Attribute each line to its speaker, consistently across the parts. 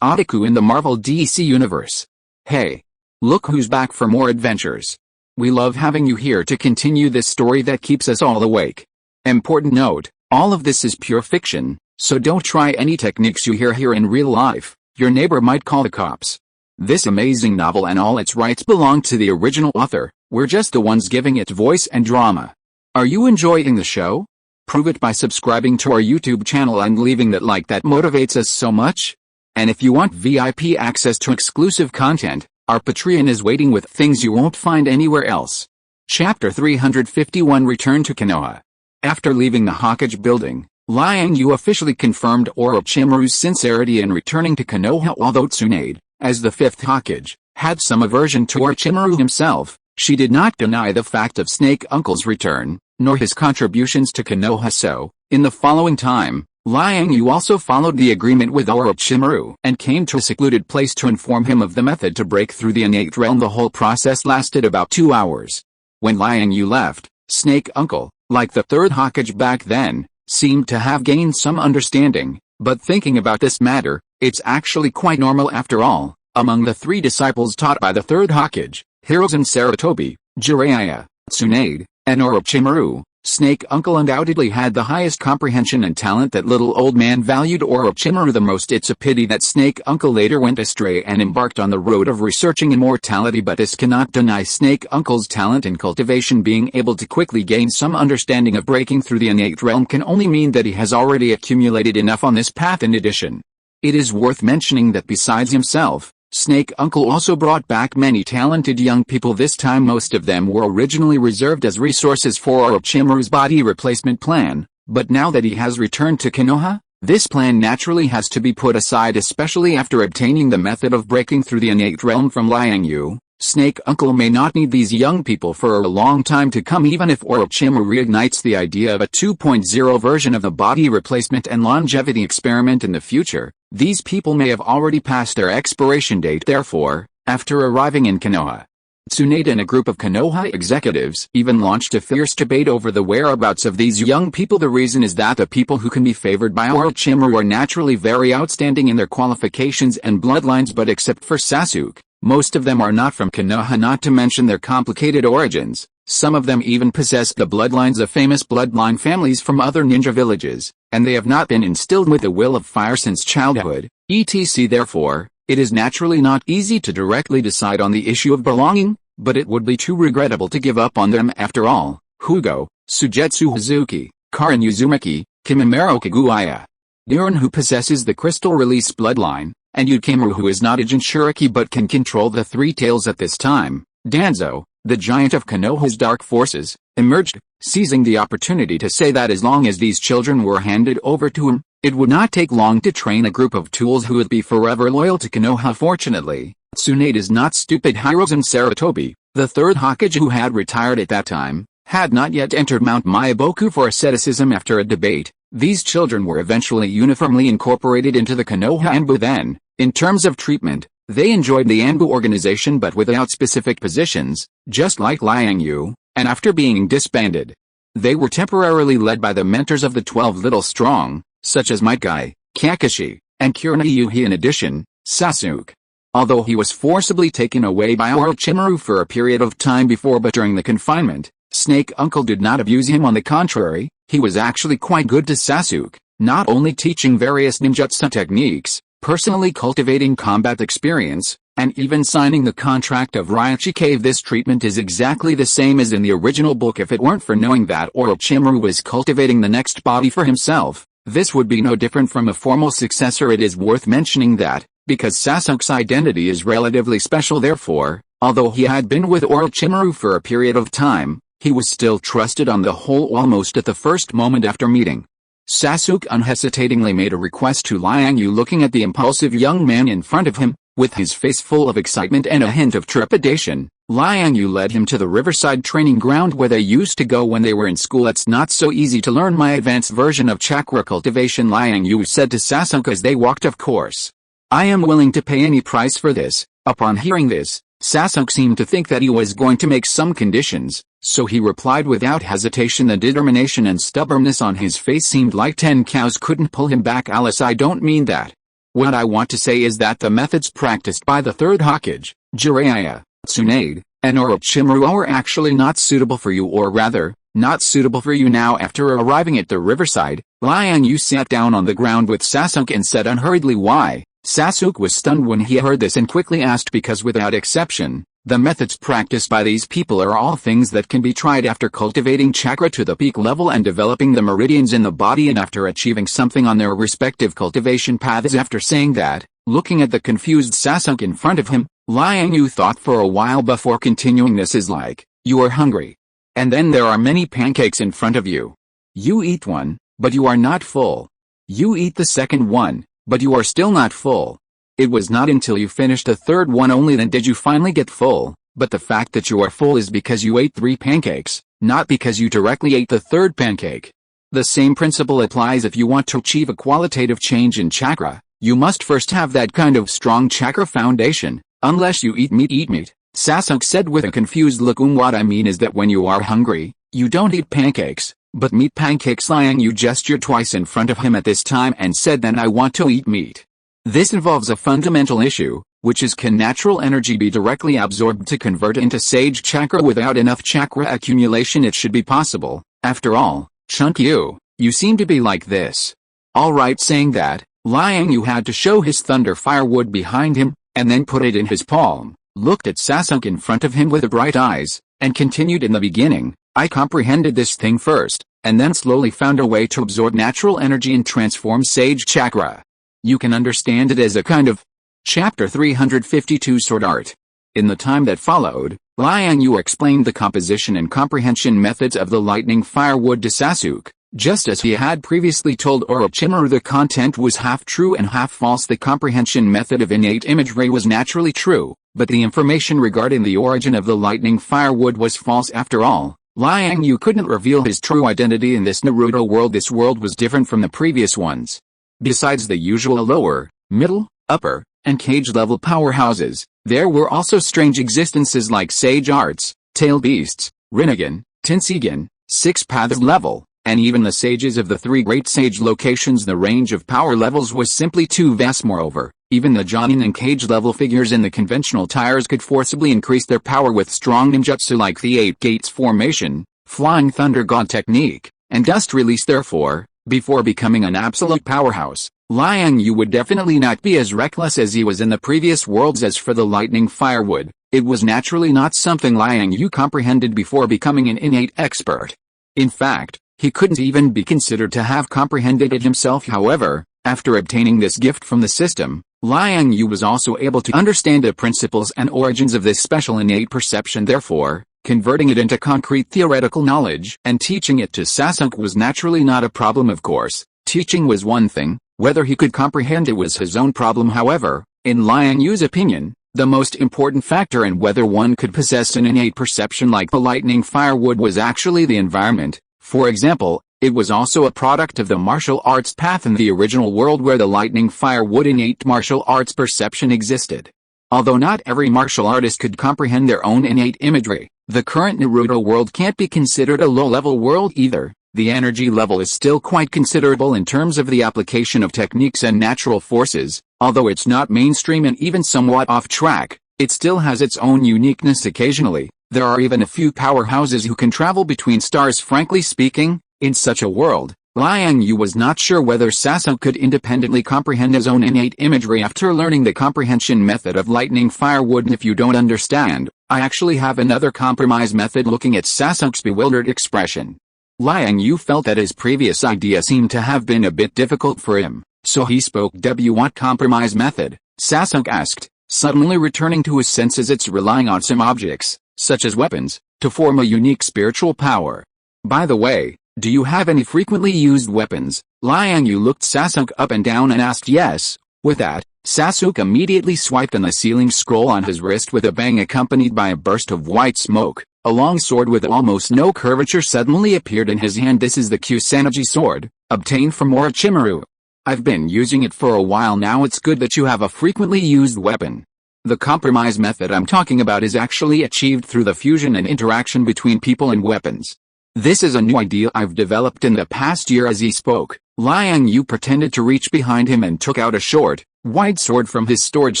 Speaker 1: Otaku in the Marvel DC Universe. Hey! Look who's back for more adventures. We love having you here to continue this story that keeps us all awake. Important note, all of this is pure fiction, so don't try any techniques you hear here in real life. Your neighbor might call the cops. This amazing novel and all its rights belong to the original author. We're just the ones giving it voice and drama. Are you enjoying the show? Prove it by subscribing to our YouTube channel and leaving that like that motivates us so much. And if you want VIP access to exclusive content, our Patreon is waiting with things you won't find anywhere else. Chapter 351 Return to Konoha. After leaving the Hokage building, Liang Yue officially confirmed Orochimaru's sincerity in returning to Konoha, although Tsunade, as the fifth Hokage, had some aversion to Orochimaru himself. She did not deny the fact of Snake Uncle's return, nor his contributions to Konoha. So, in the following time, Liang Yue also followed the agreement with Orochimaru and came to a secluded place to inform him of the method to break through the innate realm. The whole process lasted about 2 hours. When Liang Yue left, Snake Uncle, like the third Hokage back then, seemed to have gained some understanding, but thinking about this matter, it's actually quite normal after all. Among the 3 disciples taught by the third Hokage, Hiruzen Sarutobi, Jiraiya, Tsunade, and Orochimaru, Snake Uncle undoubtedly had the highest comprehension and talent. That little old man valued Orochimaru the most. It's a pity that Snake Uncle later went astray and embarked on the road of researching immortality, but this cannot deny Snake Uncle's talent in cultivation. Being able to quickly gain some understanding of breaking through the innate realm can only mean that he has already accumulated enough on this path. In addition, it is worth mentioning that besides himself, Snake Uncle also brought back many talented young people. This time most of them were originally reserved as resources for Orochimaru's body replacement plan, but now that he has returned to Konoha, this plan naturally has to be put aside, especially after obtaining the method of breaking through the innate realm from Liang Yue. Snake Uncle may not need these young people for a long time to come. Even if Orochimaru reignites the idea of a 2.0 version of the body replacement and longevity experiment in the future, these people may have already passed their expiration date. Therefore, after arriving in Konoha, Tsunade and a group of Konoha executives even launched a fierce debate over the whereabouts of these young people. The reason is that the people who can be favored by Orochimaru are naturally very outstanding in their qualifications and bloodlines, but except for Sasuke, most of them are not from Konoha, not to mention their complicated origins. Some of them even possess the bloodlines of famous bloodline families from other ninja villages, and they have not been instilled with the will of fire since childhood, etc. Therefore, it is naturally not easy to directly decide on the issue of belonging, but it would be too regrettable to give up on them. After all, Hugo, Sujetsu Hazuki, Karin Uzumaki, Kimimaro Kaguya, Diren, who possesses the crystal release bloodline, and Yukimura, who is not a Jinchuriki but can control the 3 tails at this time, Danzo, the giant of Konoha's dark forces, emerged, seizing the opportunity to say that as long as these children were handed over to him, it would not take long to train a group of tools who would be forever loyal to Konoha. Fortunately, Tsunade is not stupid. Hiruzen Sarutobi, the third Hokage who had retired at that time, had not yet entered Mount Myaboku for asceticism. After a debate, these children were eventually uniformly incorporated into the Konoha Anbu. Then, in terms of treatment, they enjoyed the Anbu organization but without specific positions, just like Liang Yue, and after being disbanded, they were temporarily led by the mentors of the 12 Little Strong, such as Might Guy, Kakashi, and Kurenai. In addition, Sasuke, although he was forcibly taken away by Orochimaru for a period of time before but during the confinement, Snake Uncle did not abuse him. On the contrary, he was actually quite good to Sasuke, not only teaching various ninjutsu techniques, personally cultivating combat experience, and even signing the contract of Raichi Cave. This treatment is exactly the same as in the original book. If it weren't for knowing that Orochimaru was cultivating the next body for himself, this would be no different from a formal successor. It is worth mentioning that, because Sasuke's identity is relatively special, therefore, although he had been with Orochimaru for a period of time, he was still trusted on the whole almost at the first moment after meeting. Sasuke unhesitatingly made a request to Liang Yue. Looking at the impulsive young man in front of him, with his face full of excitement and a hint of trepidation, Liang Yue led him to the riverside training ground where they used to go when they were in school. It's not so easy to learn my advanced version of chakra cultivation, Liang Yue said to Sasuke as they walked. Of course, I am willing to pay any price for this. Upon hearing this, Sasuke seemed to think that he was going to make some conditions, so he replied without hesitation. The determination and stubbornness on his face seemed like 10 cows couldn't pull him back. Alice, I don't mean that. What I want to say is that the methods practiced by the third Hokage, Jiraiya, Tsunade, and Orochimaru are actually not suitable for you, or rather, not suitable for you now. After arriving at the riverside, Liang Yue sat down on the ground with Sasuke and said unhurriedly why. Sasuke was stunned when he heard this and quickly asked because without exception, the methods practiced by these people are all things that can be tried after cultivating chakra to the peak level and developing the meridians in the body and after achieving something on their respective cultivation paths. After saying that, looking at the confused Sasuke in front of him, Liang Yue thought for a while before continuing. This is like, you are hungry. And then there are many pancakes in front of you. You eat one, but you are not full. You eat the second one, but you are still not full. It was not until you finished the third one only then did you finally get full, but the fact that you are full is because you ate 3 pancakes, not because you directly ate the third pancake. The same principle applies if you want to achieve a qualitative change in chakra. You must first have that kind of strong chakra foundation. Unless you eat meat, Sasuke said with a confused look. What I mean is that when you are hungry, you don't eat pancakes, but meat pancakes. Liang Yue gestured twice in front of him at this time and said then I want to eat meat. This involves a fundamental issue, which is can natural energy be directly absorbed to convert into sage chakra? Without enough chakra accumulation it should be possible. After all, Chunkyu, you seem to be like this. Alright, saying that, Liang Yue had to show his thunder firewood behind him, and then put it in his palm, looked at Sasuke in front of him with bright eyes, and continued. In the beginning, I comprehended this thing first, and then slowly found a way to absorb natural energy and transform sage chakra. You can understand it as a kind of Chapter 352 Sword Art. In the time that followed, Liang Yue explained the composition and comprehension methods of the lightning firewood to Sasuke. Just as he had previously told Orochimaru the content was half true and half false. The comprehension method of innate imagery was naturally true, but the information regarding the origin of the lightning firewood was false. After all, Liang Yue couldn't reveal his true identity in this Naruto world. This world was different from the previous ones. Besides the usual lower, middle, upper, and cage-level powerhouses, there were also strange existences like Sage Arts, Tail Beasts, Rinnegan, Tenseigan, Six Paths level, and even the sages of the 3 great sage locations. The range of power levels was simply too vast. Moreover, even the Jonin and cage-level figures in the conventional tiers could forcibly increase their power with strong ninjutsu like the 8 Gates formation, Flying Thunder God technique, and Dust Release. Therefore, before becoming an absolute powerhouse, Liang Yue would definitely not be as reckless as he was in the previous worlds. As for the lightning firewood, it was naturally not something Liang Yue comprehended before becoming an innate expert. In fact, he couldn't even be considered to have comprehended it himself. However, after obtaining this gift from the system, Liang Yue was also able to understand the principles and origins of this special innate perception. Therefore, converting it into concrete theoretical knowledge and teaching it to Sasuke was naturally not a problem. Of course, teaching was one thing, whether he could comprehend it was his own problem. However, in Liang Yue's opinion, the most important factor in whether one could possess an innate perception like the lightning firewood was actually the environment. For example, it was also a product of the martial arts path in the original world where the lightning firewood innate martial arts perception existed. Although not every martial artist could comprehend their own innate imagery, the current Naruto world can't be considered a low-level world either. The energy level is still quite considerable in terms of the application of techniques and natural forces. Although it's not mainstream and even somewhat off track, it still has its own uniqueness. Occasionally, there are even a few powerhouses who can travel between stars. Frankly speaking, in such a world, Liang Yue was not sure whether Sasuke could independently comprehend his own innate imagery after learning the comprehension method of lightning firewood. And if you don't understand, I actually have another compromise method. Looking at Sasuke's bewildered expression, Liang Yue felt that his previous idea seemed to have been a bit difficult for him, so he spoke. What compromise method? Sasuke asked, suddenly returning to his senses. It's relying on some objects, such as weapons, to form a unique spiritual power. By the way, do you have any frequently used weapons? Liang Yue looked Sasuke up and down and asked. Yes. With that, Sasuke immediately swiped on the sealing scroll on his wrist with a bang, accompanied by a burst of white smoke. A long sword with almost no curvature suddenly appeared in his hand. This is the Kusanagi sword, obtained from Orochimaru. I've been using it for a while now. It's good that you have a frequently used weapon. The compromise method I'm talking about is actually achieved through the fusion and interaction between people and weapons. This is a new idea I've developed in the past year. As he spoke, Liang Yue pretended to reach behind him and took out a short, wide sword from his storage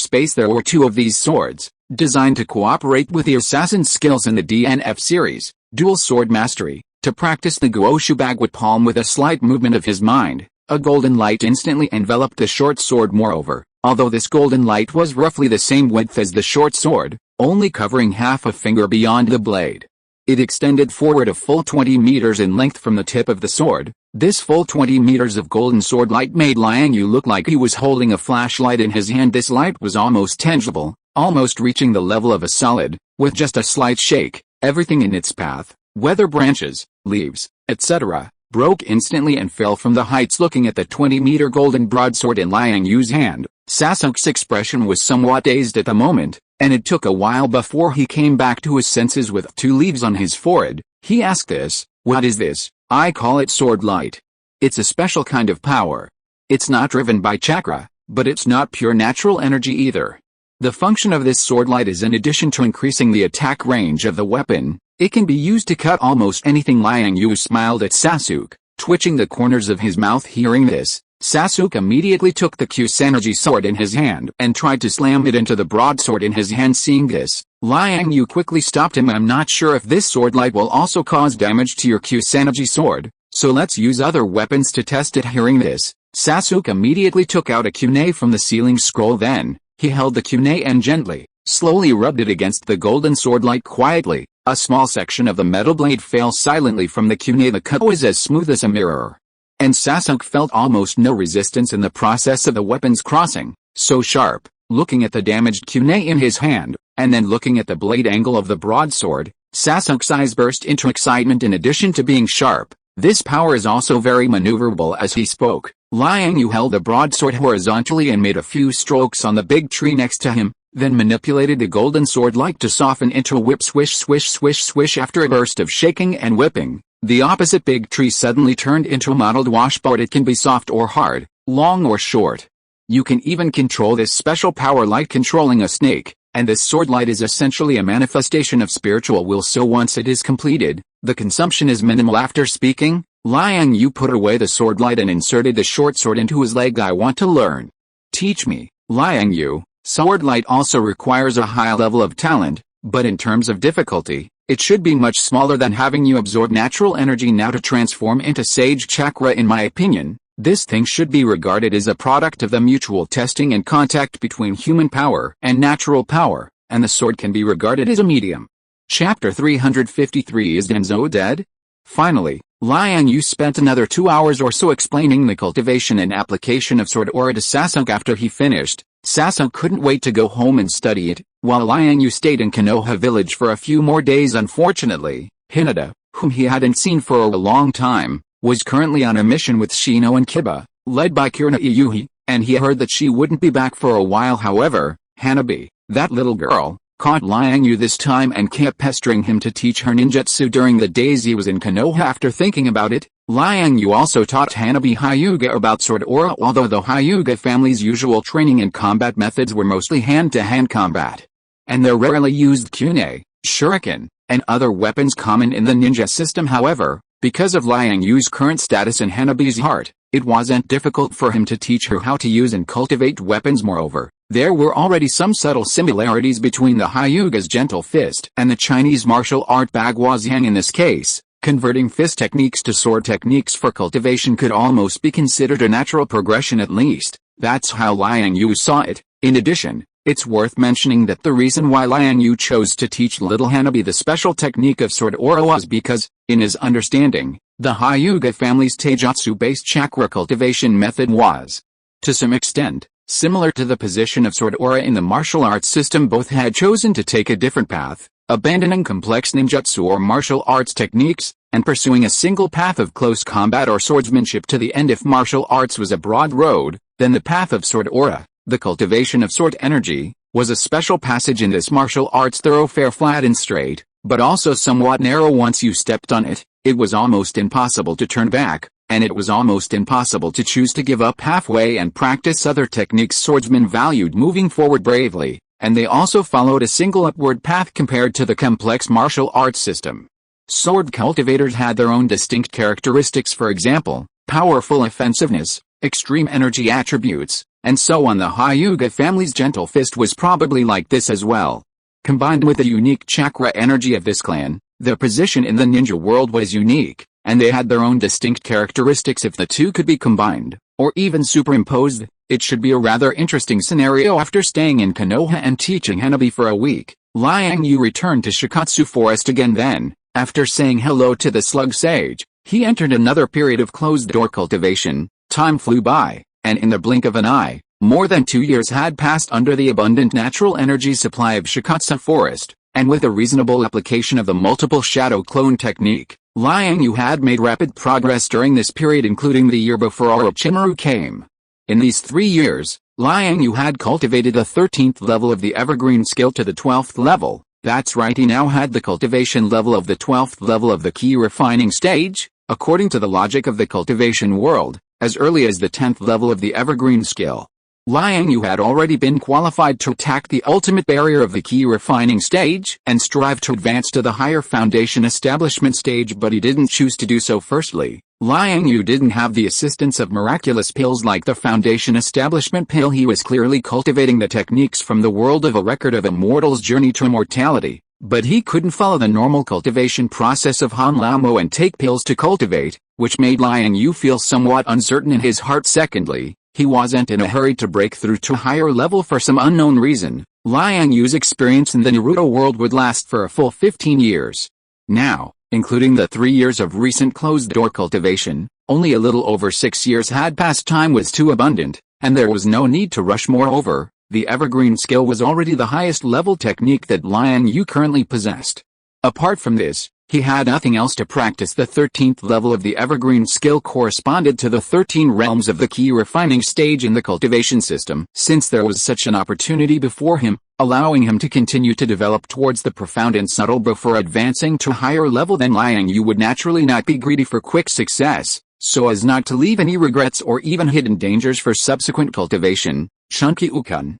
Speaker 1: space. There were 2 of these swords, designed to cooperate with the assassin's skills in the DNF series, Dual Sword Mastery. To practice the Guoshu Bagua palm with a slight movement of his mind, a golden light instantly enveloped the short sword. Moreover, although this golden light was roughly the same width as the short sword, only covering half a finger beyond the blade, it extended forward a full 20 meters in length from the tip of the sword. This full 20 meters of golden sword light made Liang Yue look like he was holding a flashlight in his hand. This light was almost tangible, almost reaching the level of a solid. With just a slight shake, everything in its path, whether branches, leaves, etc., broke instantly and fell from the heights. Looking at the 20-meter golden broadsword in Liang Yue's hand, Sasuke's expression was somewhat dazed at the moment, and it took a while before he came back to his senses. With 2 leaves on his forehead, he asked this, "What is this?" "I call it sword light. It's a special kind of power. It's not driven by chakra, but it's not pure natural energy either. The function of this sword light is, in addition to increasing the attack range of the weapon, it can be used to cut almost anything." Liang Yue smiled at Sasuke, twitching the corners of his mouth. Hearing this, Sasuke immediately took the Kusanagi sword in his hand and tried to slam it into the broadsword in his hand. Seeing this, Liang Yue quickly stopped him. "I'm not sure if this sword light will also cause damage to your Kusanagi sword, so let's use other weapons to test it." Hearing this, Sasuke immediately took out a kunai from the sealing scroll. Then, he held the kunai and gently, slowly rubbed it against the golden sword light. Quietly, a small section of the metal blade fell silently from the kunai. The cut was as smooth as a mirror, and Sasuke felt almost no resistance in the process of the weapon's crossing, so sharp. Looking at the damaged kunai in his hand, and then looking at the blade angle of the broadsword, Sasuke's eyes burst into excitement. In addition to being sharp, this power is also very maneuverable. As he spoke, Liang Yue held the broadsword horizontally and made a few strokes on the big tree next to him, then manipulated the golden sword light to soften into a whip. Swish, swish, swish, swish. After a burst of shaking and whipping, the opposite big tree suddenly turned into a mottled washboard. It can be soft or hard, long or short. You can even control this special power like controlling a snake, and this sword light is essentially a manifestation of spiritual will. So once it is completed, the consumption is minimal. After speaking, Liang Yue put away the sword light and inserted the short sword into his leg. "I want to learn. Teach me, Liang Yue." Sword light also requires a high level of talent, but in terms of difficulty, it should be much smaller than having you absorb natural energy now to transform into sage chakra. In my opinion, this thing should be regarded as a product of the mutual testing and contact between human power and natural power, and the sword can be regarded as a medium. Chapter 353. Is Denzo dead? Finally, Liang Yue spent another 2 hours or so explaining the cultivation and application of sword aura to Sasuke. After he finished, Sasuke couldn't wait to go home and study it, while Liang Yue stayed in Konoha village for a few more days. Unfortunately, Hinata, whom he hadn't seen for a long time, was currently on a mission with Shino and Kiba, led by Kirina Iyuhi, and he heard that she wouldn't be back for a while. However, Hanabi, that little girl, caught Liang Yue this time and kept pestering him to teach her ninjutsu during the days he was in Konoha. After thinking about it, Liang Yue also taught Hanabi Hyuga about sword aura. Although the Hyuga family's usual training and combat methods were mostly hand-to-hand combat, and they rarely used kunai, shuriken, and other weapons common in the ninja system. However, because of Liang Yue's current status in Hanabi's heart, it wasn't difficult for him to teach her how to use and cultivate weapons. Moreover, there were already some subtle similarities between the Hyuga's gentle fist and the Chinese martial art Baguazhang. In this case, converting fist techniques to sword techniques for cultivation could almost be considered a natural progression. At least, that's how Liang Yue saw it. In addition, it's worth mentioning that the reason why Liang Yue chose to teach little Hanabi the special technique of sword aura was because, in his understanding, the Hyuga family's taijutsu-based chakra cultivation method was, to some extent, similar to the position of sword aura in the martial arts system. Both had chosen to take a different path, abandoning complex ninjutsu or martial arts techniques, and pursuing a single path of close combat or swordsmanship to the end. If martial arts was a broad road, then the path of sword aura, the cultivation of sword energy, was a special passage in this martial arts thoroughfare, flat and straight, but also somewhat narrow. Once you stepped on it, it was almost impossible to turn back, and it was almost impossible to choose to give up halfway and practice other techniques. Swordsmen valued moving forward bravely, and they also followed a single upward path compared to the complex martial arts system. Sword cultivators had their own distinct characteristics. For example, powerful offensiveness, extreme energy attributes, and so on. The Hyuga family's gentle fist was probably like this as well. Combined with the unique chakra energy of this clan, their position in the ninja world was unique, and they had their own distinct characteristics. If the two could be combined, or even superimposed, it should be a rather interesting scenario. After staying in Konoha and teaching Hanabi for a week, Liang Yue returned to Shikatsu Forest again. Then, after saying hello to the slug sage, he entered another period of closed-door cultivation. Time flew by, and in the blink of an eye, more than 2 years had passed under the abundant natural energy supply of Shikatsu Forest, and with a reasonable application of the multiple shadow clone technique, Liang Yue had made rapid progress during this period, including the year before Orochimaru came. In these 3 years, Liang Yue had cultivated the 13th level of the evergreen skill to the 12th level. That's right, he now had the cultivation level of the 12th level of the key refining stage, according to the logic of the cultivation world, as early as the 10th level of the evergreen skill. Liang Yue had already been qualified to attack the ultimate barrier of the key refining stage and strive to advance to the higher foundation establishment stage, but he didn't choose to do so. Firstly, Liang Yue didn't have the assistance of miraculous pills like the foundation establishment pill. He was clearly cultivating the techniques from the world of a record of a mortal's journey to immortality, but he couldn't follow the normal cultivation process of Hanlamo and take pills to cultivate, which made Liang Yue feel somewhat uncertain in his heart. Secondly, he wasn't in a hurry to break through to a higher level for some unknown reason. Liang Yue's experience in the Naruto world would last for a full 15 years. Now, including the 3 years of recent closed-door cultivation, only a little over 6 years had passed. Time was too abundant, and there was no need to rush. Moreover, the evergreen skill was already the highest level technique that Liang Yue currently possessed. Apart from this, he had nothing else to practice. The 13th level of the evergreen skill corresponded to the 13 realms of the key refining stage in the cultivation system. Since there was such an opportunity before him, allowing him to continue to develop towards the profound and subtle before advancing to a higher level, then Liang Yue would naturally not be greedy for quick success, so as not to leave any regrets or even hidden dangers for subsequent cultivation. Chunky-ukun,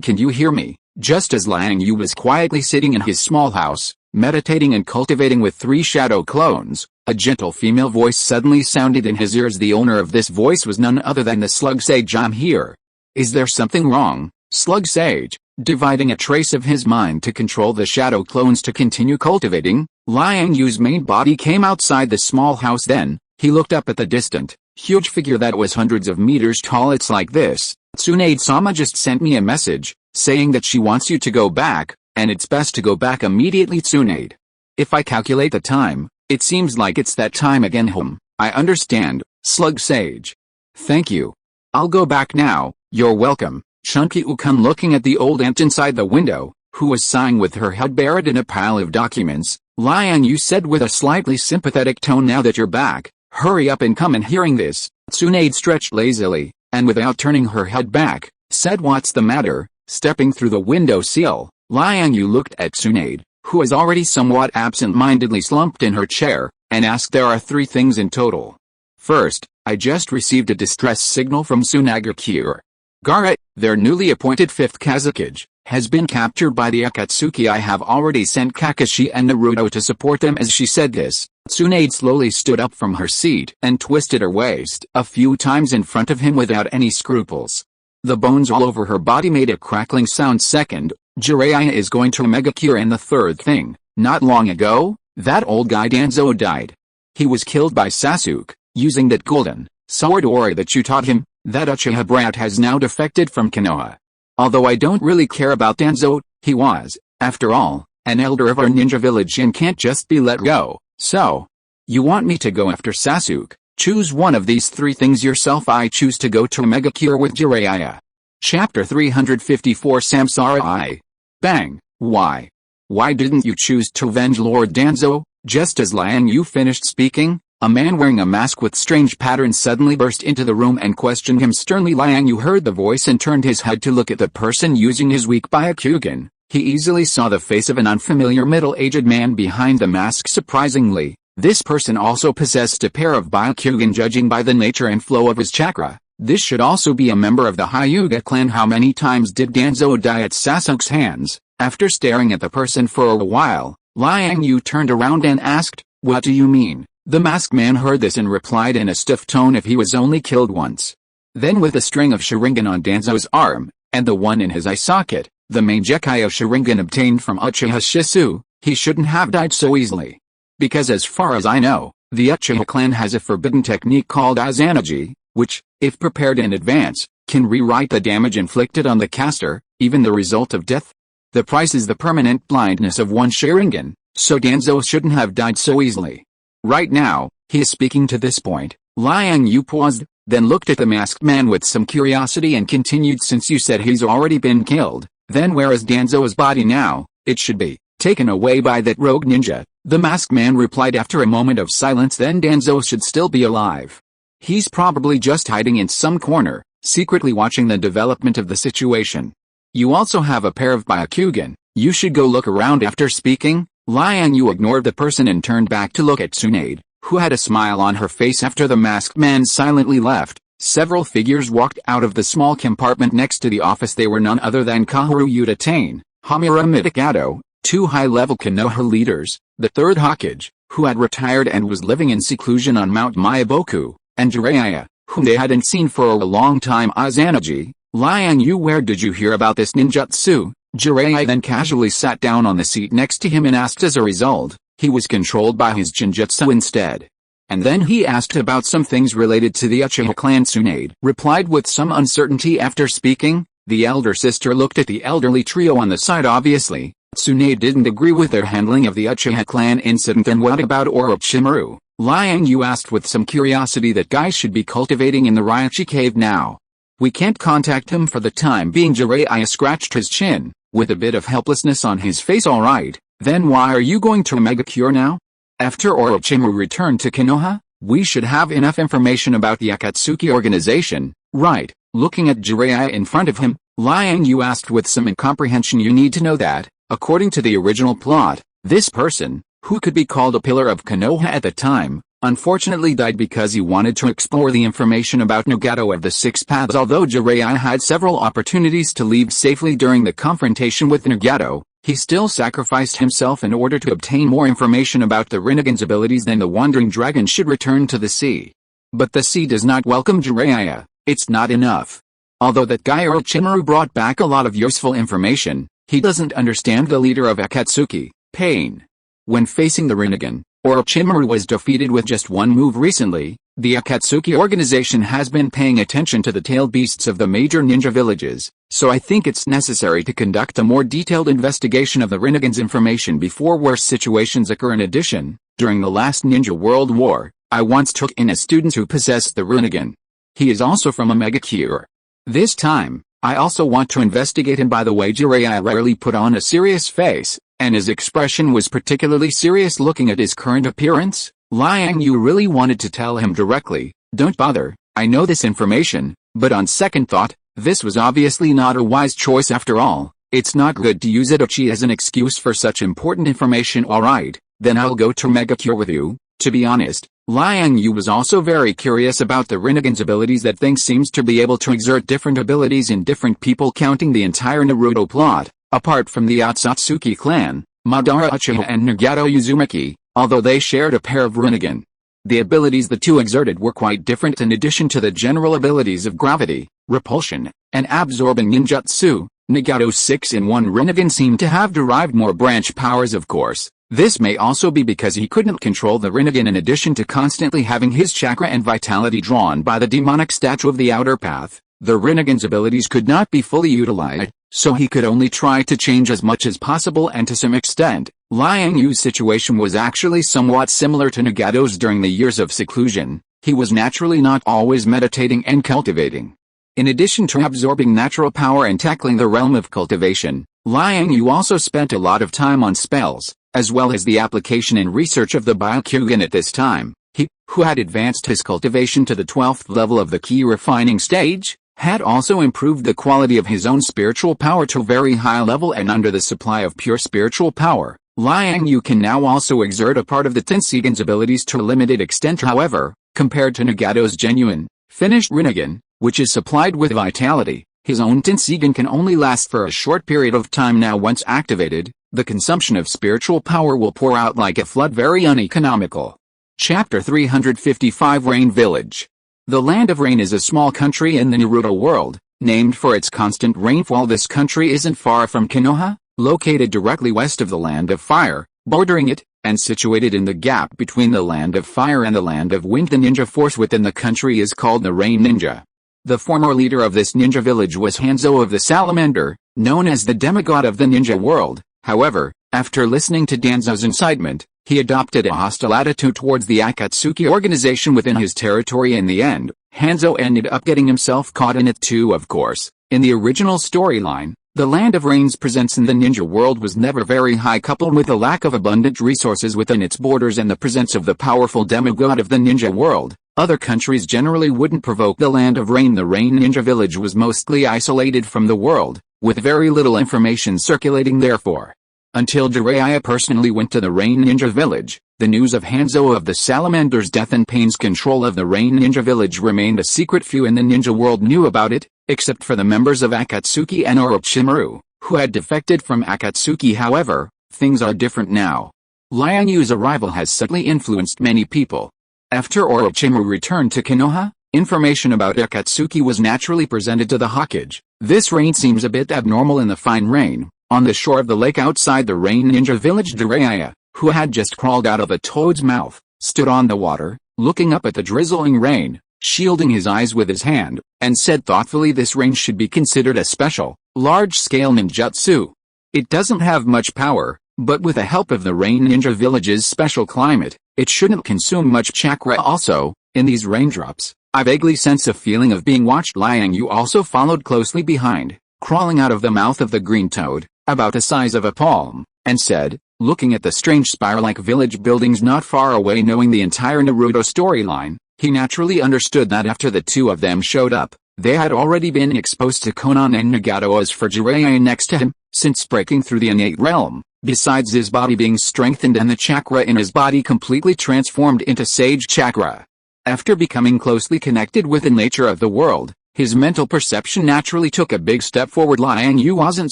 Speaker 1: can you hear me? Just as Liang Yue was quietly sitting in his small house, meditating and cultivating with 3 shadow clones, a gentle female voice suddenly sounded in his ears. The owner of this voice was none other than the slug sage. I'm here. Is there something wrong, slug sage? Dividing a trace of his mind to control the shadow clones to continue cultivating, Liang Yue's main body came outside the small house. Then, he looked up at the distant, huge figure that was hundreds of meters tall. It's like this. Tsunade-sama just sent me a message, saying that she wants you to go back, and it's best to go back immediately. Tsunade. If I calculate the time, it seems like it's that time again. I understand, slug sage. Thank you. I'll go back now. You're welcome. Chunky-ukun, looking at the old aunt inside the window, who was sighing with her head buried in a pile of documents, Liang Yue said with a slightly sympathetic tone, now that you're back, hurry up and come in. Hearing this, Tsunade stretched lazily, and without turning her head back, said, what's the matter? Stepping through the window sill, Liang Yue looked at Tsunade, who was already somewhat absent-mindedly slumped in her chair, and asked, there are 3 things in total. First, I just received a distress signal from Tsunagakure. Gaara, their newly appointed 5th Kazekage, has been captured by the Akatsuki. I have already sent Kakashi and Naruto to support them. As she said this, Tsunade slowly stood up from her seat and twisted her waist a few times in front of him without any scruples. The bones all over her body made a crackling sound. Second, Jiraiya is going to Megakure. And the third thing, not long ago, that old guy Danzo died. He was killed by Sasuke, using that golden sword ori that you taught him. That Uchiha brat has now defected from Konoha. Although I don't really care about Danzo, he was, after all, an elder of our ninja village and can't just be let go. So, you want me to go after Sasuke? Choose one of these 3 things yourself. I choose to go to Megakure with Jiraiya. Chapter 354, Samsara I. Bang. Why? Why didn't you choose to avenge Lord Danzo? Just as Liang Yue finished speaking, a man wearing a mask with strange patterns suddenly burst into the room and questioned him sternly. Liang Yue heard the voice and turned his head to look at the person using his weak Byakugan. He easily saw the face of an unfamiliar middle-aged man behind the mask. Surprisingly, this person also possessed a pair of Byakugan. Judging by the nature and flow of his chakra, this should also be a member of the Hyuga clan. How many times did Danzo die at Sasuke's hands? After staring at the person for a while, Liang Yue turned around and asked, what do you mean? The masked man heard this and replied in a stiff tone if he was only killed once. Then with a string of Sharingan on Danzo's arm, and the one in his eye socket, the main Gekai of Sharingan obtained from Uchiha Shisu, he shouldn't have died so easily. Because as far as I know, the Uchiha clan has a forbidden technique called Izanagi, which, if prepared in advance, can rewrite the damage inflicted on the caster, even the result of death. The price is the permanent blindness of one Sharingan, so Danzo shouldn't have died so easily. Right now, he is speaking to this point. Liang Yue paused, then looked at the masked man with some curiosity and continued, since you said he's already been killed, then where is Danzo's body now? It should be taken away by that rogue ninja. The masked man replied after a moment of silence, then Danzo should still be alive. He's probably just hiding in some corner, secretly watching the development of the situation. You also have a pair of Byakugan. You should go look around. After speaking, Liang Yue ignored the person and turned back to look at Tsunade, who had a smile on her face after the masked man silently left. Several figures walked out of the small compartment next to the office. They were none other than Kaoru Utatane, Hamura Mitagato, two high-level Konoha leaders, the third Hokage, who had retired and was living in seclusion on Mount Myaboku, and Jiraiya, whom they hadn't seen for a long time. Izanagi, Liang Yue, where did you hear about this ninjutsu? Jiraiya then casually sat down on the seat next to him and asked. As a result, he was controlled by his jinjutsu instead. And then he asked about some things related to the Uchiha clan. Tsunade replied with some uncertainty after speaking. The elder sister looked at the elderly trio on the side. Obviously, Tsunade didn't agree with their handling of the Uchiha clan incident. And what about Orochimaru? Liang Yue asked with some curiosity. That guy should be cultivating in the Raichi cave now. We can't contact him for the time being. Jiraiya scratched his chin, with a bit of helplessness on his face. Alright, then why are you going to Omega Cure now? After Orochimaru returned to Konoha, we should have enough information about the Akatsuki organization, right? Looking at Jiraiya in front of him, Liang Yue asked with some incomprehension. You need to know that, according to the original plot, this person, who could be called a pillar of Konoha at the time, unfortunately died because he wanted to explore the information about Nagato of the Six Paths. Although Jiraiya had several opportunities to leave safely during the confrontation with Nagato, he still sacrificed himself in order to obtain more information about the Rinnegan's abilities. Then the Wandering Dragon should return to the sea. But the sea does not welcome Jiraiya. It's not enough. Although that guy Orochimaru brought back a lot of useful information, he doesn't understand the leader of Akatsuki, Pain. When facing the Rinnegan, Orochimaru was defeated with just one move recently. The Akatsuki organization has been paying attention to the tailed beasts of the major ninja villages, so I think it's necessary to conduct a more detailed investigation of the Rinnegan's information before worse situations occur. In addition, during the last Ninja World War, I once took in a student who possessed the Rinnegan. He is also from Omega Cure. This time, I also want to investigate him. By the way, Jiraiya rarely put on a serious face, and his expression was particularly serious. Looking at his current appearance, Liang Yue really wanted to tell him directly, don't bother, I know this information, but on second thought, this was obviously not a wise choice. After all, it's not good to use Itachi as an excuse for such important information. Alright, then I'll go to Mega Cure with you. To be honest, Liang Yue was also very curious about the Rinnegan's abilities. That thing seems to be able to exert different abilities in different people. Counting the entire Naruto plot, apart from the Otsutsuki clan, Madara Uchiha and Nagato Uzumaki, although they shared a pair of Rinnegan, the abilities the two exerted were quite different. In addition to the general abilities of gravity, repulsion, and absorbing ninjutsu, Nagato's 6-in-1 Rinnegan seemed to have derived more branch powers. Of course, this may also be because he couldn't control the Rinnegan. In addition to constantly having his chakra and vitality drawn by the demonic statue of the Outer Path, the Rinnegan's abilities could not be fully utilized, so he could only try to change as much as possible. And to some extent, Liang Yue's situation was actually somewhat similar to Nagato's. During the years of seclusion, he was naturally not always meditating and cultivating. In addition to absorbing natural power and tackling the realm of cultivation, Liang Yue also spent a lot of time on spells, as well as the application and research of the Byakugan. At this time, he, who had advanced his cultivation to the 12th level of the key refining stage, had also improved the quality of his own spiritual power to a very high level. And under the supply of pure spiritual power, Liang Yue can now also exert a part of the Tenseigan's abilities to a limited extent. However, compared to Nagato's genuine, finished Rinnegan, which is supplied with vitality, his own Tenseigan can only last for a short period of time. Now once activated, the consumption of spiritual power will pour out like a flood, very uneconomical. Chapter 355 Rain Village. The Land of Rain is a small country in the Naruto world, named for its constant rainfall. This country isn't far from Konoha, located directly west of the Land of Fire, bordering it, and situated in the gap between the Land of Fire and the Land of Wind. The ninja force within the country is called the Rain Ninja. The former leader of this ninja village was Hanzo of the Salamander, known as the demigod of the ninja world. However, after listening to Danzo's incitement, he adopted a hostile attitude towards the Akatsuki organization within his territory. In the end, Hanzo ended up getting himself caught in it too. Of course, in the original storyline, the Land of Rain's presence in the ninja world was never very high, coupled with a lack of abundant resources within its borders and the presence of the powerful demigod of the ninja world. Other countries generally wouldn't provoke the Land of Rain. The Rain Ninja Village was mostly isolated from the world, with very little information circulating. Therefore, until Jiraiya personally went to the Rain Ninja Village, the news of Hanzo of the Salamander's death and Pain's control of the Rain Ninja Village remained a secret. Few in the ninja world knew about it, except for the members of Akatsuki and Orochimaru, who had defected from Akatsuki. However, things are different now. Liang Yue's arrival has subtly influenced many people. After Orochimaru returned to Konoha, information about Akatsuki was naturally presented to the Hokage. This rain seems a bit abnormal in the fine rain. On the shore of the lake outside the Rain Ninja Village, Jiraiya, who had just crawled out of a toad's mouth, stood on the water, looking up at the drizzling rain, shielding his eyes with his hand, and said thoughtfully, this rain should be considered a special, large-scale ninjutsu. It doesn't have much power, but with the help of the Rain Ninja Village's special climate, it shouldn't consume much chakra. Also, in these raindrops, I vaguely sense a feeling of being watched. Liang Yue also followed closely behind, crawling out of the mouth of the green toad, about the size of a palm, and said, looking at the strange spire-like village buildings not far away. Knowing the entire Naruto storyline, he naturally understood that after the two of them showed up, they had already been exposed to Konan and Nagato. As for Jiraiya next to him, since breaking through the innate realm, besides his body being strengthened and the chakra in his body completely transformed into sage chakra, after becoming closely connected with the nature of the world, his mental perception naturally took a big step forward. Liang Yue wasn't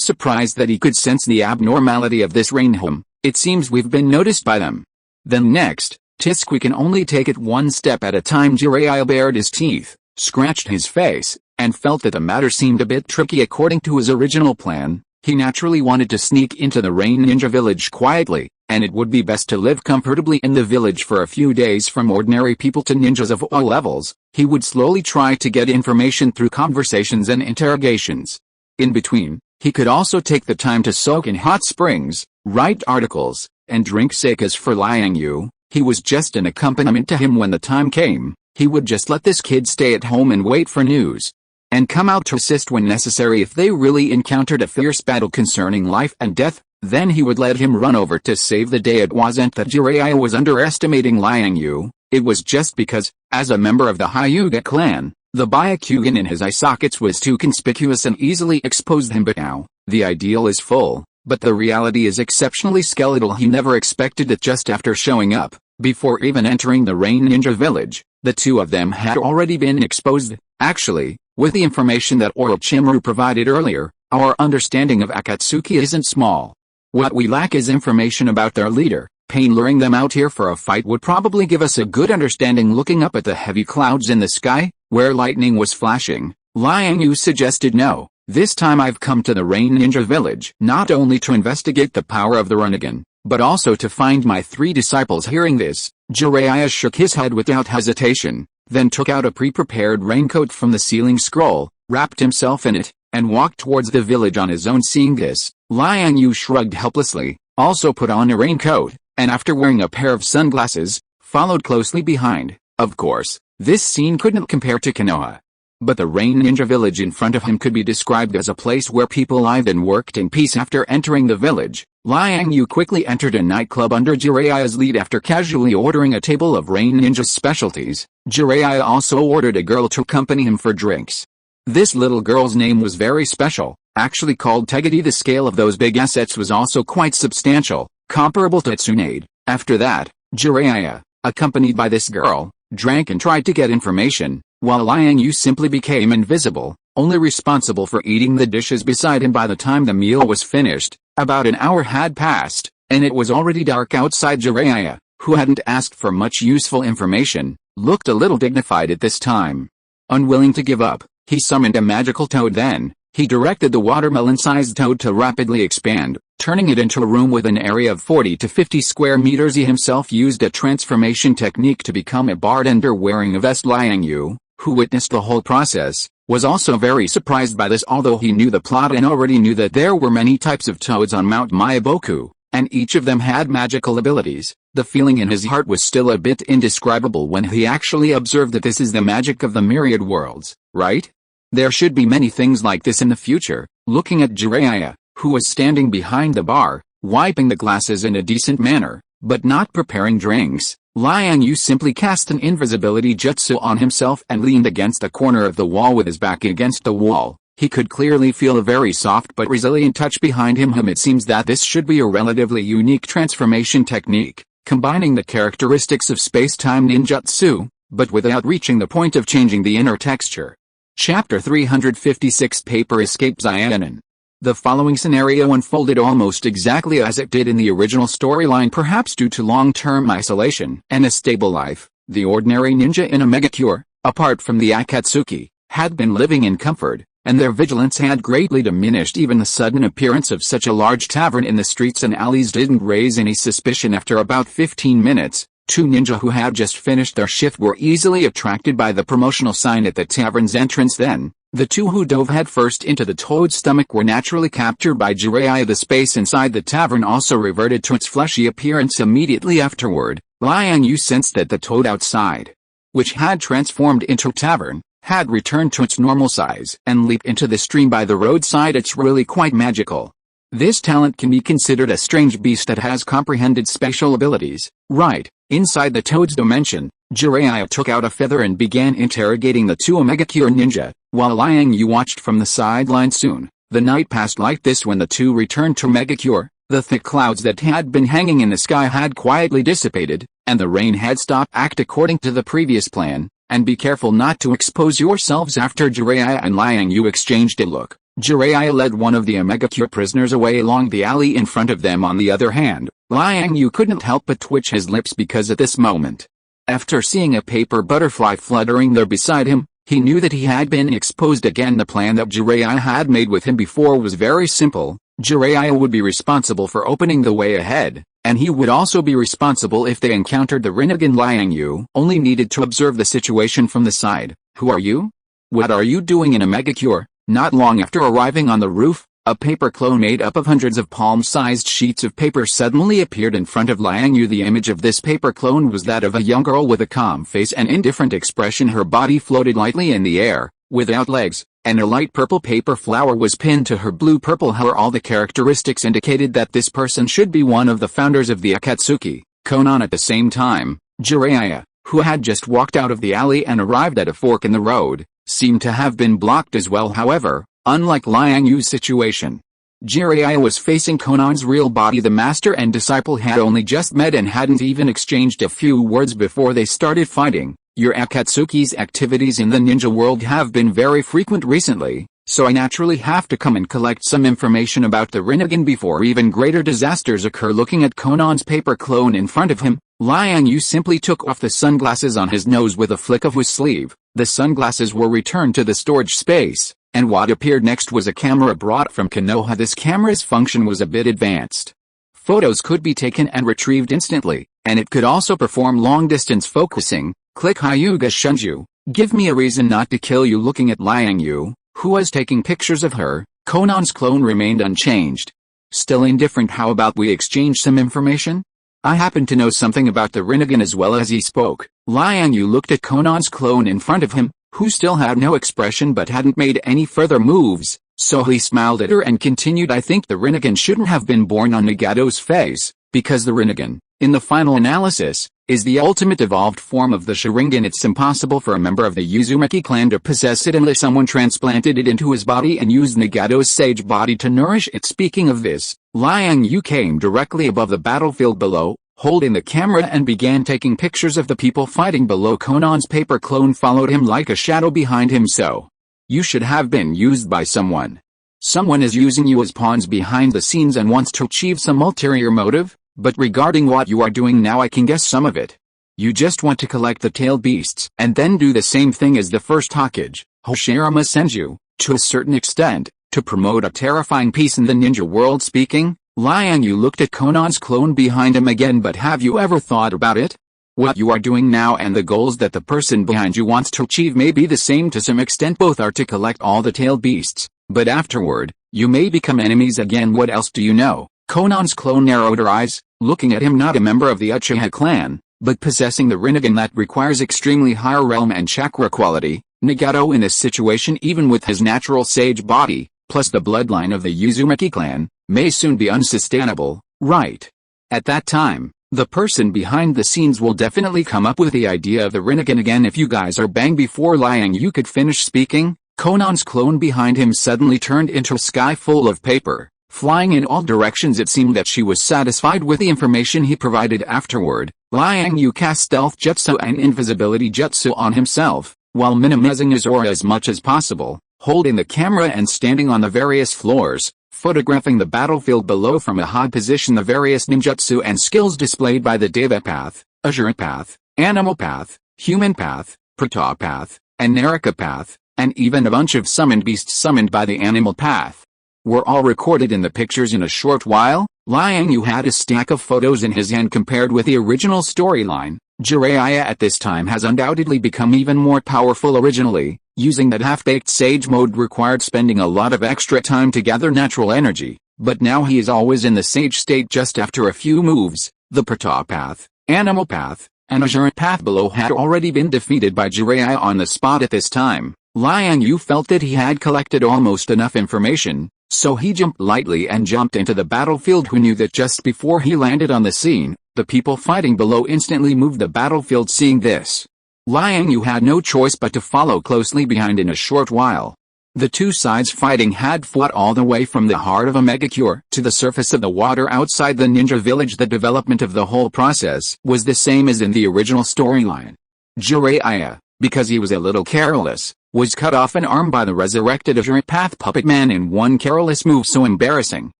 Speaker 1: surprised that he could sense the abnormality of this rain. It seems we've been noticed by them. Then next, tisk, we can only take it one step at a time. Jiraiya bared his teeth, scratched his face, and felt that the matter seemed a bit tricky. According to his original plan, he naturally wanted to sneak into the Rain Ninja Village quietly, and it would be best to live comfortably in the village for a few days. From ordinary people to ninjas of all levels, he would slowly try to get information through conversations and interrogations. In between, he could also take the time to soak in hot springs, write articles, and drink sake. As for Liang Yue, he was just an accompaniment to him. When the time came, he would just let this kid stay at home and wait for news, and come out to assist when necessary. If they really encountered a fierce battle concerning life and death, then he would let him run over to save the day. It wasn't that Jiraiya was underestimating Liang Yue, it was just because, as a member of the Hyuga clan, the Byakugan in his eye sockets was too conspicuous and easily exposed him. But now, the ideal is full, but the reality is exceptionally skeletal. He never expected that just after showing up, before even entering the Rain Ninja Village, the two of them had already been exposed. Actually, with the information that Orochimaru provided earlier, our understanding of Akatsuki isn't small. What we lack is information about their leader. Pain luring them out here for a fight would probably give us a good understanding. Looking up at the heavy clouds in the sky, where lightning was flashing, Liang Yue suggested, no, this time I've come to the Rain Ninja Village not only to investigate the power of the Rinnegan, but also to find my three disciples. Hearing this, Jiraiya shook his head without hesitation, then took out a pre-prepared raincoat from the sealing scroll, wrapped himself in it, and walked towards the village on his own. Seeing this, Liang Yue shrugged helplessly, also put on a raincoat, and after wearing a pair of sunglasses, followed closely behind. Of course, this scene couldn't compare to Konoha, but the Rain Ninja Village in front of him could be described as a place where people lived and worked in peace. After entering the village, Liang Yue quickly entered a nightclub under Jiraiya's lead. After casually ordering a table of Rain Ninja's specialties, Jiraiya also ordered a girl to accompany him for drinks. This little girl's name was very special, actually called Tegati. The scale of those big assets was also quite substantial, comparable to Tsunade. After that, Jiraiya, accompanied by this girl, drank and tried to get information, while Liang Yue simply became invisible, only responsible for eating the dishes beside him. By the time the meal was finished, about an hour had passed, and it was already dark outside. Jiraiya, who hadn't asked for much useful information, looked a little dignified at this time. Unwilling to give up, he summoned a magical toad. Then he directed the watermelon-sized toad to rapidly expand, turning it into a room with an area of 40 to 50 square meters. He himself used a transformation technique to become a bartender wearing a vest. Liang Yue, who witnessed the whole process, was also very surprised by this. Although he knew the plot and already knew that there were many types of toads on Mount Mayaboku, and each of them had magical abilities, the feeling in his heart was still a bit indescribable when he actually observed that this is the magic of the myriad worlds, right? There should be many things like this in the future. Looking at Jiraiya, who was standing behind the bar, wiping the glasses in a decent manner, but not preparing drinks, Liang Yue simply cast an invisibility jutsu on himself and leaned against the corner of the wall with his back against the wall. He could clearly feel a very soft but resilient touch behind him. It seems that this should be a relatively unique transformation technique, combining the characteristics of space-time ninjutsu, but without reaching the point of changing the inner texture. Chapter 356 Paper Escape Xiaonan. The following scenario unfolded almost exactly as it did in the original storyline. Perhaps due to long-term isolation and a stable life, the ordinary ninja in a megacure, apart from the Akatsuki, had been living in comfort, and their vigilance had greatly diminished. Even the sudden appearance of such a large tavern in the streets and alleys didn't raise any suspicion. After about 15 minutes, two ninja who had just finished their shift were easily attracted by the promotional sign at the tavern's entrance. Then, the two who dove headfirst into the toad's stomach were naturally captured by Jiraiya. The space inside the tavern also reverted to its fleshy appearance immediately afterward. Liang Yue sensed that the toad outside, which had transformed into a tavern, had returned to its normal size and leaped into the stream by the roadside. It's really quite magical. This talent can be considered a strange beast that has comprehended spatial abilities. Right, inside the toad's dimension, Jiraiya took out a feather and began interrogating the two Omegakure ninja, while Liang Yue watched from the sideline. Soon, the night passed like this. When the two returned to Megacure, the thick clouds that had been hanging in the sky had quietly dissipated, and the rain had stopped. Act according to the previous plan, and be careful not to expose yourselves. After Jiraiya and Liang Yue exchanged a look, Jiraiya led one of the Omegakure prisoners away along the alley in front of them. On the other hand, Liang Yue couldn't help but twitch his lips because at this moment, after seeing a paper butterfly fluttering there beside him, he knew that he had been exposed again. The plan that Jiraiya had made with him before was very simple. Jiraiya would be responsible for opening the way ahead, and he would also be responsible if they encountered the Rinnegan. Liang Yue only needed to observe the situation from the side. Who are you? What are you doing in a megacure? Not long after arriving on the roof, a paper clone made up of hundreds of palm-sized sheets of paper suddenly appeared in front of Liang Yue. The image of this paper clone was that of a young girl with a calm face and indifferent expression. Her body floated lightly in the air, without legs, and a light purple paper flower was pinned to her blue-purple hair. All the characteristics indicated that this person should be one of the founders of the Akatsuki, Conan. At the same time, Jiraiya, who had just walked out of the alley and arrived at a fork in the road, seemed to have been blocked as well. However, unlike Liang Yue's situation, Jiraiya was facing Conan's real body. The master and disciple had only just met and hadn't even exchanged a few words before they started fighting. Your Akatsuki's activities in the ninja world have been very frequent recently, so I naturally have to come and collect some information about the Rinnegan before even greater disasters occur. Looking at Conan's paper clone in front of him, Liang Yue simply took off the sunglasses on his nose with a flick of his sleeve. The sunglasses were returned to the storage space, and what appeared next was a camera brought from Konoha. This camera's function was a bit advanced. Photos could be taken and retrieved instantly, and it could also perform long-distance focusing. Click Hyuga Shunju, give me a reason not to kill you. Looking at Liang Yue, who was taking pictures of her, Conan's clone remained unchanged. Still indifferent. How about we exchange some information? I happen to know something about the Rinnegan. As well as he spoke, Liang Yue looked at Conan's clone in front of him, who still had no expression but hadn't made any further moves, so he smiled at her and continued. I think the Rinnegan shouldn't have been born on Nagato's face, because the Rinnegan, in the final analysis, is the ultimate evolved form of the Sharingan. It's impossible for a member of the Uzumaki clan to possess it unless someone transplanted it into his body and used Nagato's sage body to nourish it. Speaking of this, Liang Yue came directly above the battlefield below, holding the camera, and began taking pictures of the people fighting below. Conan's paper clone followed him like a shadow behind him. So, you should have been used by someone. Someone is using you as pawns behind the scenes and wants to achieve some ulterior motive. But regarding what you are doing now, I can guess some of it. You just want to collect the tailed beasts and then do the same thing as the first Hokage, Hoshirama Senju, to a certain extent, to promote a terrifying peace in the ninja world. Speaking, Liang Yue looked at Conan's clone behind him again. But have you ever thought about it? What you are doing now and the goals that the person behind you wants to achieve may be the same to some extent. Both are to collect all the tailed beasts, but afterward, you may become enemies again. What else do you know? Conan's clone narrowed her eyes, looking at him. Not a member of the Uchiha clan, but possessing the Rinnegan that requires extremely higher realm and chakra quality, Nagato in this situation, even with his natural sage body, plus the bloodline of the Uzumaki clan, may soon be unsustainable, right? At that time, the person behind the scenes will definitely come up with the idea of the Rinnegan again. If you guys are bang. Before Liang Yue could finish speaking, Conan's clone behind him suddenly turned into a sky full of paper, flying in all directions. It seemed that she was satisfied with the information he provided. Afterward, Liang Yue cast stealth jutsu and invisibility jutsu on himself, while minimizing his aura as much as possible, holding the camera and standing on the various floors, photographing the battlefield below from a high position. The various ninjutsu and skills displayed by the Deva Path, Asura Path, Animal Path, Human Path, Prata Path, and Naraka Path, and even a bunch of summoned beasts summoned by the Animal Path, were all recorded in the pictures. In a short while, Liang Yue had a stack of photos in his hand. Compared with the original storyline, Jiraiya at this time has undoubtedly become even more powerful. Originally, using that half-baked sage mode required spending a lot of extra time to gather natural energy, but now he is always in the sage state just after a few moves. The Prata Path, Animal Path, and Asura Path below had already been defeated by Jiraiya on the spot. At this time, Liang Yue felt that he had collected almost enough information, so he jumped lightly and jumped into the battlefield. Who knew that just before he landed on the scene, the people fighting below instantly moved the battlefield? Seeing this, Liang Yue had no choice but to follow closely behind. In a short while, the two sides fighting had fought all the way from the heart of a megacure to the surface of the water outside the ninja village. The development of the whole process was the same as in the original storyline. Jiraiya, because he was a little careless, was cut off an arm by the resurrected Asura Path puppet man in one careless move. So embarrassing.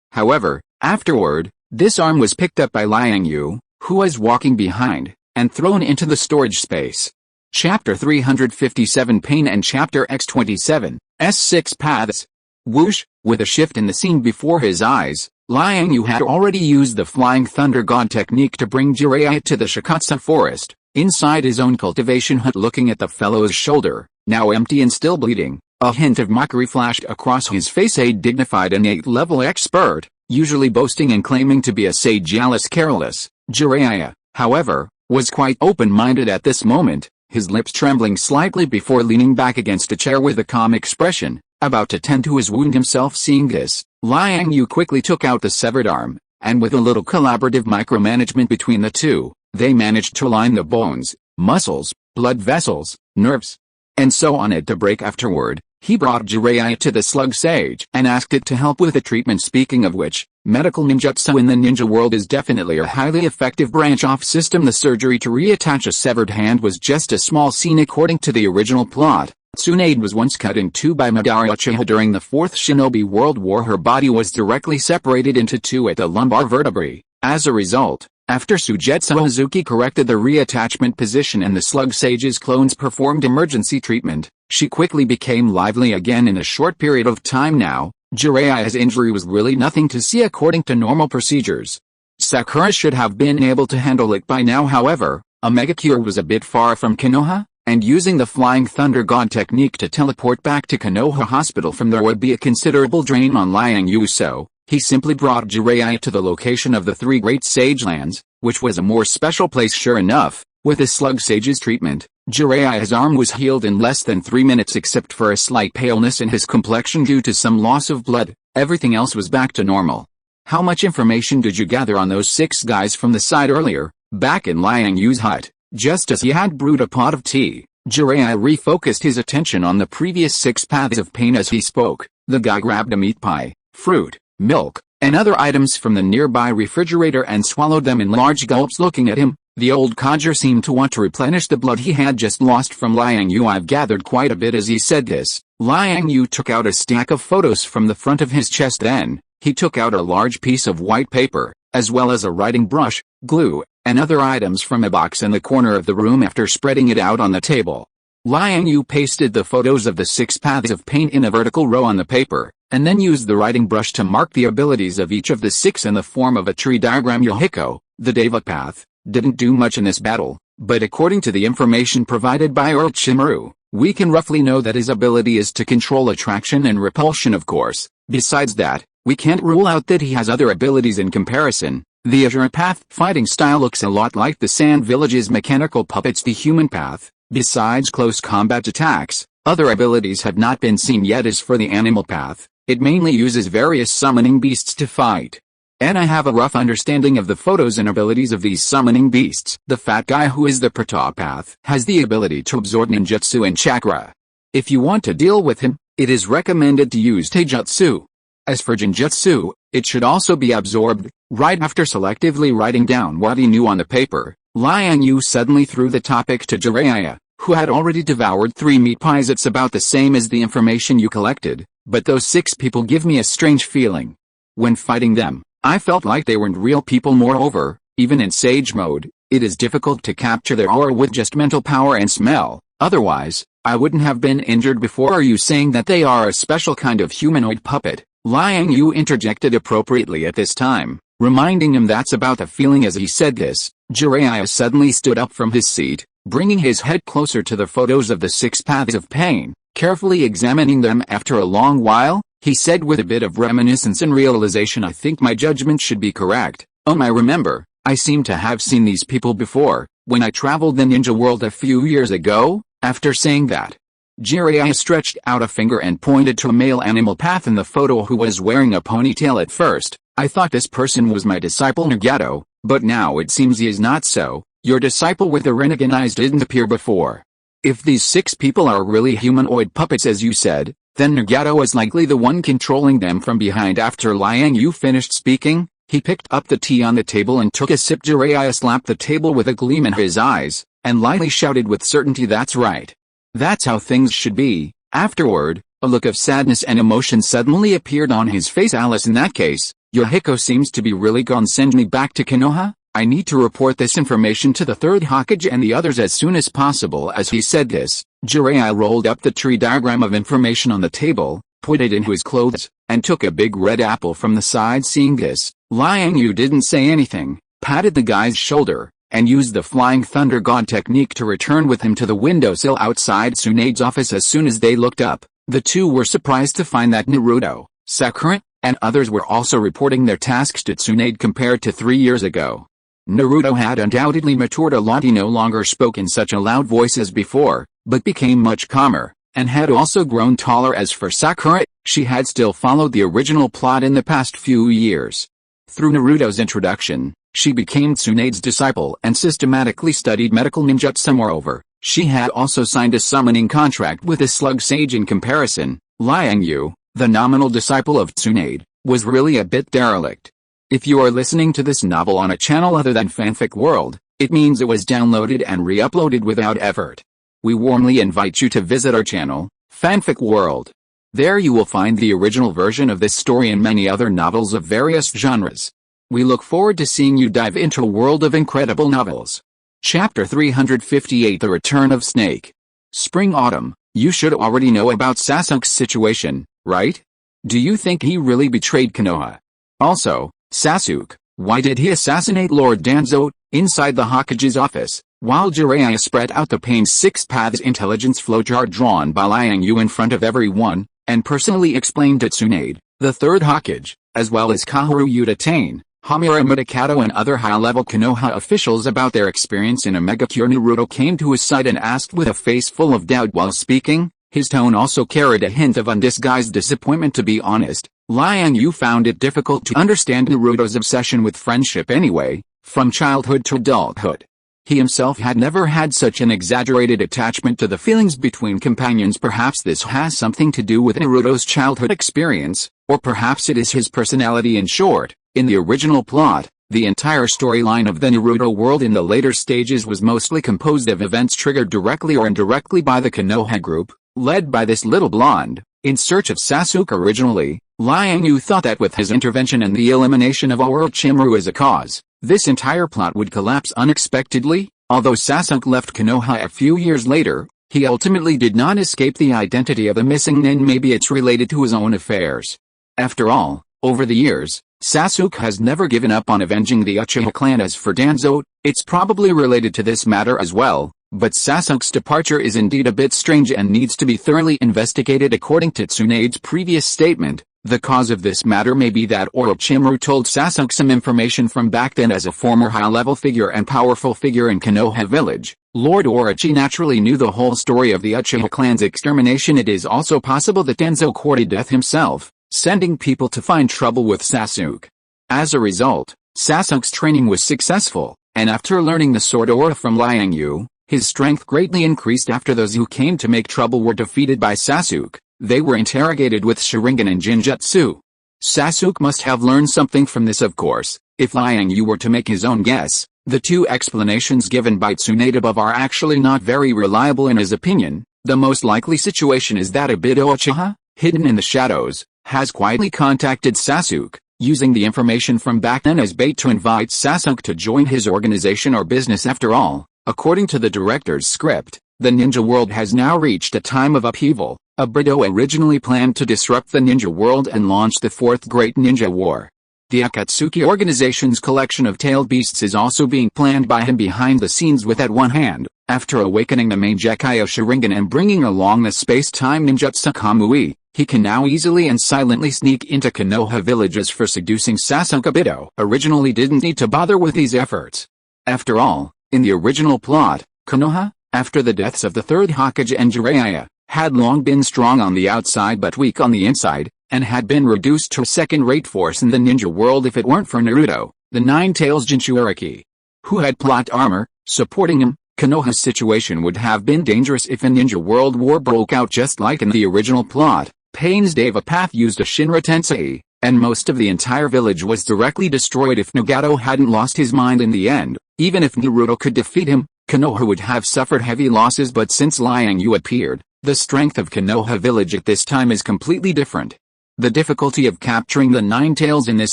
Speaker 1: However, afterward, this arm was picked up by Liang Yue, who was walking behind, and thrown into the storage space. Chapter 357 Pain and Chapter X27, S6 Paths. Whoosh, with a shift in the scene before his eyes, Liang Yue had already used the Flying Thunder God technique to bring Jiraiya to the Shikatsu forest, inside his own cultivation hut. Looking at the fellow's shoulder, now empty and still bleeding, a hint of mockery flashed across his face. A dignified and 8th-level expert, usually boasting and claiming to be a sage, jealous, careless, Jiraiya, however, was quite open-minded at this moment, his lips trembling slightly before leaning back against a chair with a calm expression, about to tend to his wound himself. Seeing this, Liang Yue quickly took out the severed arm, and with a little collaborative micromanagement between the two, they managed to align the bones, muscles, blood vessels, nerves, and so on it to break. Afterward, he brought Jiraiya to the slug sage and asked it to help with the treatment. Speaking of which, medical ninjutsu in the ninja world is definitely a highly effective branch-off system. The surgery to reattach a severed hand was just a small scene according to the original plot. Tsunade was once cut in two by Madara Uchiha during the Fourth Shinobi World War. Her body was directly separated into two at the lumbar vertebrae. As a result, after Sujetsu Ozuki corrected the reattachment position and the slug sage's clones performed emergency treatment, she quickly became lively again in a short period of time. Now, Jiraiya's injury was really nothing to see according to normal procedures. Sakura should have been able to handle it by now. However, a megacure was a bit far from Konoha, and using the Flying Thunder God technique to teleport back to Konoha Hospital from there would be a considerable drain on Liang Yue. So, he simply brought Jiraiya to the location of the Three Great Sage Lands, which was a more special place. Sure enough, with the slug sage's treatment, Jiraiya's arm was healed in less than 3 minutes except for a slight paleness in his complexion due to some loss of blood. Everything else was back to normal. How much information did you gather on those 6 guys from the side earlier, back in Liang Yue's hut? Just as he had brewed a pot of tea, Jiraiya refocused his attention on the previous 6 paths of pain. As he spoke, the guy grabbed a meat pie, fruit, milk, and other items from the nearby refrigerator and swallowed them in large gulps. Looking at him, the old codger seemed to want to replenish the blood he had just lost from Liang Yue. I've gathered quite a bit. As he said this, Liang Yue took out a stack of photos from the front of his chest. Then, he took out a large piece of white paper, as well as a writing brush, glue, and other items from a box in the corner of the room after spreading it out on the table. Liang Yue pasted the photos of the 6 paths of pain in a vertical row on the paper, and then used the writing brush to mark the abilities of each of the 6 in the form of a tree diagram. Yohiko, the Deva path, didn't do much in this battle, but according to the information provided by Orochimaru, we can roughly know that his ability is to control attraction and repulsion, of course. Besides that, we can't rule out that he has other abilities in comparison. The Azure path fighting style looks a lot like the Sand Village's mechanical puppets. The human path, besides close combat attacks, other abilities have not been seen yet. As for the animal path, it mainly uses various summoning beasts to fight. And I have a rough understanding of the photos and abilities of these summoning beasts. The fat guy, who is the Prata path, has the ability to absorb ninjutsu and chakra. If you want to deal with him, it is recommended to use taijutsu. As for genjutsu, it should also be absorbed. Right after selectively writing down what he knew on the paper, Liang Yue suddenly threw the topic to Jiraiya, who had already devoured 3 meat pies. It's about the same as the information you collected, but those 6 people give me a strange feeling. When fighting them, I felt like they weren't real people. Moreover, even in Sage mode, it is difficult to capture their aura with just mental power and smell, otherwise, I wouldn't have been injured before. Are you saying that they are a special kind of humanoid puppet? Liang Yue interjected appropriately at this time, reminding him that's about the feeling. As he said this, Jiraiya suddenly stood up from his seat, bringing his head closer to the photos of the 6 paths of pain. Carefully examining them after a long while, he said with a bit of reminiscence and realization, I think my judgment should be correct. I remember, I seem to have seen these people before, when I traveled the ninja world a few years ago. After saying that, Jiraiya stretched out a finger and pointed to a male animal path in the photo who was wearing a ponytail. At first, I thought this person was my disciple Nagato, but now it seems he is not so. Your disciple with the renegade eyes didn't appear before. If these 6 people are really humanoid puppets as you said, then Nagato is likely the one controlling them from behind. After Liang Yue finished speaking, he picked up the tea on the table and took a sip. Jiraiya slapped the table with a gleam in his eyes, and lightly shouted with certainty, that's right. That's how things should be. Afterward, a look of sadness and emotion suddenly appeared on his face. Alice, in that case, Yohiko seems to be really gone. Send me back to Konoha. I need to report this information to the 3rd Hokage and the others as soon as possible. As he said this, Jiraiya rolled up the tree diagram of information on the table, put it into his clothes, and took a big red apple from the side. Seeing this, Liang Yue didn't say anything, patted the guy's shoulder, and used the Flying Thunder God technique to return with him to the windowsill outside Tsunade's office. As soon as they looked up, the two were surprised to find that Naruto, Sakura, and others were also reporting their tasks to Tsunade. Compared to 3 years ago, Naruto had undoubtedly matured a lot. He no longer spoke in such a loud voice as before, but became much calmer, and had also grown taller. As for Sakura, she had still followed the original plot in the past few years. Through Naruto's introduction, she became Tsunade's disciple and systematically studied medical ninjutsu. Moreover, she had also signed a summoning contract with a slug sage. In comparison, Liang Yue, the nominal disciple of Tsunade, was really a bit derelict. If you are listening to this novel on a channel other than Fanfic World, it means it was downloaded and re-uploaded without effort. We warmly invite you to visit our channel, Fanfic World. There you will find the original version of this story and many other novels of various genres. We look forward to seeing you dive into a world of incredible novels. Chapter 358, The Return of Snake. Spring-autumn, you should already know about Sasuke's situation, right? Do you think he really betrayed Konoha? Also, Sasuke, why did he assassinate Lord Danzo? Inside the Hokage's office, while Jiraiya spread out the Pain's 6 Paths intelligence flowchart drawn by Liang Yue in front of everyone, and personally explained to Tsunade, the 3rd Hokage, as well as Kaoru Utatane, Hamura Mutakato and other high-level Konoha officials about their experience in a mega cure. Naruto came to his side and asked with a face full of doubt while speaking. His tone also carried a hint of undisguised disappointment. To be honest, Liang Yue found it difficult to understand Naruto's obsession with friendship anyway, from childhood to adulthood. He himself had never had such an exaggerated attachment to the feelings between companions. Perhaps this has something to do with Naruto's childhood experience, or perhaps it is his personality. In short, in the original plot, the entire storyline of the Naruto world in the later stages was mostly composed of events triggered directly or indirectly by the Konoha group, led by this little blonde, in search of Sasuke. Originally, Liang Yue thought that with his intervention and the elimination of Orochimaru as a cause, this entire plot would collapse unexpectedly. Although Sasuke left Konoha a few years later, he ultimately did not escape the identity of the missing nin. Maybe it's related to his own affairs. After all, over the years, Sasuke has never given up on avenging the Uchiha clan. As for Danzo, it's probably related to this matter as well, but Sasuke's departure is indeed a bit strange and needs to be thoroughly investigated. According to Tsunade's previous statement, the cause of this matter may be that Orochimaru told Sasuke some information from back then. As a former high-level figure and powerful figure in Konoha village, Lord Orochi naturally knew the whole story of the Uchiha clan's extermination. It is also possible that Danzo courted death himself, sending people to find trouble with Sasuke. As a result, Sasuke's training was successful, and after learning the sword aura from Liang Yue, his strength greatly increased. After those who came to make trouble were defeated by Sasuke, they were interrogated with Sharingan and Jinjutsu. Sasuke must have learned something from this. Of course, if Liang Yue were to make his own guess, the two explanations given by Tsunade above are actually not very reliable. In his opinion, the most likely situation is that Obito Uchiha, hidden in the shadows, has quietly contacted Sasuke, using the information from back then as bait to invite Sasuke to join his organization or business. After all, according to the director's script, the ninja world has now reached a time of upheaval. Obito originally planned to disrupt the ninja world and launch the Fourth Great Ninja War. The Akatsuki organization's collection of tailed beasts is also being planned by him behind the scenes. With at one hand, after awakening the main Gekkai of Sharingan and bringing along the space-time ninjutsu Kamui, he can now easily and silently sneak into Konoha villages. For seducing Sasuke, Obito originally didn't need to bother with these efforts. After all, in the original plot, Konoha, after the deaths of the third Hokage and Jiraiya, had long been strong on the outside but weak on the inside, and had been reduced to a second-rate force in the ninja world. If it weren't for Naruto, the Nine-Tails Jinchuriki, who had plot armor, supporting him, Konoha's situation would have been dangerous. If a ninja world war broke out just like in the original plot, Pain's Deva Path used a Shinra Tensei, and most of the entire village was directly destroyed. If Nagato hadn't lost his mind in the end, even if Naruto could defeat him, Konoha would have suffered heavy losses. But since Liang Yue appeared, the strength of Konoha village at this time is completely different. The difficulty of capturing the Nine-Tails in this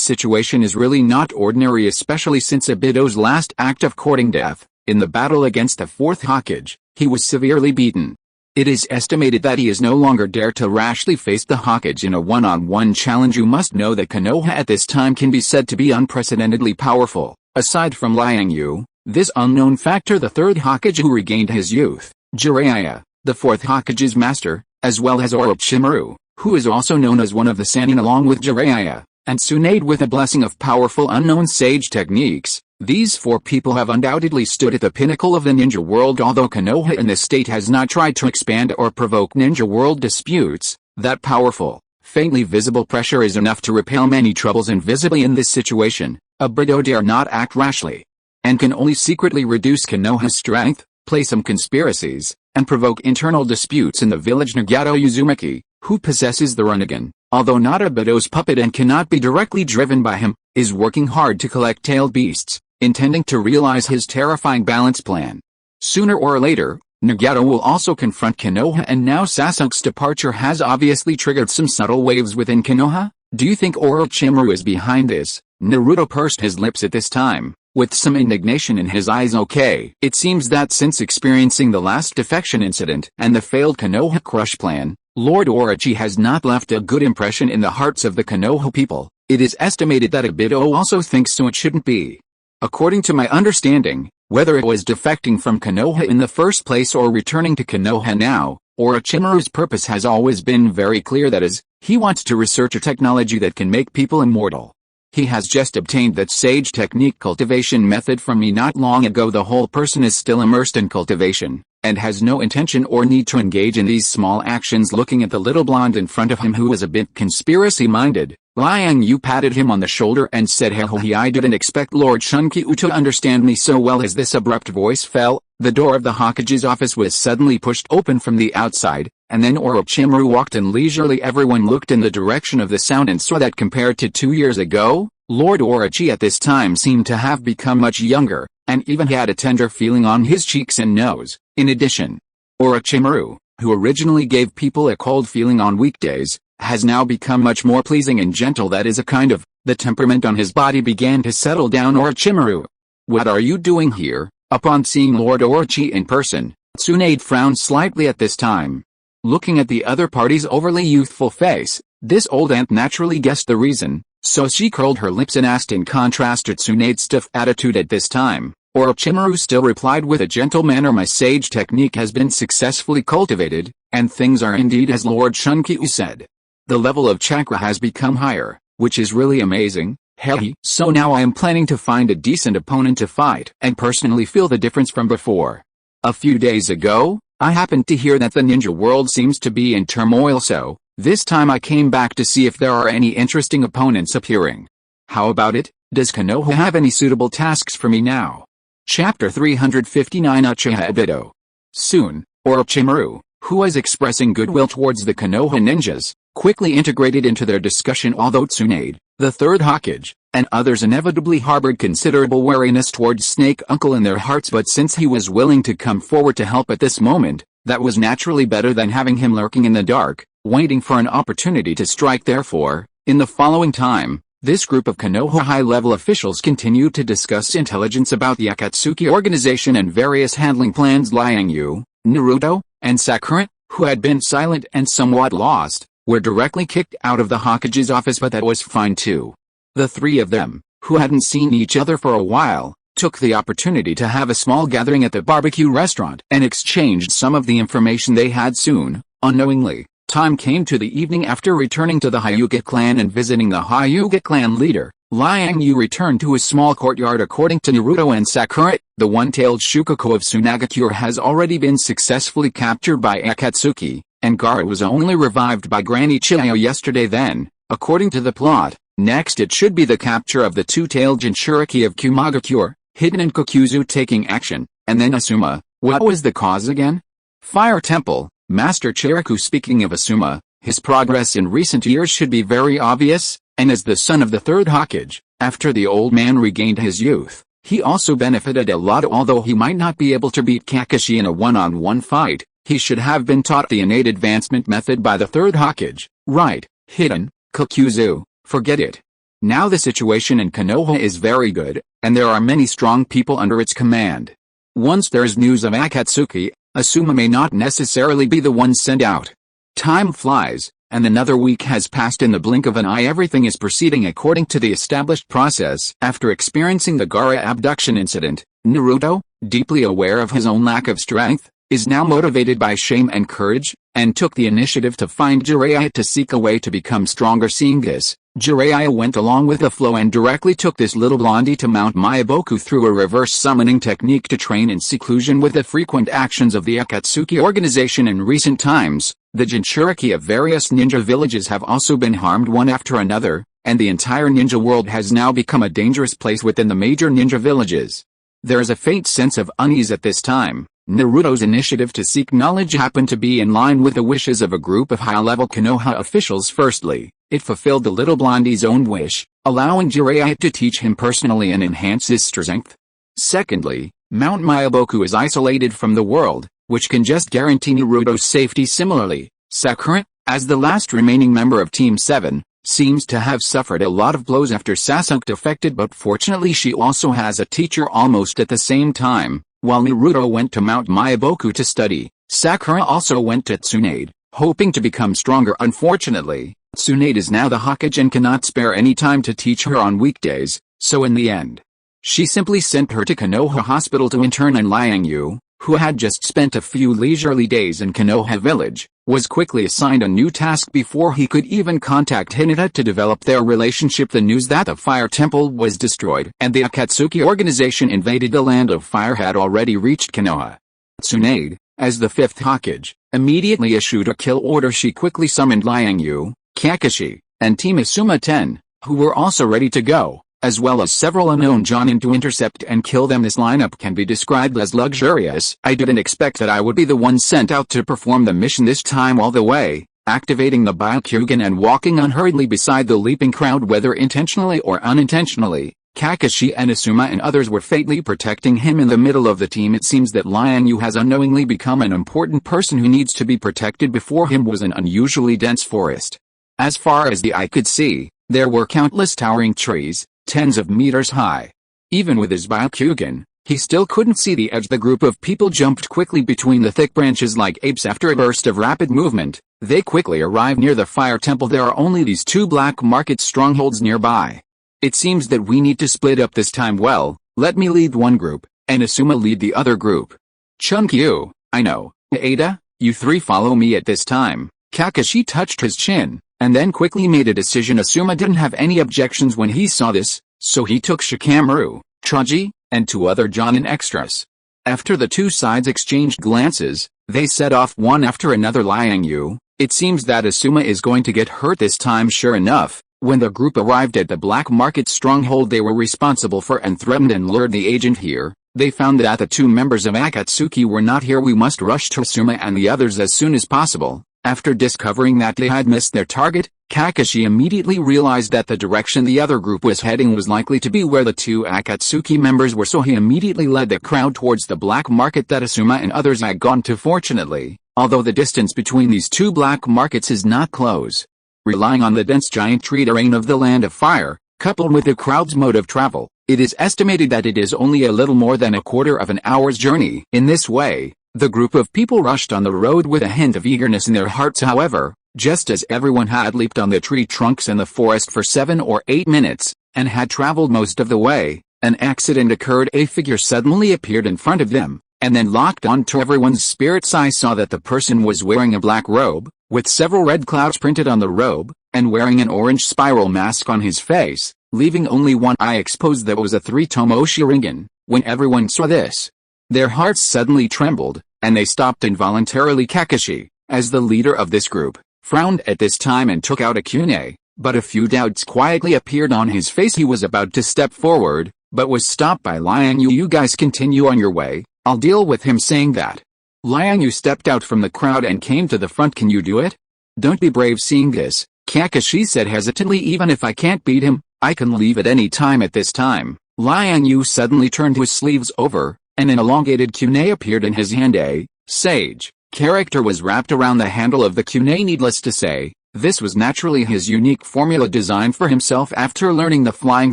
Speaker 1: situation is really not ordinary, especially since Obito's last act of courting death, in the battle against the fourth Hokage, he was severely beaten. It is estimated that he is no longer dare to rashly face the Hokage in a one-on-one challenge. You must know that Konoha at this time can be said to be unprecedentedly powerful. Aside from Liang Yue, this unknown factor, the third Hokage who regained his youth, Jiraiya, the fourth Hokage's master, as well as Orochimaru, who is also known as one of the Sannin along with Jiraiya, and Tsunade with a blessing of powerful unknown sage techniques. These four people have undoubtedly stood at the pinnacle of the ninja world. Although Konoha in this state has not tried to expand or provoke ninja world disputes, that powerful, faintly visible pressure is enough to repel many troubles. Invisibly in this situation, Obito dare not act rashly, and can only secretly reduce Konoha's strength, play some conspiracies, and provoke internal disputes in the village. Nagato Uzumaki, who possesses the Rinnegan, although not Obito's puppet and cannot be directly driven by him, is working hard to collect tailed beasts, intending to realize his terrifying balance plan. Sooner or later, Nagato will also confront Konoha, and now Sasuke's departure has obviously triggered some subtle waves within Konoha. Do you think Orochimaru is behind this? Naruto pursed his lips at this time, with some indignation in his eyes. Okay, it seems that since experiencing the last defection incident and the failed Konoha crush plan, Lord Orochi has not left a good impression in the hearts of the Konoha people. It is estimated that Obito also thinks so. It shouldn't be. According to my understanding, whether it was defecting from Konoha in the first place or returning to Konoha now, Orochimaru's purpose has always been very clear. That is, he wants to research a technology that can make people immortal. He has just obtained that sage technique cultivation method from me not long ago. The whole person is still immersed in cultivation, and has no intention or need to engage in these small actions. Looking at the little blonde in front of him who was a bit conspiracy-minded, Liang Yue patted him on the shoulder and said, "Hehe, I didn't expect Lord Shunkyu to understand me so well." As this abrupt voice fell, the door of the Hokage's office was suddenly pushed open from the outside, and then Orochimaru walked in leisurely. Everyone looked in the direction of the sound and saw that compared to 2 years ago, Lord Orochi at this time seemed to have become much younger, and even had a tender feeling on his cheeks and nose. In addition, Orochimaru, who originally gave people a cold feeling on weekdays, has now become much more pleasing and gentle. That is a kind of, the temperament on his body began to settle down. Orochimaru, what are you doing here? Upon seeing Lord Orochi in person, Tsunade frowned slightly at this time. Looking at the other party's overly youthful face, this old aunt naturally guessed the reason, so she curled her lips and asked. In contrast to Tsunade's stiff attitude at this time, Orochimaru still replied with a gentle manner, my sage technique has been successfully cultivated, and things are indeed as Lord Shunkyu said. The level of chakra has become higher, which is really amazing. Hey, so now I am planning to find a decent opponent to fight and personally feel the difference from before. A few days ago, I happened to hear that the ninja world seems to be in turmoil, so this time I came back to see if there are any interesting opponents appearing. How about it? Does Konoha have any suitable tasks for me now? Chapter 359 Uchiha Obito. Soon, Orochimaru, who was expressing goodwill towards the Konoha ninjas, quickly integrated into their discussion. Although Tsunade, the third Hokage, and others inevitably harbored considerable wariness towards Snake Uncle in their hearts, but since he was willing to come forward to help at this moment, that was naturally better than having him lurking in the dark, waiting for an opportunity to strike. Therefore, in the following time, this group of Konoha high-level officials continued to discuss intelligence about the Akatsuki organization and various handling plans. Liang Yue, Naruto, and Sakura, who had been silent and somewhat lost, were directly kicked out of the Hokage's office, but that was fine too. The three of them, who hadn't seen each other for a while, took the opportunity to have a small gathering at the barbecue restaurant and exchanged some of the information they had. Soon, unknowingly, time came to the evening. After returning to the Hyuga clan and visiting the Hyuga clan leader, Liang Yue returned to his small courtyard. According to Naruto and Sakura, the one-tailed Shukaku of Tsunagakure has already been successfully captured by Akatsuki, and Gaara was only revived by Granny Chiyo yesterday. Then, according to the plot, next it should be the capture of the two-tailed Jinchuriki of Kumagakure, Hiden and Kokuzu taking action, and then Asuma. What was the cause again? Fire Temple, Master Chiriku. Speaking of Asuma, his progress in recent years should be very obvious, and as the son of the third Hokage, after the old man regained his youth, he also benefited a lot. Although he might not be able to beat Kakashi in a one-on-one fight, he should have been taught the innate advancement method by the third Hokage. Right, Hiden, Kokuzu, forget it. Now the situation in Konoha is very good, and there are many strong people under its command. Once there is news of Akatsuki, Asuma may not necessarily be the one sent out. Time flies, and another week has passed in the blink of an eye. Everything is proceeding according to the established process. After experiencing the Gaara abduction incident, Naruto, deeply aware of his own lack of strength, is now motivated by shame and courage, and took the initiative to find Jiraiya to seek a way to become stronger. Seeing this, Jiraiya went along with the flow and directly took this little blondie to Mount Myaboku through a reverse summoning technique to train in seclusion with the frequent actions of the Akatsuki organization. In recent times, the Jinchuriki of various ninja villages have also been harmed one after another, and the entire ninja world has now become a dangerous place within the major ninja villages. There is a faint sense of unease at this time. Naruto's initiative to seek knowledge happened to be in line with the wishes of a group of high-level Konoha officials. Firstly, it fulfilled the little blondie's own wish, allowing Jiraiya to teach him personally and enhance his strength. Secondly, Mount Myaboku is isolated from the world, which can just guarantee Naruto's safety. Similarly, Sakura, as the last remaining member of Team 7, seems to have suffered a lot of blows after Sasuke defected, but fortunately she also has a teacher. Almost at the same time, while Naruto went to Mount Myaboku to study, Sakura also went to Tsunade, hoping to become stronger. Unfortunately, Tsunade is now the Hokage and cannot spare any time to teach her on weekdays, so in the end, she simply sent her to Konoha Hospital to intern, and Liang Yue, who had just spent a few leisurely days in Konoha village, was quickly assigned a new task before he could even contact Hinata to develop their relationship. The news that the Fire Temple was destroyed and the Akatsuki organization invaded the Land of Fire had already reached Konoha. Tsunade, as the fifth Hokage, immediately issued a kill order. She quickly summoned Liang Yue, Kakashi, and Team Asuma 10, who were also ready to go, as well as several unknown Jonin to intercept and kill them. This lineup can be described as luxurious. I didn't expect that I would be the one sent out to perform the mission this time all the way, activating the Byakugan and walking unhurriedly beside the leaping crowd. Whether intentionally or unintentionally, Kakashi and Asuma and others were fatally protecting him in the middle of the team. It seems that Liang Yue has unknowingly become an important person who needs to be protected. Before him was an unusually dense forest. As far as the eye could see, there were countless towering trees, tens of meters high. Even with his Byakugan, he still couldn't see the edge. The group of people jumped quickly between the thick branches like apes after a burst of rapid movement. They quickly arrived near the fire temple. There are only these two black market strongholds nearby. It seems that we need to split up this time. Well, let me lead one group, and Asuma lead the other group. Chunkyu, I know. Ada, you three follow me at this time. Kakashi touched his chin, and then quickly made a decision. Asuma didn't have any objections when he saw this, so he took Shikamaru, Traji, and two other Jonin extras. After the two sides exchanged glances, they set off one after another. Liang Yue, it seems that Asuma is going to get hurt this time. Sure enough, when the group arrived at the black market stronghold they were responsible for and threatened and lured the agent here, they found that the two members of Akatsuki were not here. We must rush to Asuma and the others as soon as possible. After discovering that they had missed their target, Kakashi immediately realized that the direction the other group was heading was likely to be where the two Akatsuki members were, so he immediately led the crowd towards the black market that Asuma and others had gone to. Fortunately, although the distance between these two black markets is not close, relying on the dense giant tree terrain of the Land of Fire, coupled with the crowd's mode of travel, it is estimated that it is only a little more than a quarter of an hour's journey. In this way, the group of people rushed on the road with a hint of eagerness in their hearts. However, just as everyone had leaped on the tree trunks in the forest for 7 or 8 minutes, and had traveled most of the way, an accident occurred. A figure suddenly appeared in front of them, and then locked onto everyone's spirits. I saw that the person was wearing a black robe, with several red clouds printed on the robe, and wearing an orange spiral mask on his face, leaving only one eye exposed. That was a 3-tomo Sharingan. When everyone saw this, their hearts suddenly trembled, and they stopped involuntarily. Kakashi, as the leader of this group, frowned at this time and took out a kunai, but a few doubts quietly appeared on his face. He was about to step forward, but was stopped by Liang Yue. You guys continue on your way, I'll deal with him. Saying that, Liang Yue stepped out from the crowd and came to the front. Can you do it? Don't be brave. Seeing this, Kakashi said hesitantly, even if I can't beat him, I can leave at any time. At this time, Liang Yue suddenly turned his sleeves over, and an elongated kunai appeared in his hand. A sage character was wrapped around the handle of the kunai. Needless to say, this was naturally his unique formula designed for himself after learning the Flying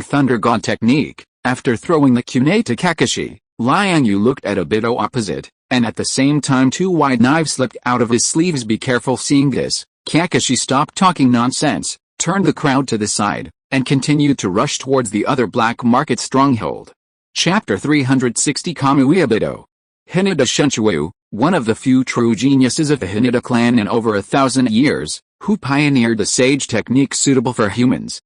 Speaker 1: Thunder God technique. After throwing the kunai to Kakashi, Liang Yue looked at Obito opposite, and at the same time two wide knives slipped out of his sleeves. Be careful. Seeing this, Kakashi stopped talking nonsense, turned the crowd to the side, and continued to rush towards the other black market stronghold. Chapter 360 Kamui Obito. Hinata Shenchuo, one of the few true geniuses of the Hinata clan in over 1,000 years, who pioneered the sage technique suitable for humans.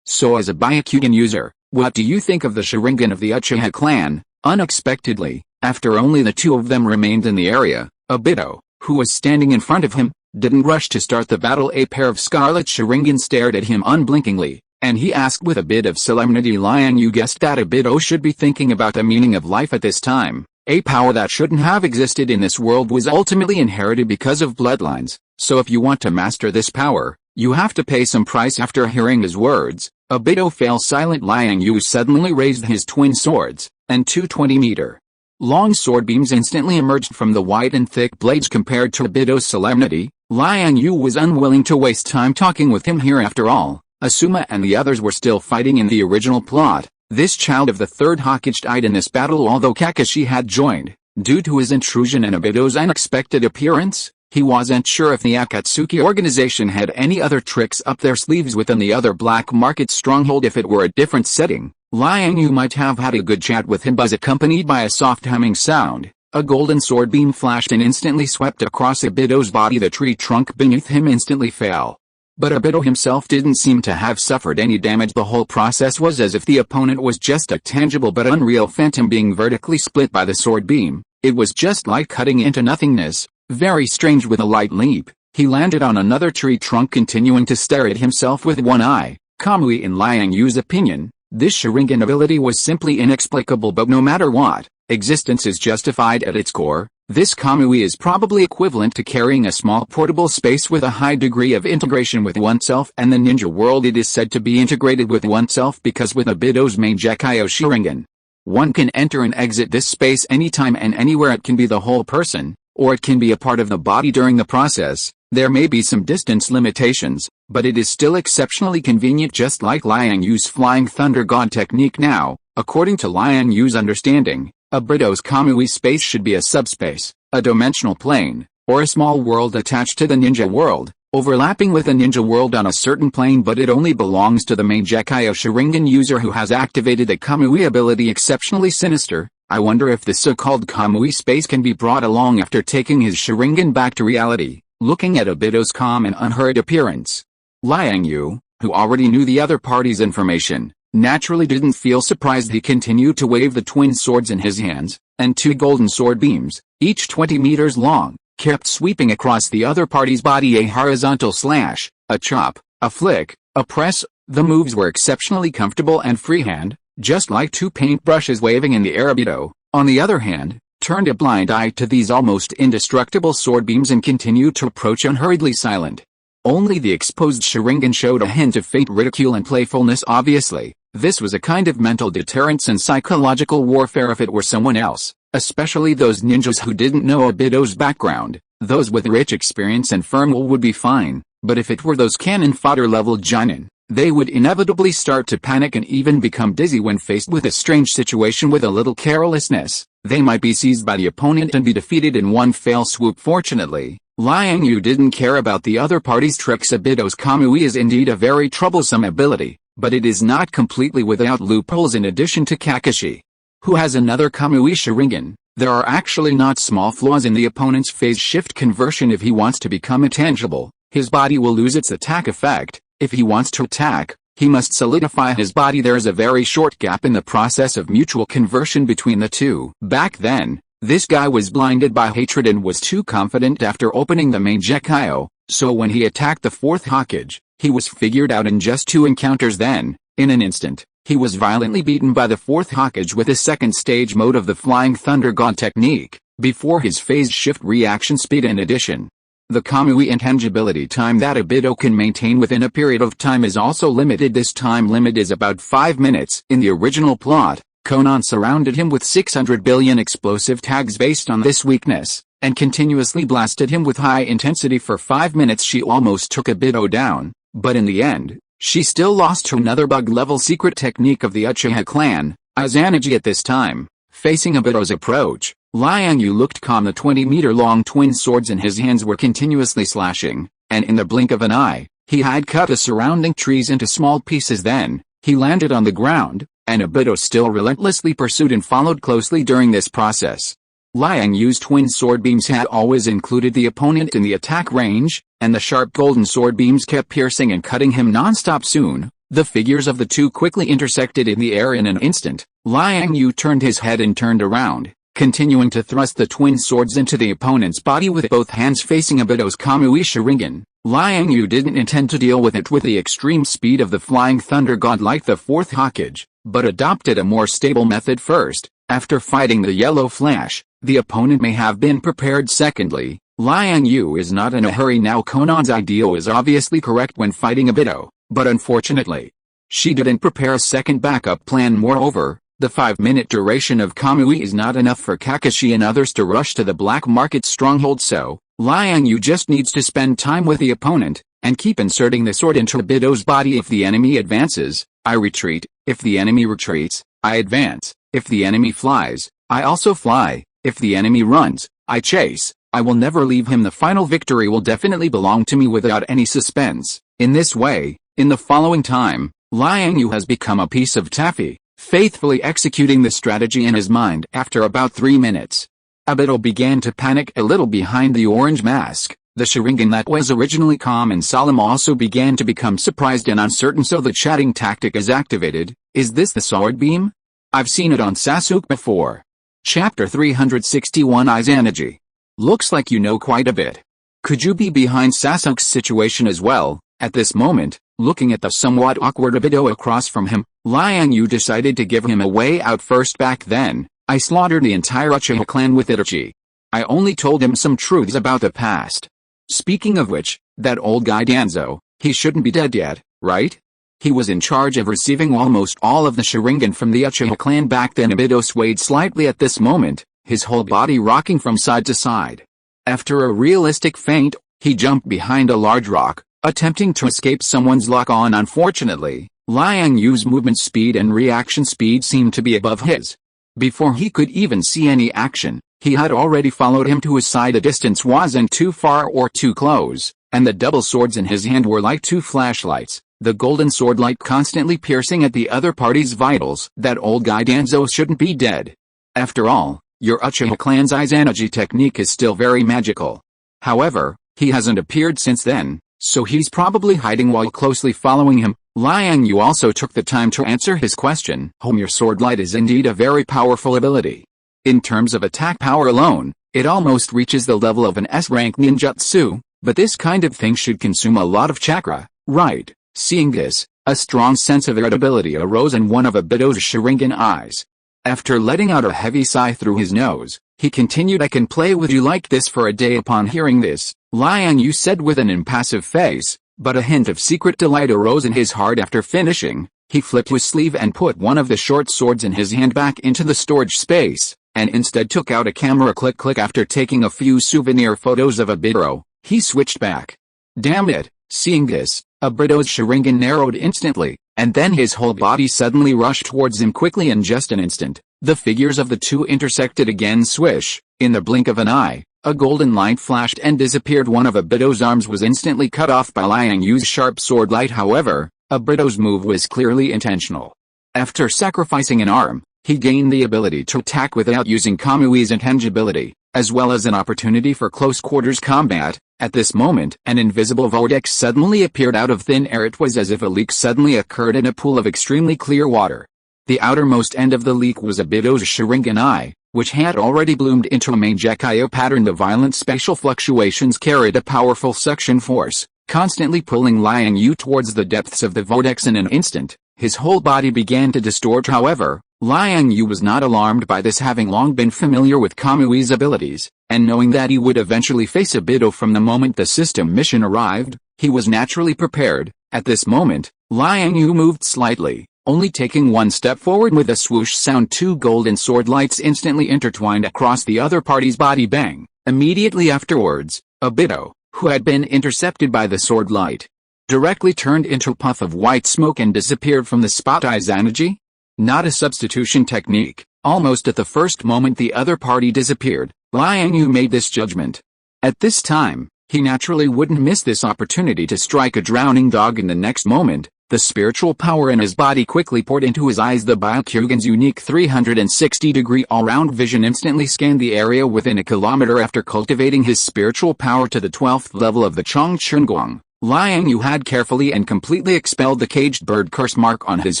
Speaker 1: So as a Byakugan user, what do you think of the Sharingan of the Uchiha clan? Unexpectedly, after only the two of them remained in the area, Obito, who was standing in front of him, didn't rush to start the battle. A pair of scarlet Sharingan stared at him unblinkingly, and he asked with a bit of solemnity. Liang Yue guessed that Obito should be thinking about the meaning of life at this time. A power that shouldn't have existed in this world was ultimately inherited because of bloodlines, so if you want to master this power, you have to pay some price. After hearing his words, Obito fell silent. Liang Yue suddenly raised his twin swords, and two 20-meter long sword beams instantly emerged from the wide and thick blades. Compared to Obito's solemnity, Liang Yue was unwilling to waste time talking with him here. After all, Asuma and the others were still fighting in the original plot. This child of the third Hokage died in this battle. Although Kakashi had joined, due to his intrusion and Obito's unexpected appearance, he wasn't sure if the Akatsuki organization had any other tricks up their sleeves within the other black market stronghold. If it were a different setting, Liang Yue might have had a good chat with him. But accompanied by a soft humming sound, a golden sword beam flashed and instantly swept across Obito's body. The tree trunk beneath him instantly fell. But Obito himself didn't seem to have suffered any damage. The whole process was as if the opponent was just a tangible but unreal phantom being vertically split by the sword beam. It was just like cutting into nothingness. Very strange. With a light leap, he landed on another tree trunk, continuing to stare at himself with one eye. Kamui, in Liang Yue's opinion, this Sharingan ability was simply inexplicable, but no matter what, existence is justified at its core. This Kamui is probably equivalent to carrying a small portable space with a high degree of integration with oneself and the ninja world. It is said to be integrated with oneself because with Obito's Meijekyo Sharingan, one can enter and exit this space anytime and anywhere. It can be the whole person, or it can be a part of the body during the process. There may be some distance limitations, but it is still exceptionally convenient, just like Liang Yue's Flying Thunder God technique. Now, according to Liang Yue's understanding, Obito's Kamui space should be a subspace, a dimensional plane, or a small world attached to the ninja world, overlapping with the ninja world on a certain plane, but it only belongs to the Meijekyo Sharingan user who has activated the Kamui ability. Exceptionally sinister. I wonder if the so-called Kamui space can be brought along after taking his Sharingan back to reality. Looking at Obito's calm and unhurried appearance, Liang Yue, who already knew the other party's information, naturally didn't feel surprised. He continued to wave the twin swords in his hands, and two golden sword beams, each 20 meters long, kept sweeping across the other party's body. A horizontal slash, a chop, a flick, a press. The moves were exceptionally comfortable and freehand, just like two paintbrushes waving in the air. Obito, on the other hand, turned a blind eye to these almost indestructible sword beams and continued to approach unhurriedly, silent. Only the exposed Sharingan showed a hint of fate, ridicule and playfulness. Obviously, this was a kind of mental deterrence and psychological warfare. If it were someone else, especially those ninjas who didn't know Obito's background, those with rich experience and firm will would be fine, but if it were those cannon fodder level Jonin, they would inevitably start to panic and even become dizzy when faced with a strange situation. With a little carelessness, they might be seized by the opponent and be defeated in one fell swoop. Fortunately, Liang Yue didn't care about the other party's tricks. Obito's Kamui is indeed a very troublesome ability, but it is not completely without loopholes. In addition to Kakashi, who has another Kamui Sharingan, there are actually not small flaws in the opponent's phase shift conversion. If he wants to become intangible, his body will lose its attack effect. If he wants to attack, he must solidify his body. There is a very short gap in the process of mutual conversion between the two. Back then, this guy was blinded by hatred and was too confident after opening the Meijekyo, so when he attacked the fourth Hokage, he was figured out in just 2 encounters. Then, in an instant, he was violently beaten by the fourth Hokage with a second stage mode of the Flying Thunder God technique, before his phase shift reaction speed. In addition, the Kamui intangibility time that Obito can maintain within a period of time is also limited. This time limit is about 5 minutes. In the original plot, Conan surrounded him with 600 billion explosive tags based on this weakness, and continuously blasted him with high intensity for 5 minutes. She almost took Obito down, but in the end, she still lost to another bug-level secret technique of the Uchiha clan, Izanagi. At this time, facing Obito's approach, Liang Yue looked calm. The 20-meter-long twin swords in his hands were continuously slashing, and in the blink of an eye, he had cut the surrounding trees into small pieces. Then, he landed on the ground, and Obito still relentlessly pursued and followed closely during this process. Liang Yue's twin sword beams had always included the opponent in the attack range, and the sharp golden sword beams kept piercing and cutting him non-stop. Soon, the figures of the two quickly intersected in the air. In an instant, Liang Yue turned his head and turned around, continuing to thrust the twin swords into the opponent's body with both hands. Facing Obito's Kamui Sharingan, Liang Yue didn't intend to deal with it with the extreme speed of the Flying Thunder God like the fourth Hokage, but adopted a more stable method. First, after fighting the yellow flash, the opponent may have been prepared. Secondly, Liang Yue is not in a hurry now. Conan's idea was obviously correct when fighting Obito, but unfortunately, she didn't prepare a second backup plan. Moreover, the 5-minute duration of Kamui is not enough for Kakashi and others to rush to the black market stronghold, so Liang Yue just needs to spend time with the opponent, and keep inserting the sword into Obito's body. If the enemy advances, I retreat. If the enemy retreats, I advance. If the enemy flies, I also fly. If the enemy runs, I chase. I will never leave him. The final victory will definitely belong to me without any suspense. In this way, in the following time, Liang Yue has become a piece of taffy, faithfully executing the strategy in his mind. After about 3 minutes, Obito began to panic a little behind the orange mask. The Sharingan that was originally calm and solemn also began to become surprised and uncertain, so the chatting tactic is activated. Is this the sword beam? I've seen it on Sasuke before. Chapter 361 Izanagi. Looks like you know quite a bit. Could you be behind Sasuke's situation as well? At this moment, looking at the somewhat awkward Obito across from him, Liang Yue decided to give him a way out first. Back then, I slaughtered the entire Uchiha clan with Itachi. I only told him some truths about the past. Speaking of which, that old guy Danzo, he shouldn't be dead yet, right? He was in charge of receiving almost all of the Sharingan from the Uchiha clan back then. Obito swayed slightly at this moment, his whole body rocking from side to side. After a realistic feint, he jumped behind a large rock, attempting to escape someone's lock-on. Unfortunately, Liang Yu's movement speed and reaction speed seemed to be above his. Before he could even see any action, he had already followed him to his side. The distance wasn't too far or too close, and the double swords in his hand were like two flashlights, the golden sword light constantly piercing at the other party's vitals. That old guy Danzo shouldn't be dead. After all, your Uchiha clan's Izanagi technique is still very magical. However, he hasn't appeared since then, so he's probably hiding while closely following him. Liang Yue also took the time to answer his question. Your sword light is indeed a very powerful ability. In terms of attack power alone, it almost reaches the level of an S-rank ninjutsu, but this kind of thing should consume a lot of chakra, right? Seeing this, a strong sense of irritability arose in one of Obito's Sharingan eyes. After letting out a heavy sigh through his nose, he continued, I can play with you like this for a day. Upon hearing this, Liang Yue said with an impassive face, but a hint of secret delight arose in his heart. After finishing, he flipped his sleeve and put one of the short swords in his hand back into the storage space, and instead took out a camera. Click. After taking a few souvenir photos of Obito, he switched back. Damn it! Seeing this, Obito's Sharingan narrowed instantly, and then his whole body suddenly rushed towards him quickly. In just an instant, the figures of the two intersected again. Swish! In the blink of an eye, a golden light flashed and disappeared. One of Obito's arms was instantly cut off by Liang Yu's sharp sword light. However, Obito's move was clearly intentional. After sacrificing an arm, he gained the ability to attack without using Kamui's intangibility, as well as an opportunity for close-quarters combat. At this moment, an invisible vortex suddenly appeared out of thin air. It was as if a leak suddenly occurred in a pool of extremely clear water. The outermost end of the leak was Obito's Sharingan eye, which had already bloomed into a Mangekyo pattern. The violent spatial fluctuations carried a powerful suction force, constantly pulling Liang Yue towards the depths of the vortex. In an instant, his whole body began to distort. However, Liang Yue was not alarmed by this, having long been familiar with Kamui's abilities, and knowing that he would eventually face Obito from the moment the system mission arrived, he was naturally prepared. At this moment, Liang Yue moved slightly, only taking one step forward. With a swoosh sound, two golden sword lights instantly intertwined across the other party's body. Bang! Immediately afterwards, Obito, who had been intercepted by the sword light, directly turned into a puff of white smoke and disappeared from the spot. Izanagi? Not a substitution technique. Almost at the first moment the other party disappeared, Liang Yue made this judgment. At this time, he naturally wouldn't miss this opportunity to strike a drowning dog. In the next moment, the spiritual power in his body quickly poured into his eyes. The Byakugan's unique 360-degree all-round vision instantly scanned the area within a kilometer. After cultivating his spiritual power to the 12th level of the Chongchunguang, Liang Yue had carefully and completely expelled the caged bird curse mark on his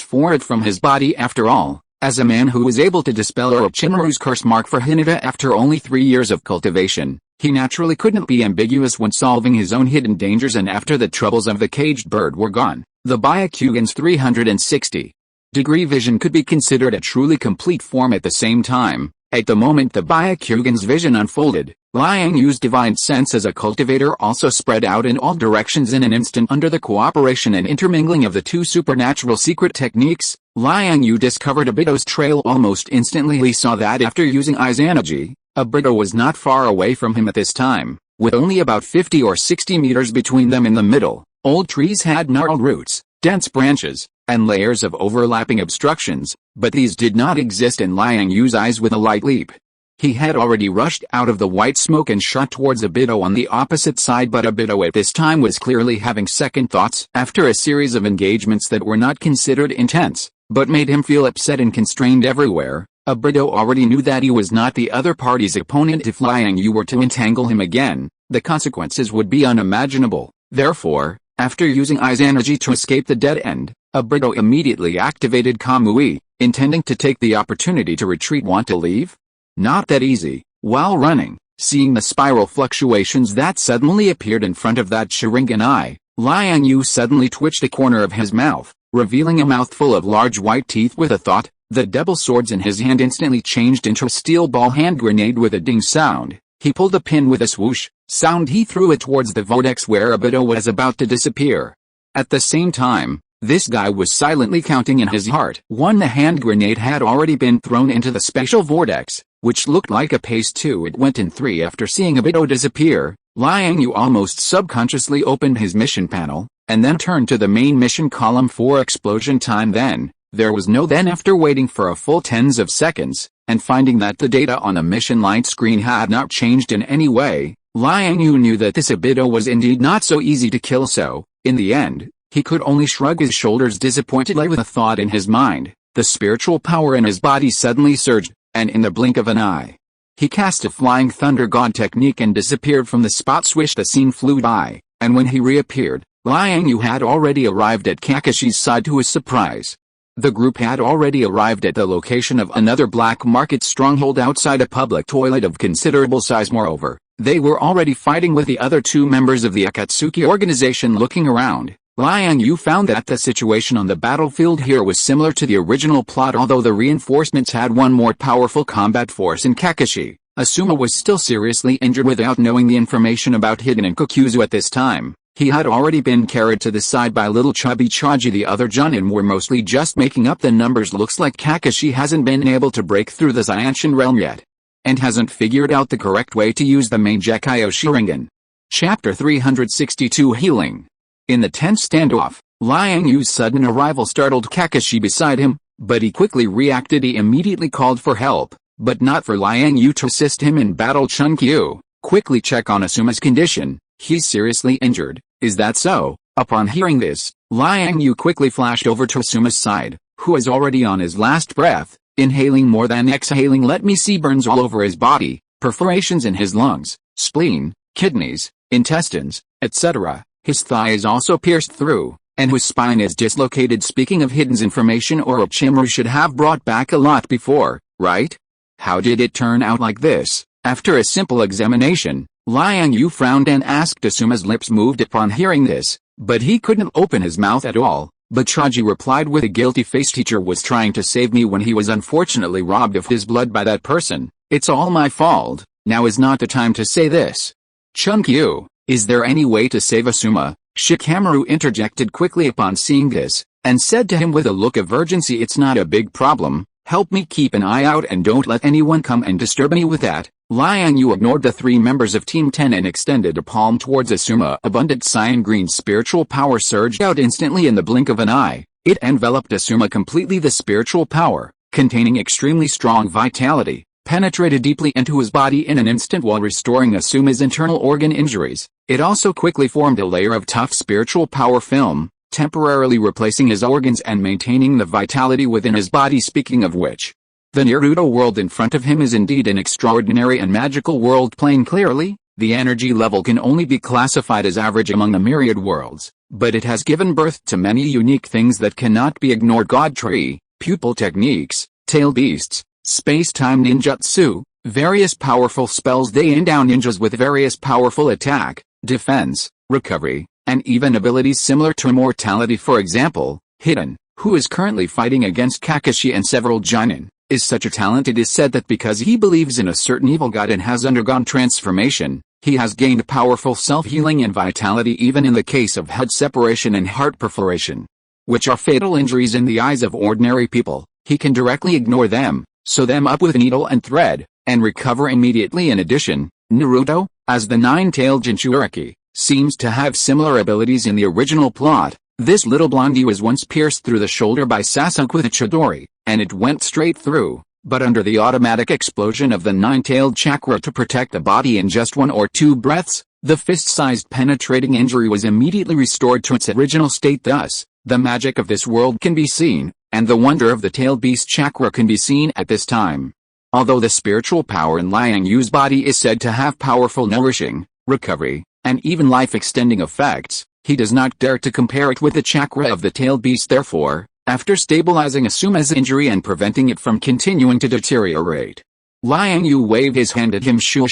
Speaker 1: forehead from his body. After all, as a man who was able to dispel Orochimaru's curse mark for Hinata after only 3 years of cultivation, he naturally couldn't be ambiguous when solving his own hidden dangers. And after the troubles of the caged bird were gone, the Byakugan's 360-degree vision could be considered a truly complete form. At the same time, at the moment the Byakugan's vision unfolded, Liang Yue's divine sense as a cultivator also spread out in all directions. In an instant, under the cooperation and intermingling of the two supernatural secret techniques, Liang Yue discovered Obito's trail almost instantly. He saw that after using Izanagi, Obito was not far away from him at this time, with only about 50 or 60 meters between them. In the middle, old trees had gnarled roots, dense branches, and layers of overlapping obstructions, but these did not exist in Liang Yue's eyes. With a light leap, he had already rushed out of the white smoke and shot towards Obito on the opposite side. But Obito at this time was clearly having second thoughts. After a series of engagements that were not considered intense, but made him feel upset and constrained everywhere, Obito already knew that he was not the other party's opponent. If Liang Yue were to entangle him again, the consequences would be unimaginable. Therefore, after using Izanagi to escape the dead end, Obito immediately activated Kamui, intending to take the opportunity to retreat. Want to leave? Not that easy. While running, seeing the spiral fluctuations that suddenly appeared in front of that Sharingan eye, Liang Yue suddenly twitched a corner of his mouth, revealing a mouthful of large white teeth. With a thought, the double swords in his hand instantly changed into a steel ball hand grenade. With a ding sound, He pulled a pin with a swoosh sound. He threw it towards the vortex where Obito was about to disappear. At the same time, this guy was silently counting in his heart. One, the hand grenade had already been thrown into the special vortex, which looked like a pace. 2, it went in. 3, after seeing Obito disappear, Liang Yue almost subconsciously opened his mission panel, and then turned to the main mission column. 4, explosion time. Then, there was no then. After waiting for a full tens of seconds, and finding that the data on the mission light screen had not changed in any way, Liang Yue knew that this Obito was indeed not so easy to kill. So, in the end, he could only shrug his shoulders disappointedly. With a thought in his mind, the spiritual power in his body suddenly surged, and in the blink of an eye, he cast a flying thunder god technique and disappeared from the spot. Swish, the scene flew by, and when he reappeared, Liang Yue had already arrived at Kakashi's side. To his surprise, the group had already arrived at the location of another black market stronghold outside a public toilet of considerable size. Moreover, they were already fighting with the other 2 members of the Akatsuki organization. Looking around, Liang Yue found that the situation on the battlefield here was similar to the original plot. Although the reinforcements had one more powerful combat force in Kakashi, Asuma was still seriously injured. Without knowing the information about Hiden and Kokuzu at this time, he had already been carried to the side by little chubby Chaji. The other Junin were mostly just making up the numbers. Looks like Kakashi hasn't been able to break through the Zayanshin realm yet, and hasn't figured out the correct way to use the main Gekyo Sharingan. Chapter 362, Healing. In the tense standoff, Liang Yue's sudden arrival startled Kakashi beside him, but he quickly reacted. He immediately called for help, but not for Liang Yue to assist him in battle. Chunkyu, quickly check on Asuma's condition. He's seriously injured, is that so? Upon hearing this, Liang Yue quickly flashed over to Asuma's side, who was already on his last breath, inhaling more than exhaling. Let me see. Burns all over his body, perforations in his lungs, spleen, kidneys, intestines, etc. His thigh is also pierced through, and his spine is dislocated. Speaking of Hiden's information, Orochimaru should have brought back a lot before, right? How did it turn out like this? After a simple examination, Liang Yue frowned and asked. Asuma's lips moved upon hearing this, but he couldn't open his mouth at all. But Chaji replied with a guilty face. Teacher was trying to save me when he was unfortunately robbed of his blood by that person. It's all my fault. Now is not the time to say this. Chunkyu, is there any way to save Asuma? Shikamaru interjected quickly upon seeing this, and said to him with a look of urgency, it's not a big problem. Help me keep an eye out and don't let anyone come and disturb me. With that, Liang Yue ignored the 3 members of Team 10 and extended a palm towards Asuma. Abundant cyan green spiritual power surged out instantly in the blink of an eye. It enveloped Asuma completely. The spiritual power, containing extremely strong vitality, penetrated deeply into his body in an instant while restoring Asuma's internal organ injuries. It also quickly formed a layer of tough spiritual power film, temporarily replacing his organs and maintaining the vitality within his body. Speaking of which, the Naruto world in front of him is indeed an extraordinary and magical world. Plain clearly, the energy level can only be classified as average among the myriad worlds, but it has given birth to many unique things that cannot be ignored. God tree, pupil techniques, tail beasts, space-time ninjutsu, various powerful spells. They endow ninjas with various powerful attack, defense, recovery, and even abilities similar to immortality. For example, Hiden, who is currently fighting against Kakashi and several Jonin, is such a talent. It is said that because he believes in a certain evil god and has undergone transformation, he has gained powerful self-healing and vitality even in the case of head separation and heart perforation, which are fatal injuries in the eyes of ordinary people. He can directly ignore them, sew them up with a needle and thread, and recover immediately. In addition, Naruto, as the nine-tailed Jinchuriki, seems to have similar abilities in the original plot. This little blondie was once pierced through the shoulder by Sasuke with a Chidori, and it went straight through, but under the automatic explosion of the nine-tailed chakra to protect the body in just 1 or 2 breaths, the fist-sized penetrating injury was immediately restored to its original state. Thus, the magic of this world can be seen, and the wonder of the tailed beast chakra can be seen at this time. Although the spiritual power in Liang Yue's body is said to have powerful nourishing, recovery, and even life-extending effects, he does not dare to compare it with the chakra of the tailed beast. Therefore, after stabilizing Asuma's injury and preventing it from continuing to deteriorate, Liang Yue waved his hand at him. Shua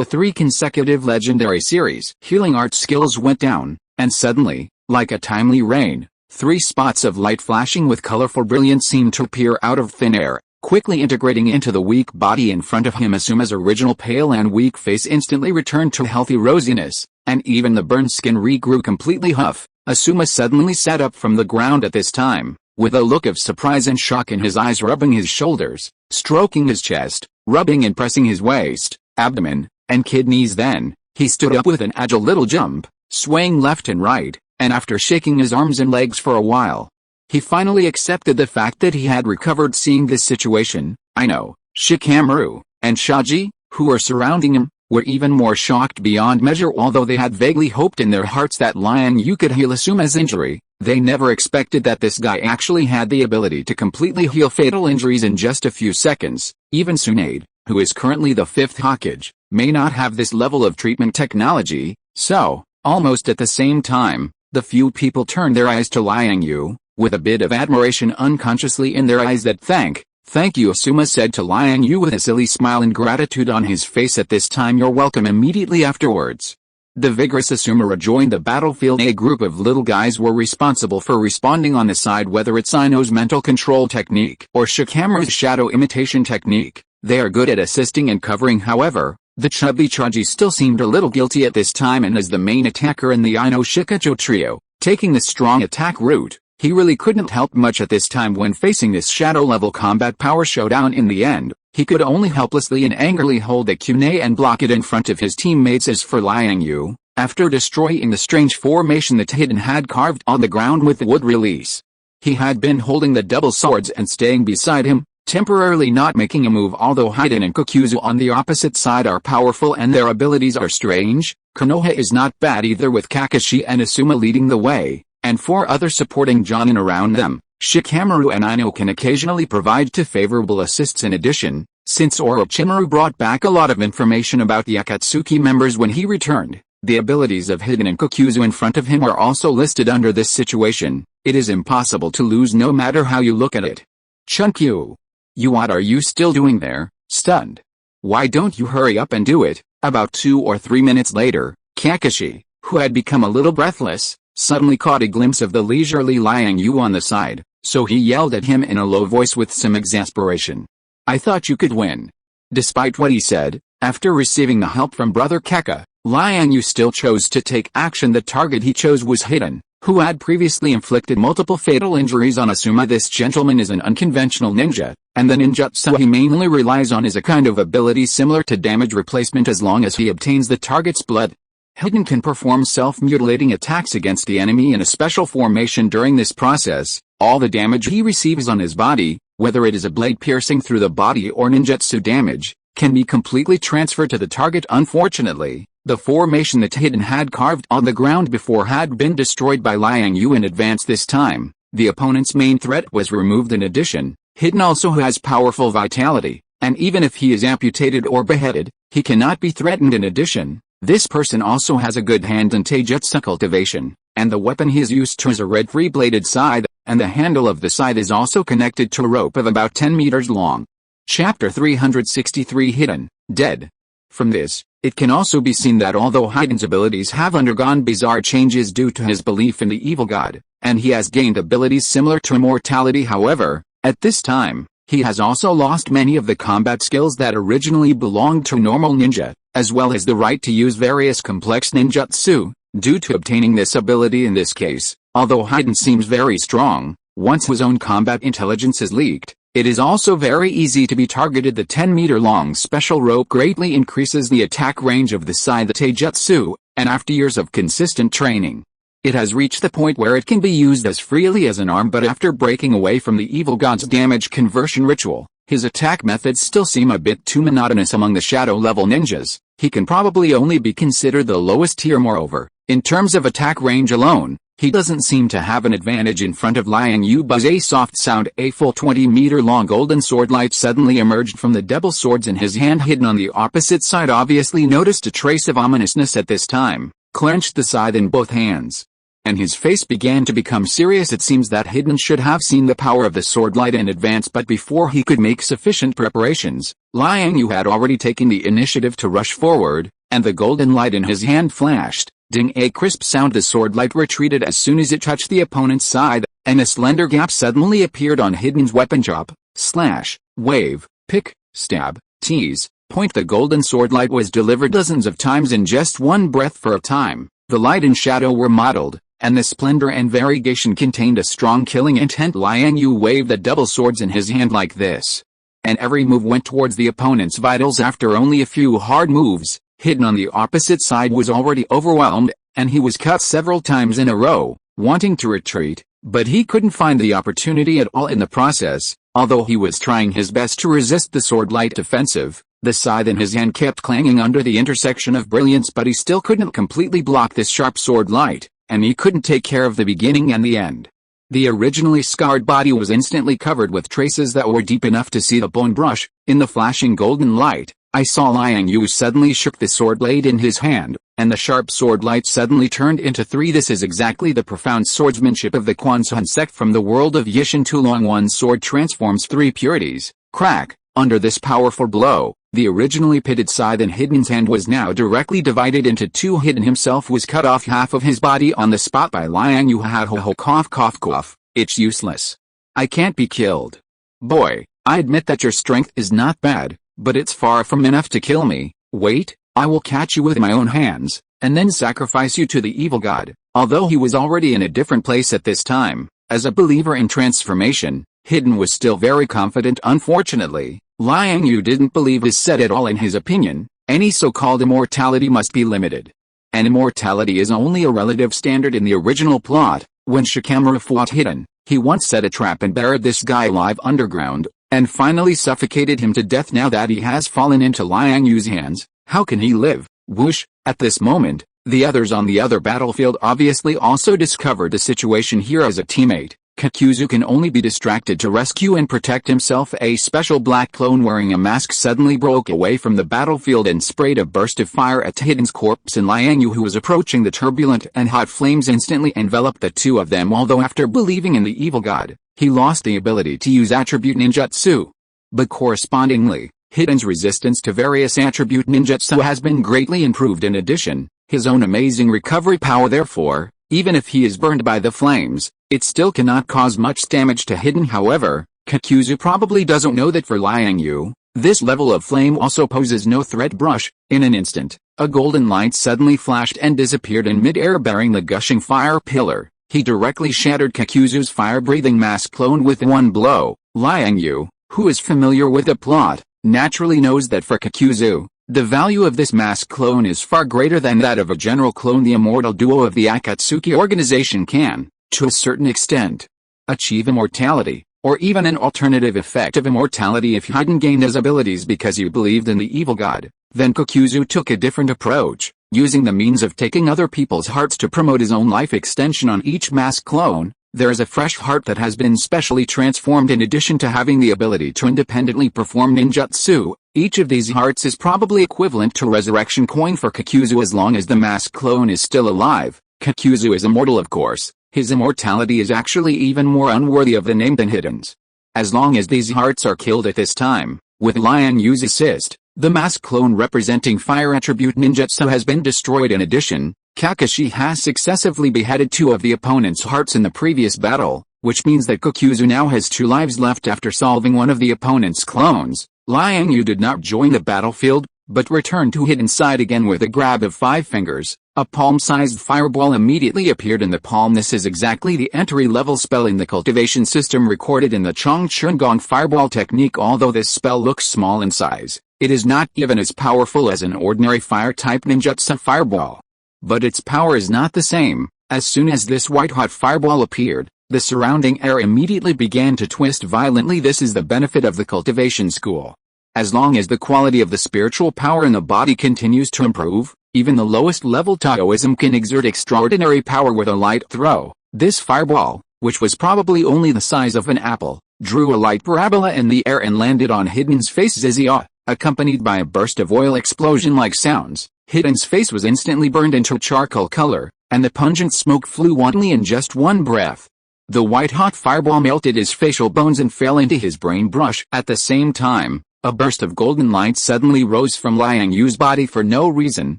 Speaker 1: 3 consecutive legendary series. Healing art skills went down, and suddenly, like a timely rain, 3 spots of light flashing with colorful brilliance seemed to appear out of thin air. Quickly integrating into the weak body in front of him, Asuma's original pale and weak face instantly returned to healthy rosiness, and even the burned skin regrew completely. Asuma suddenly sat up from the ground at this time, with a look of surprise and shock in his eyes, rubbing his shoulders, stroking his chest, rubbing and pressing his waist, abdomen, and kidneys. Then, he stood up with an agile little jump, swaying left and right, and after shaking his arms and legs for a while, he finally accepted the fact that he had recovered. Seeing this situation, Ino, Shikamaru, and Shaji, who were surrounding him, were even more shocked beyond measure. Although they had vaguely hoped in their hearts that Liang Yue could heal Asuma's injury, they never expected that this guy actually had the ability to completely heal fatal injuries in just a few seconds. Even Tsunade, who is currently the 5th Hokage, may not have this level of treatment technology. So, almost at the same time, the few people turned their eyes to Liang Yue, with a bit of admiration unconsciously in their eyes. Thank you, Asuma said to Liang Yue with a silly smile and gratitude on his face at this time. You're welcome. Immediately afterwards, the vigorous Asuma rejoined the battlefield. A group of little guys were responsible for responding on the side, whether it's Ino's mental control technique or Shikamaru's shadow imitation technique. They are good at assisting and covering. However, the chubby Chaji still seemed a little guilty at this time, and as the main attacker in the Ino Shikacho trio, taking the strong attack route, he really couldn't help much at this time when facing this shadow-level combat power showdown. In the end, he could only helplessly and angrily hold a kunai and block it in front of his teammates. As for Liang Yue, after destroying the strange formation that Hidden had carved on the ground with the wood release, he had been holding the double swords and staying beside him, temporarily not making a move. Although Hiden and Kokuzu on the opposite side are powerful and their abilities are strange, Konoha is not bad either, with Kakashi and Asuma leading the way, and 4 others supporting Jonin around them. Shikamaru and Ino can occasionally provide favorable assists. In addition, since Orochimaru brought back a lot of information about the Akatsuki members when he returned, the abilities of Hiden and Kokuzu in front of him are also listed under this situation. It is impossible to lose no matter how you look at it. Chunkyu, what are you still doing there, stunned? Why don't you hurry up and do it? About 2 or 3 minutes later, Kakashi, who had become a little breathless, suddenly caught a glimpse of the leisurely Liang Yue on the side, so he yelled at him in a low voice with some exasperation. I thought you could win. Despite what he said, after receiving the help from Brother Keka, Liang Yue still chose to take action. The target he chose was Hiden, who had previously inflicted multiple fatal injuries on Asuma. This gentleman is an unconventional ninja, and the ninjutsu he mainly relies on is a kind of ability similar to damage replacement. As long as he obtains the target's blood, Hiden can perform self-mutilating attacks against the enemy in a special formation. During this process, all the damage he receives on his body, whether it is a blade piercing through the body or ninjutsu damage, can be completely transferred to the target. Unfortunately, the formation that Hiden had carved on the ground before had been destroyed by Liang Yue in advance. This time, the opponent's main threat was removed. In addition, Hiden also has powerful vitality, and even if he is amputated or beheaded, he cannot be threatened. In addition, this person also has a good hand in taijutsu cultivation, and the weapon he is used to is a red three-bladed scythe, and the handle of the scythe is also connected to a rope of about 10 meters long. Chapter 363 Hiden, Dead. From this, it can also be seen that although Hiden's abilities have undergone bizarre changes due to his belief in the evil god, and he has gained abilities similar to immortality, however, at this time, he has also lost many of the combat skills that originally belonged to normal ninja, as well as the right to use various complex ninjutsu, due to obtaining this ability. In this case, although Hiden seems very strong, once his own combat intelligence is leaked, it is also very easy to be targeted. The 10-meter-long special rope greatly increases the attack range of the scythe taijutsu, and after years of consistent training, it has reached the point where it can be used as freely as an arm. But after breaking away from the evil god's damage conversion ritual, his attack methods still seem a bit too monotonous. Among the shadow-level ninjas, he can probably only be considered the lowest tier. Moreover, in terms of attack range alone, he doesn't seem to have an advantage in front of Liang Yue. Buzz a soft sound. A full 20-meter-long golden sword light suddenly emerged from the double swords in his hand. Hiden on the opposite side obviously noticed a trace of ominousness at this time, clenched the scythe in both hands, and his face began to become serious. It seems that Hiden should have seen the power of the sword light in advance, but before he could make sufficient preparations, Liang Yue had already taken the initiative to rush forward, and the golden light in his hand flashed. Ding! A crisp sound. The sword light retreated as soon as it touched the opponent's side, and a slender gap suddenly appeared on Hiden's weapon job, slash, wave, pick, stab, tease, point. The golden sword light was delivered dozens of times in just one breath. For a time, the light and shadow were mottled, and the splendor and variegation contained a strong killing intent. Liang Yue waved the double swords in his hand like this, and every move went towards the opponent's vitals. After only a few hard moves, Hidden on the opposite side was already overwhelmed, and he was cut several times in a row, wanting to retreat, but he couldn't find the opportunity at all in the process. Although he was trying his best to resist the sword light offensive, the scythe in his hand kept clanging under the intersection of brilliance, but he still couldn't completely block this sharp sword light, and he couldn't take care of the beginning and the end. The originally scarred body was instantly covered with traces that were deep enough to see the bone brush. In the flashing golden light, I saw Liang Yue suddenly shook the sword blade in his hand, and the sharp sword light suddenly turned into three. This is exactly the profound swordsmanship of the Quanzhan sect from the world of Yishan Tulong. One sword transforms three purities. Crack! Under this powerful blow, the originally pitted scythe in Hidden's hand was now directly divided into two. Hidden himself was cut off half of his body on the spot by Liang Yue. Ha ho ho, cough cough cough. It's useless. I can't be killed. Boy, I admit that your strength is not bad, but it's far from enough to kill me. Wait, I will catch you with my own hands, and then sacrifice you to the evil god. Although he was already in a different place at this time, as a believer in transformation, Hidden was still very confident. Unfortunately, Liang Yue didn't believe this said at all. In his opinion, any so-called immortality must be limited. And immortality is only a relative standard. In the original plot, when Shikamaru fought Hidden, he once set a trap and buried this guy alive underground, and finally suffocated him to death. Now that he has fallen into Liang Yue's hands, how can he live? Whoosh! At this moment, the others on the other battlefield obviously also discovered the situation here. As a teammate, Kakuzu can only be distracted to rescue and protect himself. A special black clone wearing a mask suddenly broke away from the battlefield and sprayed a burst of fire at Hidden's corpse, and Liang Yue, who was approaching the turbulent and hot flames, instantly enveloped the two of them. Although after believing in the evil god, he lost the ability to use attribute ninjutsu. But correspondingly, Hidden's resistance to various attribute ninjutsu has been greatly improved. In addition, his own amazing recovery power. Therefore, even if he is burned by the flames, it still cannot cause much damage to Hidden. However, Kakuzu probably doesn't know that for Liang Yue, this level of flame also poses no threat. Brush. In an instant, a golden light suddenly flashed and disappeared in mid-air bearing the gushing fire pillar. He directly shattered Kakuzu's fire-breathing mask clone with one blow. Liang Yue, who is familiar with the plot, naturally knows that for Kakuzu, the value of this mask clone is far greater than that of a general clone. The immortal duo of the Akatsuki organization can, to a certain extent, achieve immortality, or even an alternative effect of immortality if Hidden gained his abilities because he believed in the evil god. Then Kakuzu took a different approach, using the means of taking other people's hearts to promote his own life extension. On each mask clone, there is a fresh heart that has been specially transformed. In addition to having the ability to independently perform ninjutsu, each of these hearts is probably equivalent to resurrection coin for Kakuzu. As long as the mask clone is still alive, Kakuzu is immortal. Of course, his immortality is actually even more unworthy of the name than Hidden's. As long as these hearts are killed at this time, with Liang Yue's assist, the mask clone representing fire attribute ninjutsu has been destroyed. In addition, Kakashi has successively beheaded two of the opponent's hearts in the previous battle, which means that Kakuzu now has 2 lives left after solving one of the opponent's clones. Liang Yue did not join the battlefield, but returned to Hidden's side again with a grab of 5 fingers. A palm-sized fireball immediately appeared in the palm. This is exactly the entry-level spell in the cultivation system recorded in the Chongchun fireball technique. Although this spell looks small in size, it is not even as powerful as an ordinary fire-type ninjutsu fireball. But its power is not the same. As soon as this white-hot fireball appeared, the surrounding air immediately began to twist violently. This is the benefit of the cultivation school. As long as the quality of the spiritual power in the body continues to improve, even the lowest level Taoism can exert extraordinary power with a light throw. This fireball, which was probably only the size of an apple, drew a light parabola in the air and landed on Hidden's face. Zizia, accompanied by a burst of oil explosion-like sounds. Hidden's face was instantly burned into charcoal color, and the pungent smoke flew wantonly in just one breath. The white-hot fireball melted his facial bones and fell into his brain. Brush. At the same time, a burst of golden light suddenly rose from Liang Yue's body for no reason,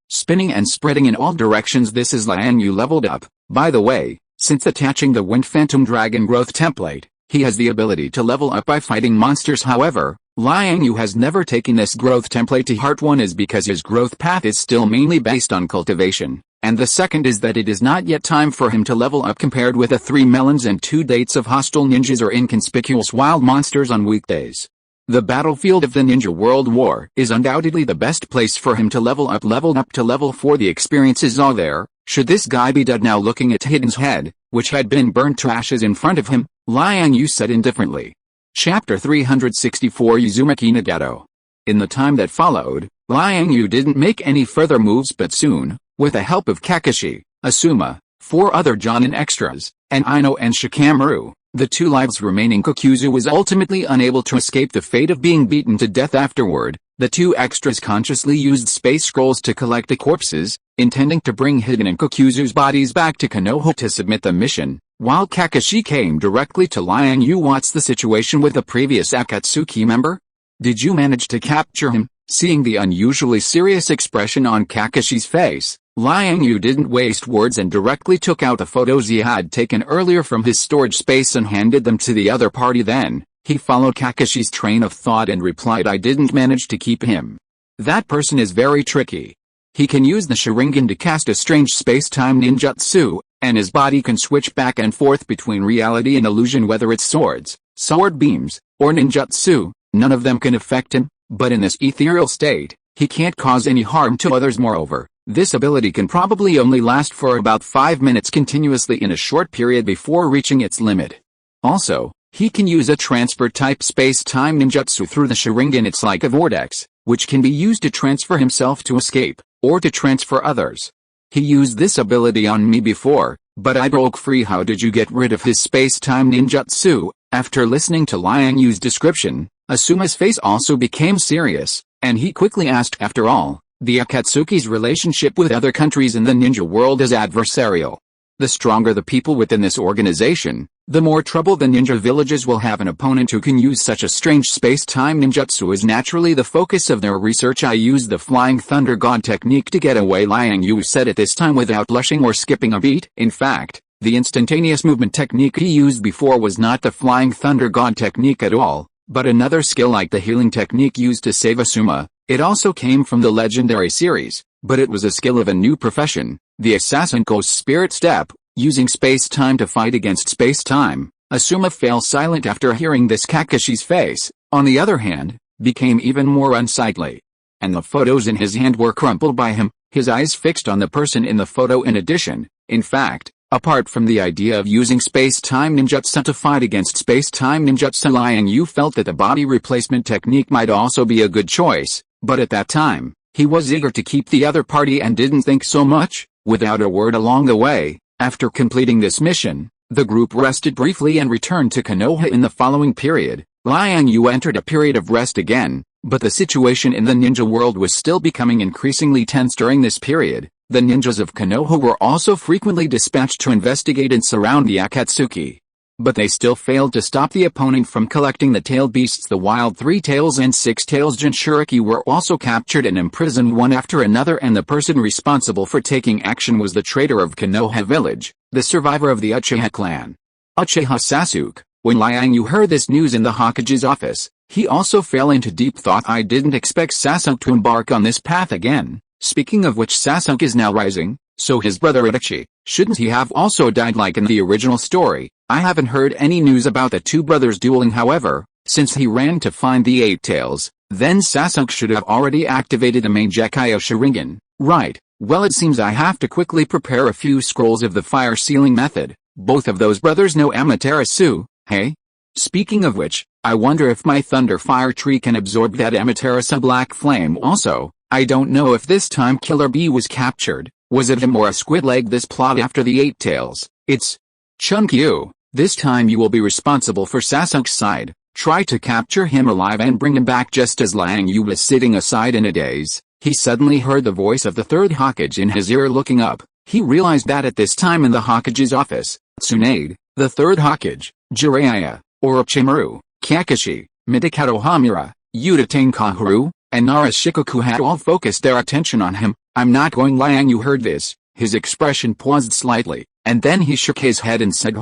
Speaker 1: spinning and spreading in all directions. This is Liang Yue leveled up. By the way, since attaching the Wind Phantom Dragon growth template, He has the ability to level up by fighting monsters. However, Liang Yue has never taken this growth template to heart. One is because his growth path is still mainly based on cultivation, and the second is that it is not yet time for him to level up compared with the 3 melons and 2 dates of hostile ninjas or inconspicuous wild monsters on weekdays. The battlefield of the Ninja World War is undoubtedly the best place for him to level up. Leveled up to level 4. The experience is all there. Should this guy be dead now? Looking at Hidden's head, which had been burnt to ashes in front of him, Liang Yue said indifferently. Chapter 364 Uzumaki Nagato. In the time that followed, Liang Yue didn't make any further moves, but soon, with the help of Kakashi, Asuma, 4 other Jonin extras, and Ino and Shikamaru, the 2 lives remaining, Kokuzu was ultimately unable to escape the fate of being beaten to death. Afterward, the 2 extras consciously used space scrolls to collect the corpses, intending to bring Hidden and Kokuzu's bodies back to Konoha to submit the mission, while Kakashi came directly to Liang Yue. What's the situation with the previous Akatsuki member? Did you manage to capture him? Seeing the unusually serious expression on Kakashi's face, Liang Yue didn't waste words and directly took out the photos he had taken earlier from his storage space and handed them to the other party. Then, he followed Kakashi's train of thought and replied, I didn't manage to keep him. That person is very tricky. He can use the Sharingan to cast a strange space-time ninjutsu, and his body can switch back and forth between reality and illusion. Whether it's swords, sword beams, or ninjutsu, none of them can affect him, but in this ethereal state, he can't cause any harm to others. Moreover, this ability can probably only last for about 5 minutes continuously in a short period before reaching its limit. Also, he can use a transfer-type space-time ninjutsu through the Sharingan. It's like a vortex, which can be used to transfer himself to escape, or to transfer others. He used this ability on me before, but I broke free. How did you get rid of his space-time ninjutsu? After listening to Liang Yue's description, Asuma's face also became serious, and he quickly asked, after all, the Akatsuki's relationship with other countries in the ninja world is adversarial. The stronger the people within this organization, the more trouble the ninja villages will have. An opponent who can use such a strange space-time ninjutsu is naturally the focus of their research. I used the Flying Thunder God technique to get away, Liang Yue said at this time without blushing or skipping a beat. In fact, the instantaneous movement technique he used before was not the Flying Thunder God technique at all, but another skill like the healing technique used to save Asuma. It also came from the legendary series, but it was a skill of a new profession, the Assassin Ghost Spirit Step, using space-time to fight against space-time. Asuma fell silent after hearing this. Kakashi's face, on the other hand, became even more unsightly. And the photos in his hand were crumpled by him, his eyes fixed on the person in the photo. In fact, apart from the idea of using space-time ninjutsu to fight against space-time ninjutsu, Liang Yue felt that the body replacement technique might also be a good choice, but at that time, he was eager to keep the other party and didn't think so much. Without a word along the way, after completing this mission, the group rested briefly and returned to Konoha. In the following period, Liang Yue entered a period of rest again, but the situation in the ninja world was still becoming increasingly tense. During this period, the ninjas of Konoha were also frequently dispatched to investigate and surround the Akatsuki. But they still failed to stop the opponent from collecting the tailed beasts. The wild 3 tails and 6 tails Jinchuriki were also captured and imprisoned one after another, and the person responsible for taking action was the traitor of Konoha village, the survivor of the Uchiha clan, Uchiha Sasuke. When Liang Yue heard this news in the Hokage's office, he also fell into deep thought. I didn't expect Sasuke to embark on this path again. Speaking of which, Sasuke is now rising, so his brother Itachi, shouldn't he have also died like in the original story? I haven't heard any news about the 2 brothers dueling. However, since he ran to find the 8 tails, then Sasuke should have already activated the main Gekyo Sharingan, right? Well, it seems I have to quickly prepare a few scrolls of the fire sealing method. Both of those brothers know Amaterasu, hey? Speaking of which, I wonder if my Thunder Fire Tree can absorb that Amaterasu black flame. Also, I don't know if this time Killer Bee was captured. Was it him or a squid leg? This plot after the 8 tails, it's Chunkyu. This time you will be responsible for Sasuke's side. Try to capture him alive and bring him back. Just as Liang Yue was sitting aside in a daze, he suddenly heard the voice of the 3rd Hokage in his ear. Looking up, he realized that at this time in the Hokage's office, Tsunade, the 3rd Hokage, Jiraiya, Orochimaru, Kakashi, Midikato Hamura, Udatane Kaharu, and Nara Shikoku had all focused their attention on him. I'm not going. Liang Yue heard this, his expression paused slightly, and then he shook his head and said,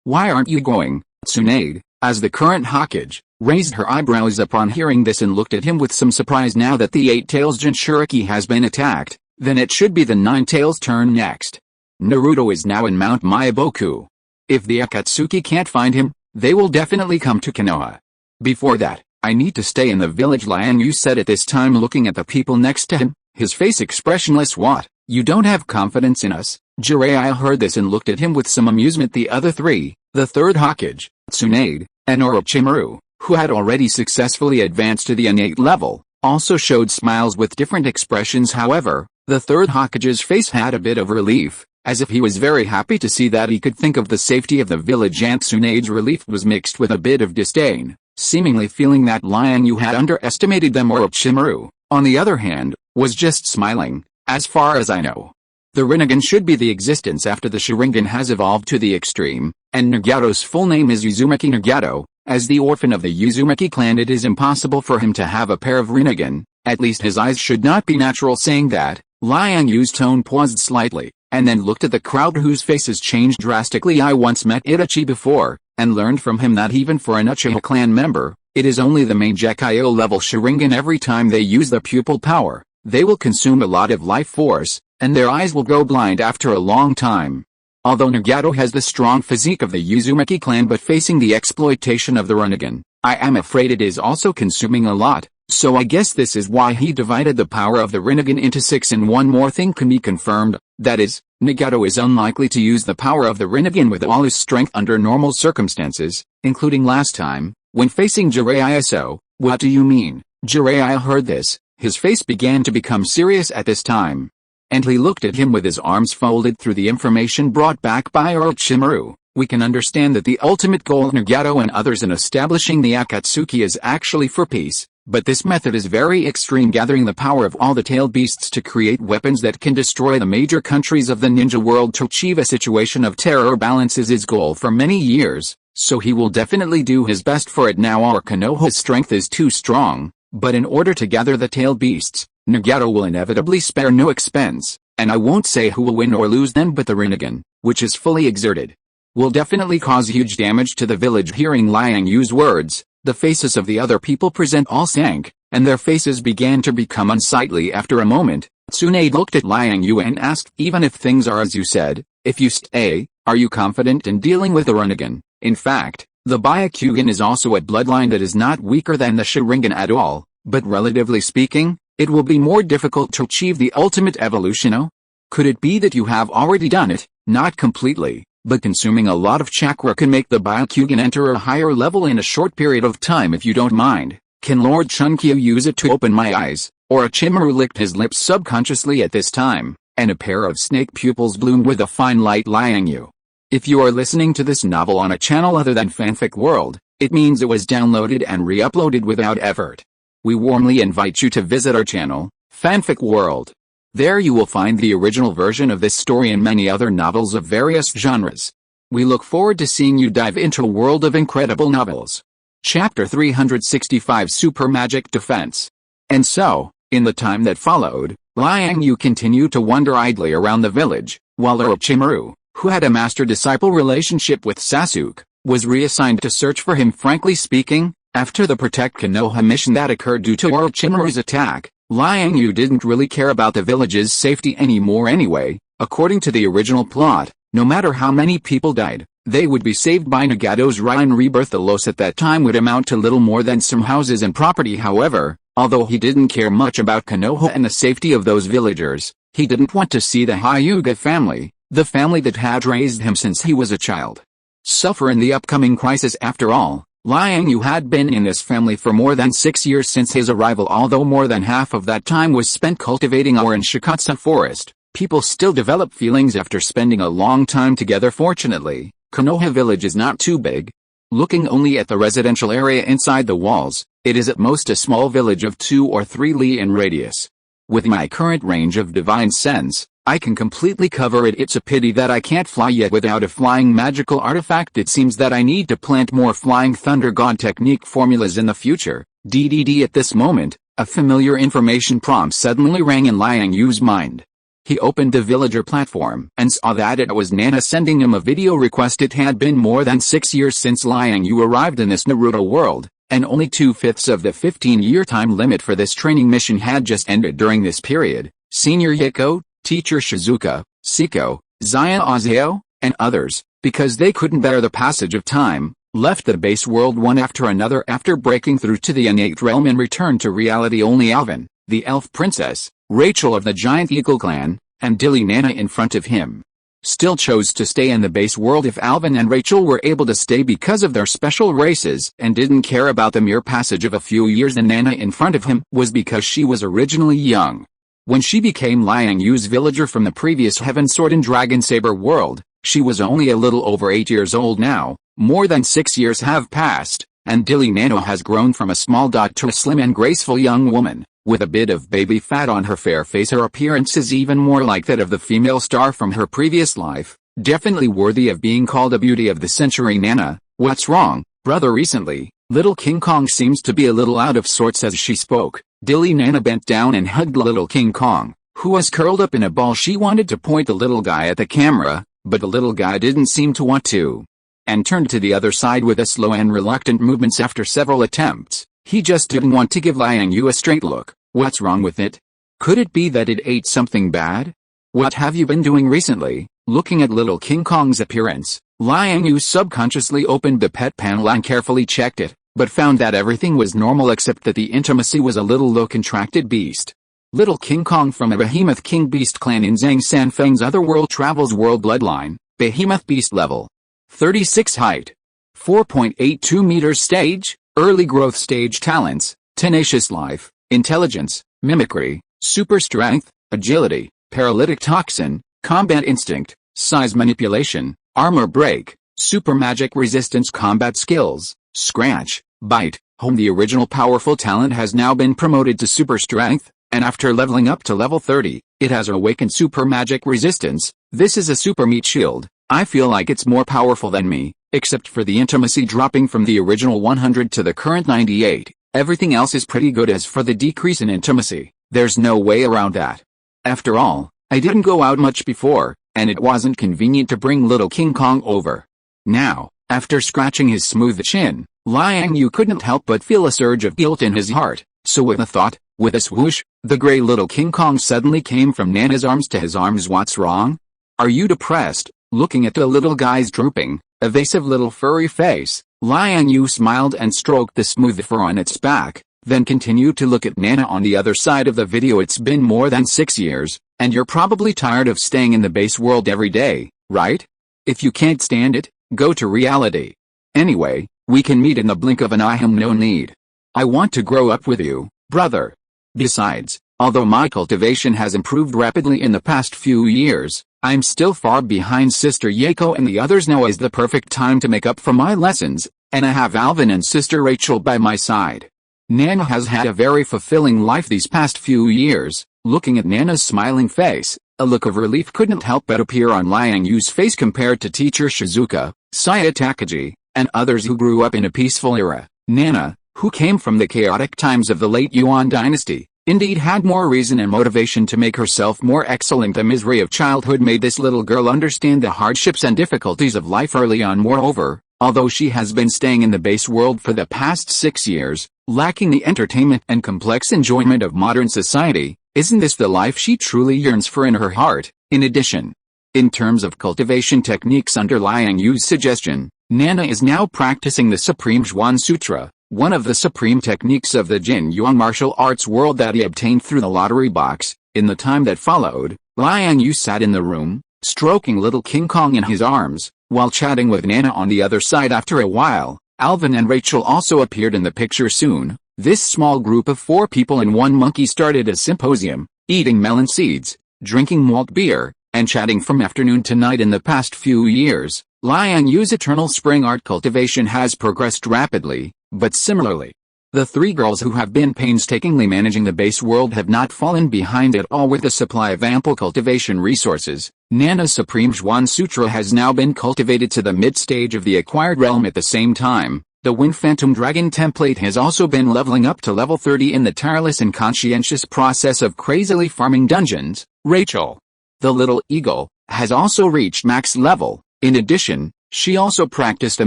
Speaker 1: Why aren't you going? Tsunade, as the current Hokage, raised her eyebrows upon hearing this and looked at him with some surprise. Now that the 8-Tails Jinchuriki has been attacked, then it should be the 9-Tails' turn next. Naruto is now in Mount Myaboku. If the Akatsuki can't find him, they will definitely come to Konoha. Before that, I need to stay in the village, Liang Yue said at this time, looking at the people next to him, his face expressionless. What? You don't have confidence in us? Jiraiya heard this and looked at him with some amusement. The other three, the third Hokage, Tsunade, and Orochimaru, who had already successfully advanced to the innate level, also showed smiles with different expressions. However, the third Hokage's face had a bit of relief, as if he was very happy to see that he could think of the safety of the village, and Tsunade's relief was mixed with a bit of disdain, seemingly feeling that Liang Yue had underestimated them. Orochimaru, on the other hand, was just smiling. As far as I know, the Rinnegan should be the existence after the Sharingan has evolved to the extreme, and Nagato's full name is Uzumaki Nagato. As the orphan of the Uzumaki clan, it is impossible for him to have a pair of Rinnegan. At least his eyes should not be natural. Saying that, Liang Yue's tone paused slightly, and then looked at the crowd, whose faces changed drastically. I once met Itachi before, and learned from him that even for an Uchiha clan member, it is only the main Gekyo level Sharingan. Every time they use the pupil power, they will consume a lot of life force, and their eyes will go blind after a long time. Although Nagato has the strong physique of the Uzumaki clan, but facing the exploitation of the Rinnegan, I am afraid it is also consuming a lot, so I guess this is why he divided the power of the Rinnegan into 6. And one more thing can be confirmed, that is, Nagato is unlikely to use the power of the Rinnegan with all his strength under normal circumstances, including last time, when facing Jiraiya. So, what do you mean? Jiraiya heard this, his face began to become serious at this time, and he looked at him with his arms folded. Through the information brought back by Orochimaru, we can understand that the ultimate goal of Nagato and others in establishing the Akatsuki is actually for peace, but this method is very extreme, gathering the power of all the tailed beasts to create weapons that can destroy the major countries of the ninja world. To achieve a situation of terror balance is his goal for many years, so he will definitely do his best for it. Now our Konoha's strength is too strong, but in order to gather the tailed beasts, Nagato will inevitably spare no expense, and I won't say who will win or lose then, but the Rinnegan, which is fully exerted, will definitely cause huge damage to the village. Hearing Liang Yue's words, the faces of the other people present all sank, and their faces began to become unsightly. After a moment, Tsunade looked at Liang Yue and asked, even if things are as you said, if you stay, are you confident in dealing with the Rinnegan? In fact, the Byakugan is also a bloodline that is not weaker than the Sharingan at all, but relatively speaking, it will be more difficult to achieve the ultimate evolution. Oh? Could it be that you have already done it? Not completely, but consuming a lot of chakra can make the Byakugan enter a higher level in a short period of time. If you don't mind, can Lord Chunkyu use it to open my eyes? Orochimaru licked his lips subconsciously at this time, and a pair of snake pupils bloomed with a fine light. Liang Yue, if you are listening to this novel on a channel other than Fanfic World, it means it was downloaded and re-uploaded without effort. We warmly invite you to visit our channel, Fanfic World. There you will find the original version of this story and many other novels of various genres. We look forward to seeing you dive into a world of incredible novels. Chapter 365, Super Magic Defense. And so, in the time that followed, Liang Yue continued to wander idly around the village, while Orochimaru, who had a master-disciple relationship with Sasuke, was reassigned to search for him. Frankly speaking, after the Protect Konoha mission that occurred due to Orochimaru's attack, Liang Yue didn't really care about the village's safety anymore anyway. According to the original plot, no matter how many people died, they would be saved by Nagato's Ryan rebirth. The loss at that time would amount to little more than some houses and property. However, although he didn't care much about Konoha and the safety of those villagers, he didn't want to see the Hyuga family, the family that had raised him since he was a child, suffer in the upcoming crisis. After all, Liang Yue had been in this family for more than 6 years since his arrival. Although more than half of that time was spent cultivating ore in Shikatsu Forest, people still develop feelings after spending a long time together. Fortunately, Konoha village is not too big. Looking only at the residential area inside the walls, it is at most a small village of 2 or 3 li in radius. With my current range of divine sense, I can completely cover it. It's a pity that I can't fly yet without a flying magical artifact. It seems that I need to plant more flying thunder god technique formulas in the future. DDD. At this moment, a familiar information prompt suddenly rang in Liang Yue's mind. He opened the villager platform and saw that it was Nana sending him a video request. It had been more than 6 years since Liang Yue arrived in this Naruto world, and only 2/5 of the 15-year time limit for this training mission had just ended during this period. Senior Yeko, Teacher Shizuka, Siko, Zaya Azeo, and others, because they couldn't bear the passage of time, left the base world one after another after breaking through to the innate realm and returned to reality. Only Alvin, the elf princess, Rachel of the giant eagle clan, and Dilly Nana in front of him still chose to stay in the base world. If Alvin and Rachel were able to stay because of their special races and didn't care about the mere passage of a few years, then Nana in front of him was because she was originally young. When she became Liang Yue's villager from the previous Heaven Sword and Dragon Saber world, she was only a little over 8 years old now. More than 6 years have passed, and Dilly Nana has grown from a small dot to a slim and graceful young woman. With a bit of baby fat on her fair face, her appearance is even more like that of the female star from her previous life, definitely worthy of being called a beauty of the century. Nana, what's wrong, brother? Recently, little King Kong seems to be a little out of sorts. As she spoke, Dilly Nana bent down and hugged little King Kong, who was curled up in a ball. She wanted to point the little guy at the camera, but the little guy didn't seem to want to, and turned to the other side with a slow and reluctant movements. After several attempts, he just didn't want to give Liang Yue a straight look. What's wrong with it? Could it be that it ate something bad? What have you been doing recently? Looking at little King Kong's appearance, Liang Yue subconsciously opened the pet panel and carefully checked it, but found that everything was normal except that the intimacy was a little low. Contracted beast. Little King Kong from a behemoth king beast clan in Zhang Sanfeng's otherworld travels world bloodline, behemoth beast level 36 height, 4.82 meters stage, early growth stage talents, tenacious life, intelligence, mimicry, super strength, agility, paralytic toxin, combat instinct, size manipulation, armor break, super magic resistance, combat skills, scratch, bite, home. The original powerful talent has now been promoted to super strength, and after leveling up to level 30, it has awakened super magic resistance. This is a super meat shield. I feel like it's more powerful than me, except for the intimacy dropping from the original 100 to the current 98. Everything else is pretty good. As for the decrease in intimacy, there's no way around that. After all, I didn't go out much before, and it wasn't convenient to bring little King Kong over. Now, after scratching his smooth chin, Liang Yue couldn't help but feel a surge of guilt in his heart. So with a swoosh, the gray little King Kong suddenly came from Nana's arms to his arms. What's wrong? Are you depressed? Looking at the little guy's drooping, evasive little furry face, Liang Yue smiled and stroked the smooth fur on its back, then continued to look at Nana on the other side of the video. It's been more than 6 years, and you're probably tired of staying in the base world every day, right? If you can't stand it, go to reality. Anyway, we can meet in the blink of an eye. No need. I want to grow up with you, brother. Besides, although my cultivation has improved rapidly in the past few years, I'm still far behind Sister Yeko and the others. Now is the perfect time to make up for my lessons, and I have Alvin and Sister Rachel by my side. Nana has had a very fulfilling life these past few years. Looking at Nana's smiling face, a look of relief couldn't help but appear on Liang Yue's face compared to Teacher Shizuka, Saya Takagi, and others who grew up in a peaceful era. Nana, who came from the chaotic times of the late Yuan dynasty, indeed had more reason and motivation to make herself more excellent. The misery of childhood made this little girl understand the hardships and difficulties of life early on. Moreover, although she has been staying in the base world for the past 6 years, lacking the entertainment and complex enjoyment of modern society, isn't this the life she truly yearns for in her heart? In addition, in terms of cultivation techniques under Liang Yue's suggestion, Nana is now practicing the Supreme Zhuan Sutra, one of the supreme techniques of the Jin Yuan martial arts world that he obtained through the lottery box. In the time that followed, Liang Yue sat in the room, stroking little King Kong in his arms, while chatting with Nana on the other side. After a while, Alvin and Rachel also appeared in the picture. Soon, this small group of 4 people and 1 monkey started a symposium, eating melon seeds, drinking malt beer, and chatting from afternoon to night. In the past few years, Liang Yue's eternal spring art cultivation has progressed rapidly, but similarly, the 3 girls who have been painstakingly managing the base world have not fallen behind at all with the supply of ample cultivation resources. Nana's Supreme Zhuan Sutra has now been cultivated to the mid-stage of the acquired realm. At the same time, the Wind Phantom Dragon template has also been leveling up to level 30 in the tireless and conscientious process of crazily farming dungeons. Rachel, The little eagle has also reached max level. In addition, she also practiced a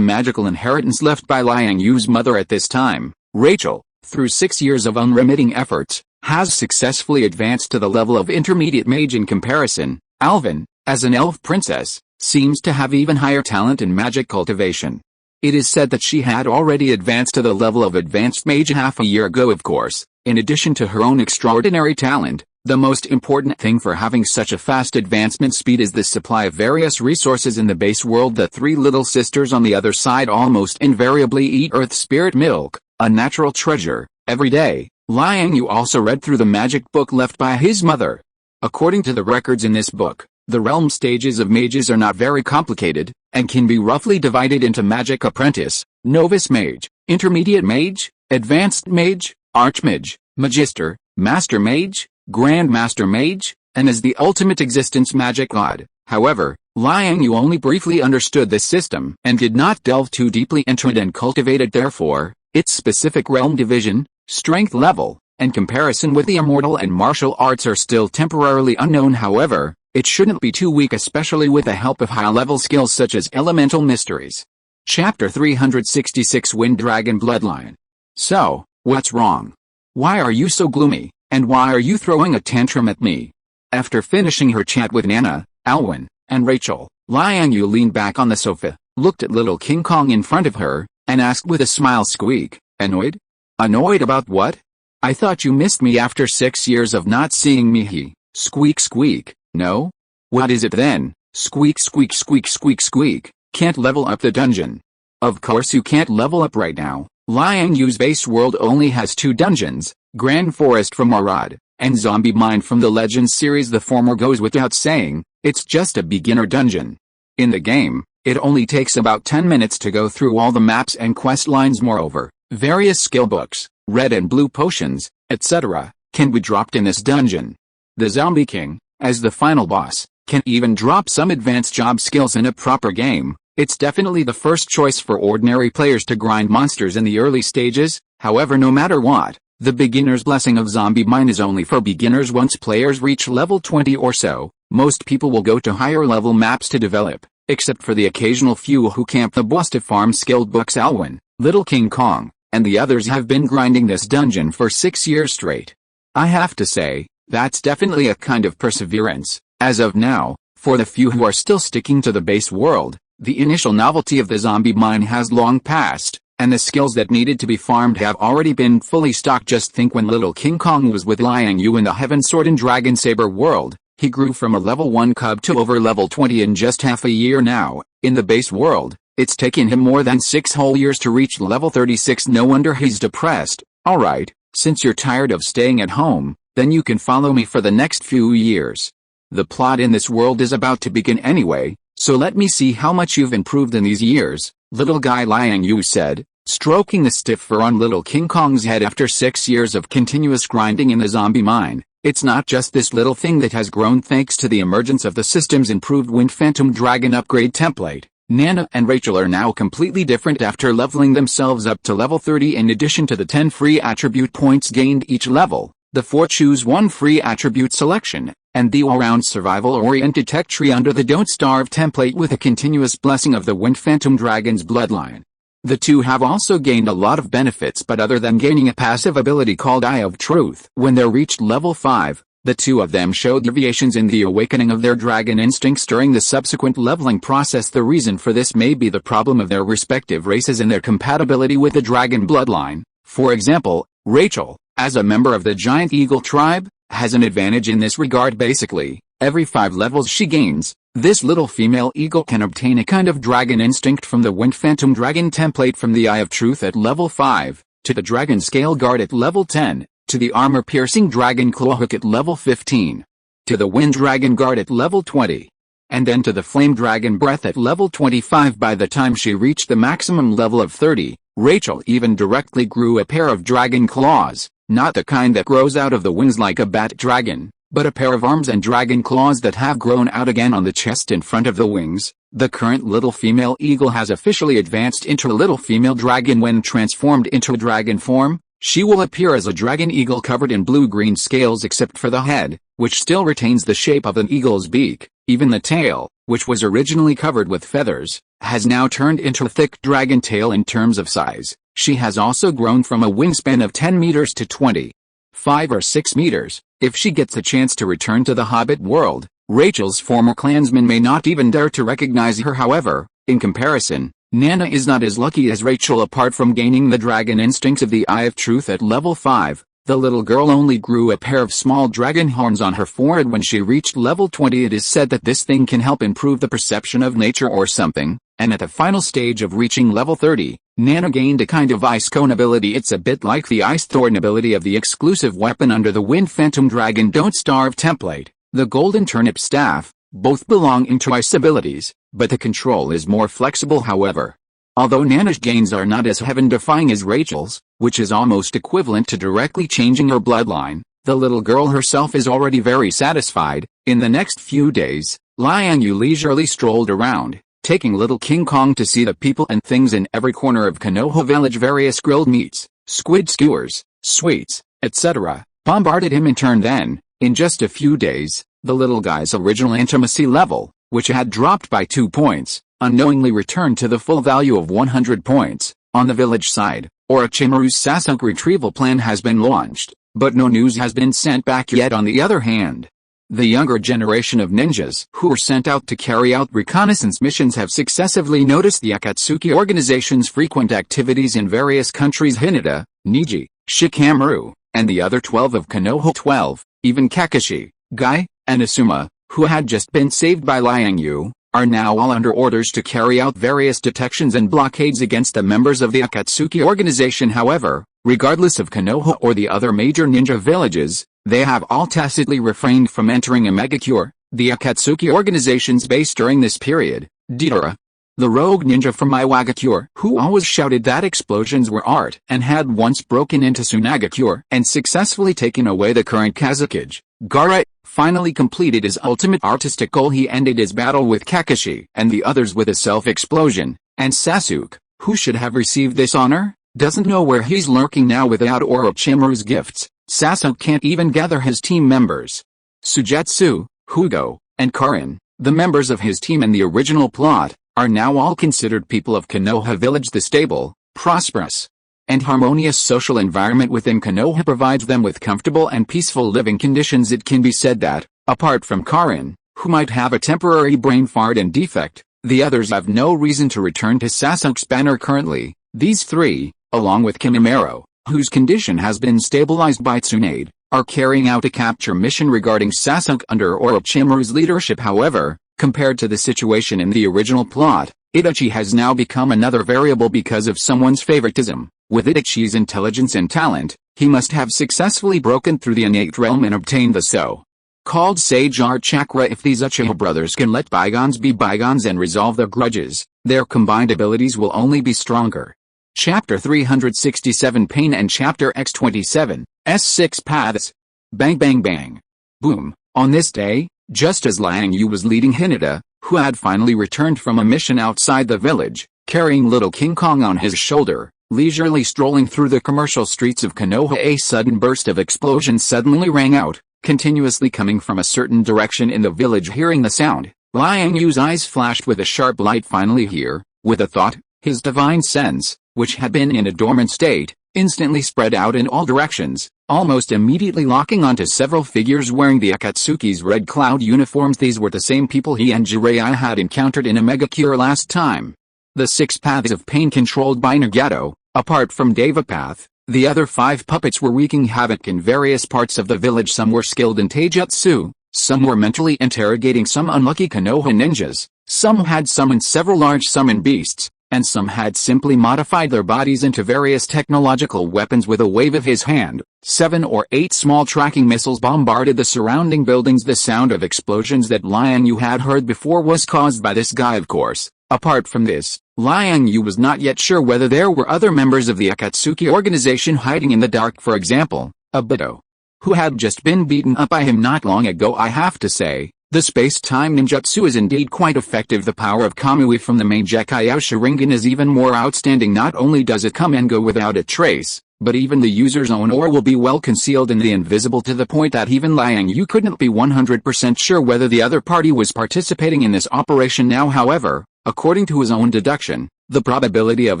Speaker 1: magical inheritance left by Liang Yue's mother at this time. Rachel, through 6 years of unremitting efforts, has successfully advanced to the level of intermediate mage. In comparison, Alvin, as an elf princess, seems to have even higher talent in magic cultivation. It is said that she had already advanced to the level of advanced mage half a year ago. Of course, in addition to her own extraordinary talent, the most important thing for having such a fast advancement speed is the supply of various resources in the base world. The three little sisters on the other side almost invariably eat earth spirit milk, a natural treasure, every day. Liang Yue also read through the magic book left by his mother. According to the records in this book, the realm stages of mages are not very complicated, and can be roughly divided into magic apprentice, novice mage, intermediate mage, advanced mage, archmage, magister, master mage, grand master mage, and as the ultimate existence magic god. However, Liang Yue only briefly understood this system and did not delve too deeply into it and cultivate it. Therefore, its specific realm division, strength level, and comparison with the immortal and martial arts are still temporarily unknown. However, it shouldn't be too weak, especially with the help of high-level skills such as elemental mysteries. Chapter 366 Wind Dragon Bloodline. So, what's wrong? Why are you so gloomy, and why are you throwing a tantrum at me? After finishing her chat with Nana, Alwyn, and Rachel, Liang Yue leaned back on the sofa, looked at little King Kong in front of her, and asked with a smile, squeak, annoyed? Annoyed about what? I thought you missed me after 6 years of not seeing me. He, squeak squeak, no? What is it then? Squeak squeak squeak squeak squeak, can't level up the dungeon. Of course you can't level up right now. Liang Yue's base world only has 2 dungeons, Grand Forest from Marad, and Zombie Mine from the Legends series. The former goes without saying, it's just a beginner dungeon. In the game, it only takes about 10 minutes to go through all the maps and quest lines. Moreover, various skill books, red and blue potions, etc., can be dropped in this dungeon. The Zombie King, as the final boss, can even drop some advanced job skills in a proper game. It's definitely the first choice for ordinary players to grind monsters in the early stages. However, no matter what, the beginner's blessing of Zombie Mine is only for beginners. Once players reach level 20 or so, most people will go to higher level maps to develop, except for the occasional few who camp the boss to farm skilled books. Alwyn, Little King Kong, and the others have been grinding this dungeon for 6 years straight. I have to say, that's definitely a kind of perseverance. As of now, for the few who are still sticking to the base world, the initial novelty of the Zombie Mine has long passed, and the skills that needed to be farmed have already been fully stocked. Just think, when little King Kong was with Liang Yue in the Heaven Sword and Dragon Saber world, he grew from a level 1 cub to over level 20 in just half a year. Now, in the base world, it's taken him more than 6 whole years to reach level 36. No wonder he's depressed. Alright, since you're tired of staying at home, then you can follow me for the next few years. The plot in this world is about to begin anyway, so let me see how much you've improved in these years, little guy, Liang Yue said, stroking the stiff fur on little King Kong's head. After 6 years of continuous grinding in the Zombie Mine, it's not just this little thing that has grown thanks to the emergence of the system's improved Wind Phantom Dragon upgrade template. Nana and Rachel are now completely different after leveling themselves up to level 30. In addition to the 10 free attribute points gained each level, the 4 choose 1 free attribute selection, and the all-round survival-oriented tech tree under the Don't Starve template with a continuous blessing of the Wind Phantom Dragon's bloodline. The 2 have also gained a lot of benefits, but other than gaining a passive ability called Eye of Truth. When they reached level 5, the 2 of them showed deviations in the awakening of their dragon instincts during the subsequent leveling process. The reason for this may be the problem of their respective races and their compatibility with the dragon bloodline. For example, Rachel, as a member of the Giant Eagle tribe, has an advantage in this regard. Basically, every 5 levels she gains, this little female eagle can obtain a kind of dragon instinct from the Wind Phantom Dragon template, from the Eye of Truth at level 5, to the Dragon Scale Guard at level 10, to the Armor-Piercing Dragon Clawhook at level 15, to the Wind Dragon Guard at level 20, and then to the Flame Dragon Breath at level 25. By the time she reached the maximum level of 30, Rachel even directly grew a pair of dragon claws, not the kind that grows out of the wings like a bat dragon, but a pair of arms and dragon claws that have grown out again on the chest in front of the wings. The current little female eagle has officially advanced into a little female dragon. When transformed into a dragon form, she will appear as a dragon eagle covered in blue-green scales except for the head, which still retains the shape of an eagle's beak. Even the tail, which was originally covered with feathers, has now turned into a thick dragon tail in terms of size. She has also grown from a wingspan of 10 meters to 25 or 6 meters. If she gets a chance to return to the Hobbit world, Rachel's former clansmen may not even dare to recognize her. However, in comparison, Nana is not as lucky as Rachel. Apart from gaining the dragon instincts of the Eye of Truth at level 5, the little girl only grew a pair of small dragon horns on her forehead when she reached level 20. It is said that this thing can help improve the perception of nature or something, and at the final stage of reaching level 30, Nana gained a kind of ice cone ability. It's a bit like the ice thorn ability of the exclusive weapon under the Wind Phantom Dragon Don't Starve template, the Golden Turnip Staff. Both belong to ice abilities, but the control is more flexible. However, although Nana's gains are not as heaven-defying as Rachel's, which is almost equivalent to directly changing her bloodline, the little girl herself is already very satisfied. In the next few days, Liang Yue leisurely strolled around, taking little King Kong to see the people and things in every corner of Konoha village. Various grilled meats, squid skewers, sweets, etc., bombarded him in turn. Then, in just a few days, the little guy's original intimacy level, which had dropped by 2 points, unknowingly returned to the full value of 100 points. On the village side, Orochimaru's Sasuke retrieval plan has been launched, but no news has been sent back yet. On the other hand, the younger generation of ninjas who were sent out to carry out reconnaissance missions have successively noticed the Akatsuki organization's frequent activities in various countries. Hinata, Niji, Shikamaru, and the other 12 of Konoha 12, even Kakashi, Guy, and Asuma, who had just been saved by Liang Yue, are now all under orders to carry out various detections and blockades against the members of the Akatsuki organization. However, regardless of Konoha or the other major ninja villages, they have all tacitly refrained from entering a megacure, the Akatsuki organization's base during this period. Deidara, the rogue ninja from Iwagakure, who always shouted that explosions were art and had once broken into Tsunagakure and successfully taken away the current Kazekage, Gaara, finally completed his ultimate artistic goal. He ended his battle with Kakashi and the others with a self-explosion, and Sasuke, who should have received this honor, doesn't know where he's lurking now. Without Orochimaru's gifts, Sasuke can't even gather his team members. Sujetsu, Hugo, and Karin, the members of his team in the original plot, are now all considered people of Konoha village. The stable, prosperous, and harmonious social environment within Konoha provides them with comfortable and peaceful living conditions. It can be said that, apart from Karin, who might have a temporary brain fart and defect, the others have no reason to return to Sasuke's banner currently. These three, along with Kimimaro, whose condition has been stabilized by Tsunade, are carrying out a capture mission regarding Sasuke under Orochimaru's leadership. However, compared to the situation in the original plot, Itachi has now become another variable because of someone's favoritism. With Itachi's intelligence and talent, he must have successfully broken through the innate realm and obtained the so-called Sage Art Chakra. If these Uchiha brothers can let bygones be bygones and resolve their grudges, their combined abilities will only be stronger. Chapter 367 Pain and Chapter X27, S6 Paths. Bang bang bang. Boom. On this day, just as Liang Yue was leading Hinata, who had finally returned from a mission outside the village, carrying little King Kong on his shoulder, leisurely strolling through the commercial streets of Konoha, a sudden burst of explosions suddenly rang out, continuously coming from a certain direction in the village. Hearing the sound, Liang Yue's eyes flashed with a sharp light. Finally here, with a thought, his divine sense, which had been in a dormant state, instantly spread out in all directions, almost immediately locking onto several figures wearing the Akatsuki's red cloud uniforms. These were the same people he and Jiraiya had encountered in a megacure last time. The 6 paths of pain controlled by Nagato. Apart from Devapath, the other 5 puppets were wreaking havoc in various parts of the village. Some were skilled in taijutsu, some were mentally interrogating some unlucky Konoha ninjas, some had summoned several large summon beasts, and some had simply modified their bodies into various technological weapons. With a wave of his hand, 7 or 8 small tracking missiles bombarded the surrounding buildings. The sound of explosions that Liang Yue had heard before was caused by this guy, of course. Apart from this, Liang Yue was not yet sure whether there were other members of the Akatsuki organization hiding in the dark. For example, Obito, who had just been beaten up by him not long ago. I have to say, the space-time ninjutsu is indeed quite effective. The power of Kamui from the main Gekkai Sharingan is even more outstanding. Not only does it come and go without a trace, but even the user's own aura will be well concealed in the invisible, to the point that even Liang Yue couldn't be 100% sure whether the other party was participating in this operation now. However, according to his own deduction, the probability of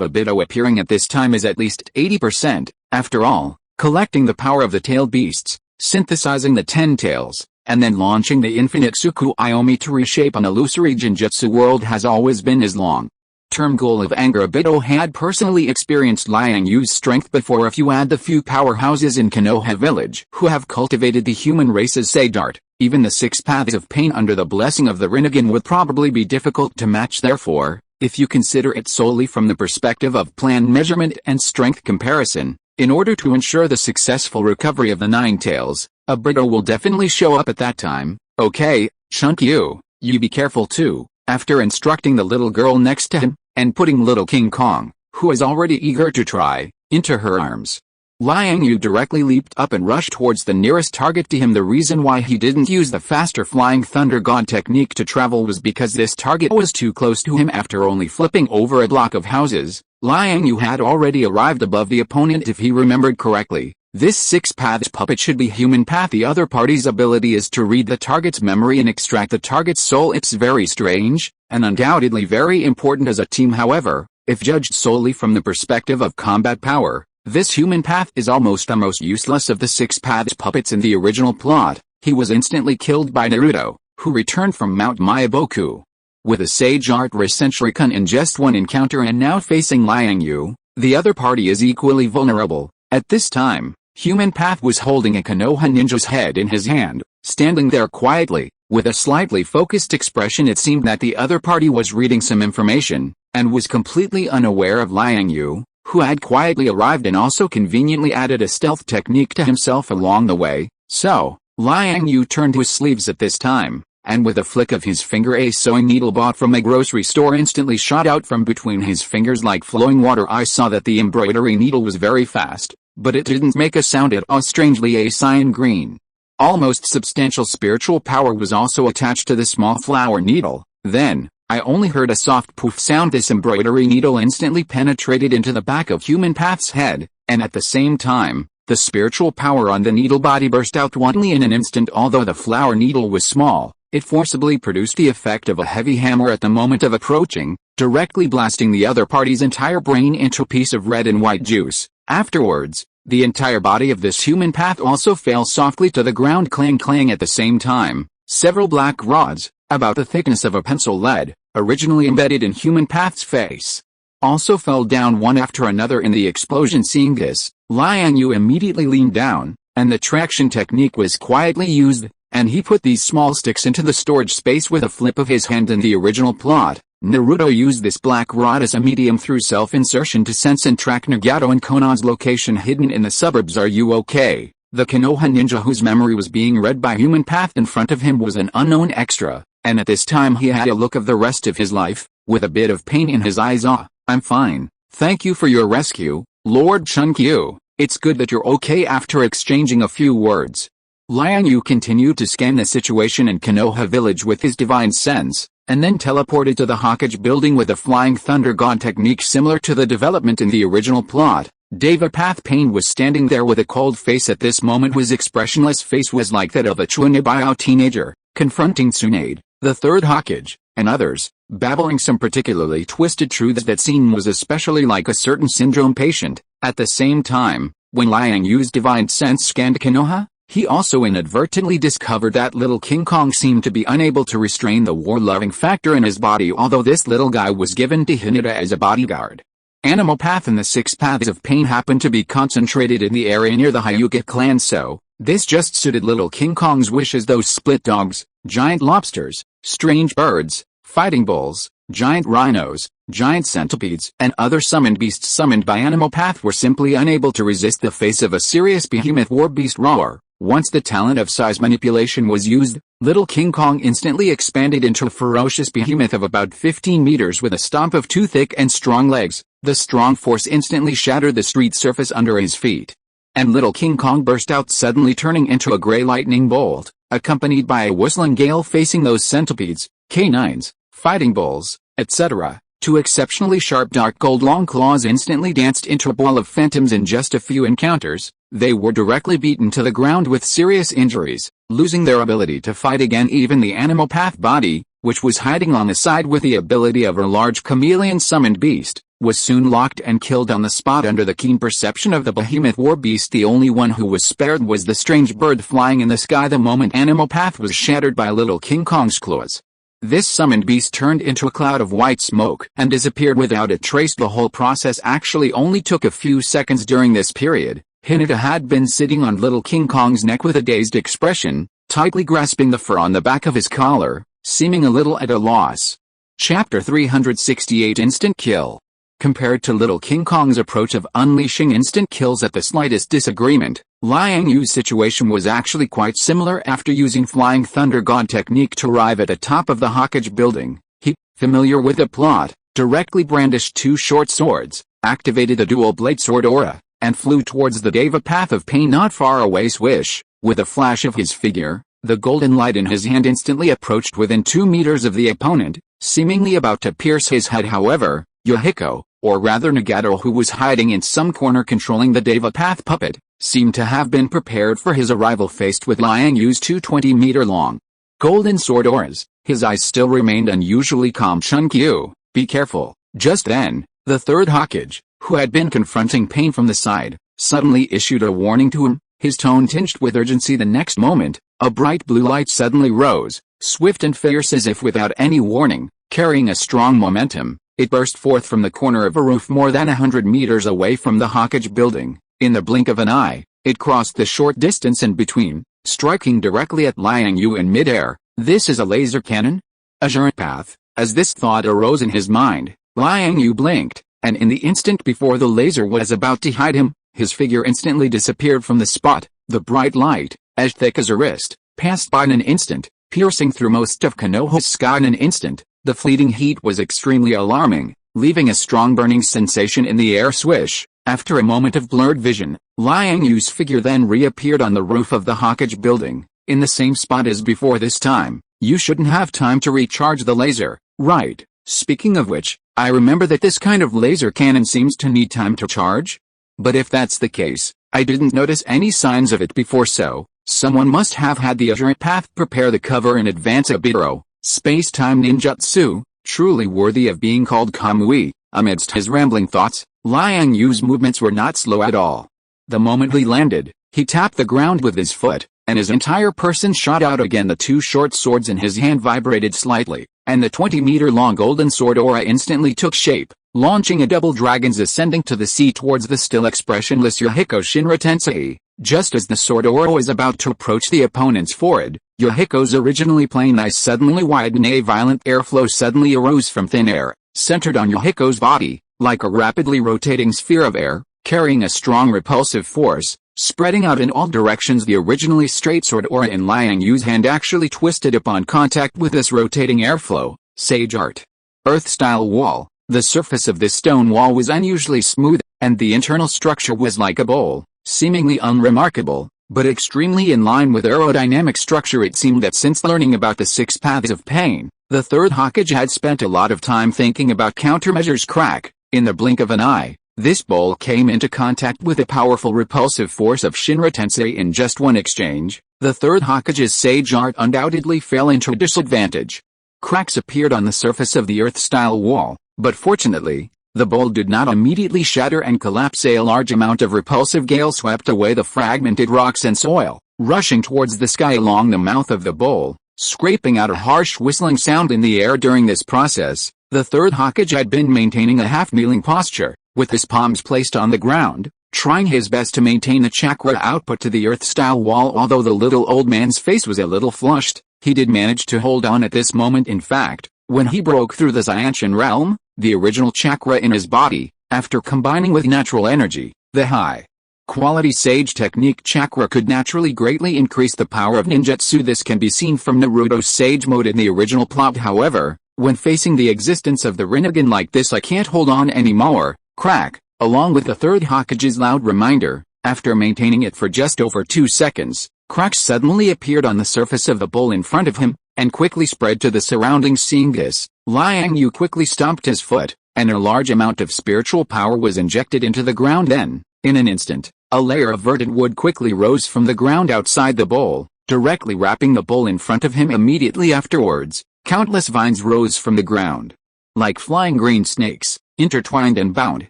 Speaker 1: a Bido appearing at this time is at least 80%. After all, collecting the power of the tailed beasts, synthesizing the 10 tails, and then launching the infinite Tsukuyomi to reshape an illusory Genjutsu world has always been his long-term goal of anger. Bido had personally experienced Liang Yue's strength before. If you add the few powerhouses in Konoha village who have cultivated the human race's Say-Dart, even the 6 paths of pain under the blessing of the Rinnegan would probably be difficult to match. Therefore, if you consider it solely from the perspective of planned measurement and strength comparison, in order to ensure the successful recovery of the 9 tails, a Bido will definitely show up at that time. Okay, Chunkyu, you be careful too. After instructing the little girl next to him, and putting little King Kong, who is already eager to try, into her arms, Liang Yue directly leaped up and rushed towards the nearest target to him. The reason why he didn't use the faster flying Thunder God technique to travel was because this target was too close to him. After only flipping over a block of houses, Liang Yue had already arrived above the opponent. If he remembered correctly, this 6 paths puppet should be human path. The other party's ability is to read the target's memory and extract the target's soul. It's very strange, and undoubtedly very important as a team. However, if judged solely from the perspective of combat power, this human path is almost the most useless of the 6 paths puppets in the original plot. He was instantly killed by Naruto, who returned from Mount Mayaboku with a Sage Art Rasenshuriken in just one encounter, and now facing Liang Yue, the other party is equally vulnerable. At this time, Human Path was holding a Konoha ninja's head in his hand, standing there quietly, with a slightly focused expression. It seemed that the other party was reading some information, and was completely unaware of Liang Yue, who had quietly arrived and also conveniently added a stealth technique to himself along the way. So, Liang Yue turned to his sleeves at this time, and with a flick of his finger a sewing needle bought from a grocery store instantly shot out from between his fingers like flowing water. I saw that the embroidery needle was very fast, but it didn't make a sound at all. Strangely, a cyan green, almost substantial spiritual power was also attached to the small flower needle. Then, I only heard a soft poof sound. This embroidery needle instantly penetrated into the back of Human Path's head, and at the same time, the spiritual power on the needle body burst out wantonly in an instant. Although the flower needle was small, it forcibly produced the effect of a heavy hammer at the moment of approaching, directly blasting the other party's entire brain into a piece of red and white juice. Afterwards, the entire body of this Human Path also fell softly to the ground, clang clang. At the same time, several black rods, about the thickness of a pencil lead, originally embedded in Human Path's face, also fell down one after another in the explosion. Seeing this, Liang Yue immediately leaned down, and the traction technique was quietly used, and he put these small sticks into the storage space with a flip of his hand. In the original plot, Naruto used this black rod as a medium through self-insertion to sense and track Nagato and Konan's location hidden in the suburbs. Are you okay? The Konoha ninja, whose memory was being read by Human Path in front of him, was an unknown extra, and at this time he had a look of the rest of his life, with a bit of pain in his eyes. I'm fine. Thank you for your rescue, Lord Chunkyu. It's good that you're okay. After exchanging a few words, Liang Yue continued to scan the situation in Konoha village with his divine sense, and then teleported to the Hokage building with a flying thunder god technique similar to the development in the original plot. Deva Path Pain was standing there with a cold face at this moment. His expressionless face was like that of a Chunibyo teenager, confronting Tsunade, the third Hokage, and others, babbling some particularly twisted truths. That scene was especially like a certain syndrome patient. At the same time, when Liang Yue's divine sense scanned Konoha, he also inadvertently discovered that little King Kong seemed to be unable to restrain the war-loving factor in his body, although this little guy was given to Hinata as a bodyguard. Animal Path and the 6 paths of pain happened to be concentrated in the area near the Hyuga clan, so this just suited little King Kong's wishes. Those split dogs, giant lobsters, strange birds, fighting bulls, giant rhinos, giant centipedes, and other summoned beasts summoned by Animal Path were simply unable to resist the face of a serious behemoth war beast roar. Once the talent of size manipulation was used, little King Kong instantly expanded into a ferocious behemoth of about 15 meters with a stomp of 2 thick and strong legs. The strong force instantly shattered the street surface under his feet, and little King Kong burst out suddenly, turning into a gray lightning bolt, accompanied by a whistling gale facing those centipedes, canines, fighting bulls, etc. Two exceptionally sharp dark gold long claws instantly danced into a ball of phantoms in just a few encounters. They were directly beaten to the ground with serious injuries, losing their ability to fight again. Even the animal path body, which was hiding on the side with the ability of a large chameleon summoned beast, was soon locked and killed on the spot under the keen perception of the behemoth war beast. The only one who was spared was the strange bird flying in the sky the moment animal path was shattered by little King Kong's claws. This summoned beast turned into a cloud of white smoke and disappeared without a trace. The whole process actually only took a few seconds. During this period, Hinata had been sitting on little King Kong's neck with a dazed expression, tightly grasping the fur on the back of his collar, seeming a little at a loss. Chapter 368 Instant Kill. Compared to little King Kong's approach of unleashing instant kills at the slightest disagreement, Liang Yue's situation was actually quite similar. After using Flying Thunder God technique to arrive at the top of the Hawkage building, he, familiar with the plot, directly brandished two short swords, activated the dual blade sword aura, and flew towards the Deva path of pain not far away. Swish, with a flash of his figure, the golden light in his hand instantly approached within 2 meters of the opponent, seemingly about to pierce his head. However, Yohiko, or rather Nagato, who was hiding in some corner controlling the Deva Path puppet, seemed to have been prepared for his arrival. Faced with Liang Yue's two 20-meter-long golden sword auras, his eyes still remained unusually calm. Chunkyu, be careful. Just then, the third Hawkage, who had been confronting pain from the side, suddenly issued a warning to him, his tone tinged with urgency. The next moment, a bright blue light suddenly rose, swift and fierce as if without any warning, carrying a strong momentum. It burst forth from the corner of a roof more than 100 meters away from the Hawkage building. In the blink of an eye, it crossed the short distance in between, striking directly at Liang Yue in midair. This is a laser cannon? Azure path. As this thought arose in his mind, Liang Yue blinked, and in the instant before the laser was about to hide him, his figure instantly disappeared from the spot. The bright light, as thick as a wrist, passed by in an instant, piercing through most of Konoha's sky in an instant. The fleeting heat was extremely alarming, leaving a strong burning sensation in the air. Swish. After a moment of blurred vision, Liang Yue's figure then reappeared on the roof of the Hawkage building, in the same spot as before. This time, you shouldn't have time to recharge the laser, right? Speaking of which, I remember that this kind of laser cannon seems to need time to charge? But if that's the case, I didn't notice any signs of it before, so someone must have had the Azure Path prepare the cover in advance. Obito, space-time ninjutsu, truly worthy of being called Kamui. Amidst his rambling thoughts, Liang Yue's movements were not slow at all. The moment he landed, he tapped the ground with his foot, and his entire person shot out again. The two short swords in his hand vibrated slightly, and the 20-meter-long golden sword aura instantly took shape, launching a double dragons ascending to the sea towards the still expressionless Yohiko Shinra Tensei. Just as the sword aura was about to approach the opponent's forehead, Yohiko's originally plain eyes suddenly widened. A violent airflow suddenly arose from thin air, centered on Yohiko's body, like a rapidly rotating sphere of air, carrying a strong repulsive force, spreading out in all directions. The originally straight sword aura in Liang Yue's hand actually twisted upon contact with this rotating airflow. Sage art. Earth-style wall. The surface of this stone wall was unusually smooth, and the internal structure was like a bowl, seemingly unremarkable, but extremely in line with aerodynamic structure. It seemed that since learning about the 6 paths of pain, the third Hawkage had spent a lot of time thinking about countermeasures. Crack. In the blink of an eye, this bowl came into contact with the powerful repulsive force of Shinra Tensei. In just one exchange, the third Hawkage's sage art undoubtedly fell into disadvantage. Cracks appeared on the surface of the earth-style wall, but fortunately, the bowl did not immediately shatter and collapse. A large amount of repulsive gale swept away the fragmented rocks and soil, rushing towards the sky along the mouth of the bowl, scraping out a harsh whistling sound in the air. During this process, the third Hawkage had been maintaining a half-kneeling posture, with his palms placed on the ground, trying his best to maintain a chakra output to the earth-style wall. Although the little old man's face was a little flushed, he did manage to hold on at this moment. In fact, when he broke through the Xiantian realm, the original chakra in his body, after combining with natural energy, the high-quality sage technique chakra could naturally greatly increase the power of ninjutsu. This can be seen from Naruto's sage mode in the original plot. However, when facing the existence of the Rinnegan like this, I can't hold on anymore. Crack. Along with the third Hawkage's loud reminder, after maintaining it for just over 2 seconds, cracks suddenly appeared on the surface of the bowl in front of him, and quickly spread to the surroundings. Seeing this, Liang Yue quickly stomped his foot, and a large amount of spiritual power was injected into the ground. Then, in an instant, a layer of verdant wood quickly rose from the ground outside the bowl, directly wrapping the bowl in front of him. Immediately afterwards, countless vines rose from the ground, like flying green snakes, intertwined and bound,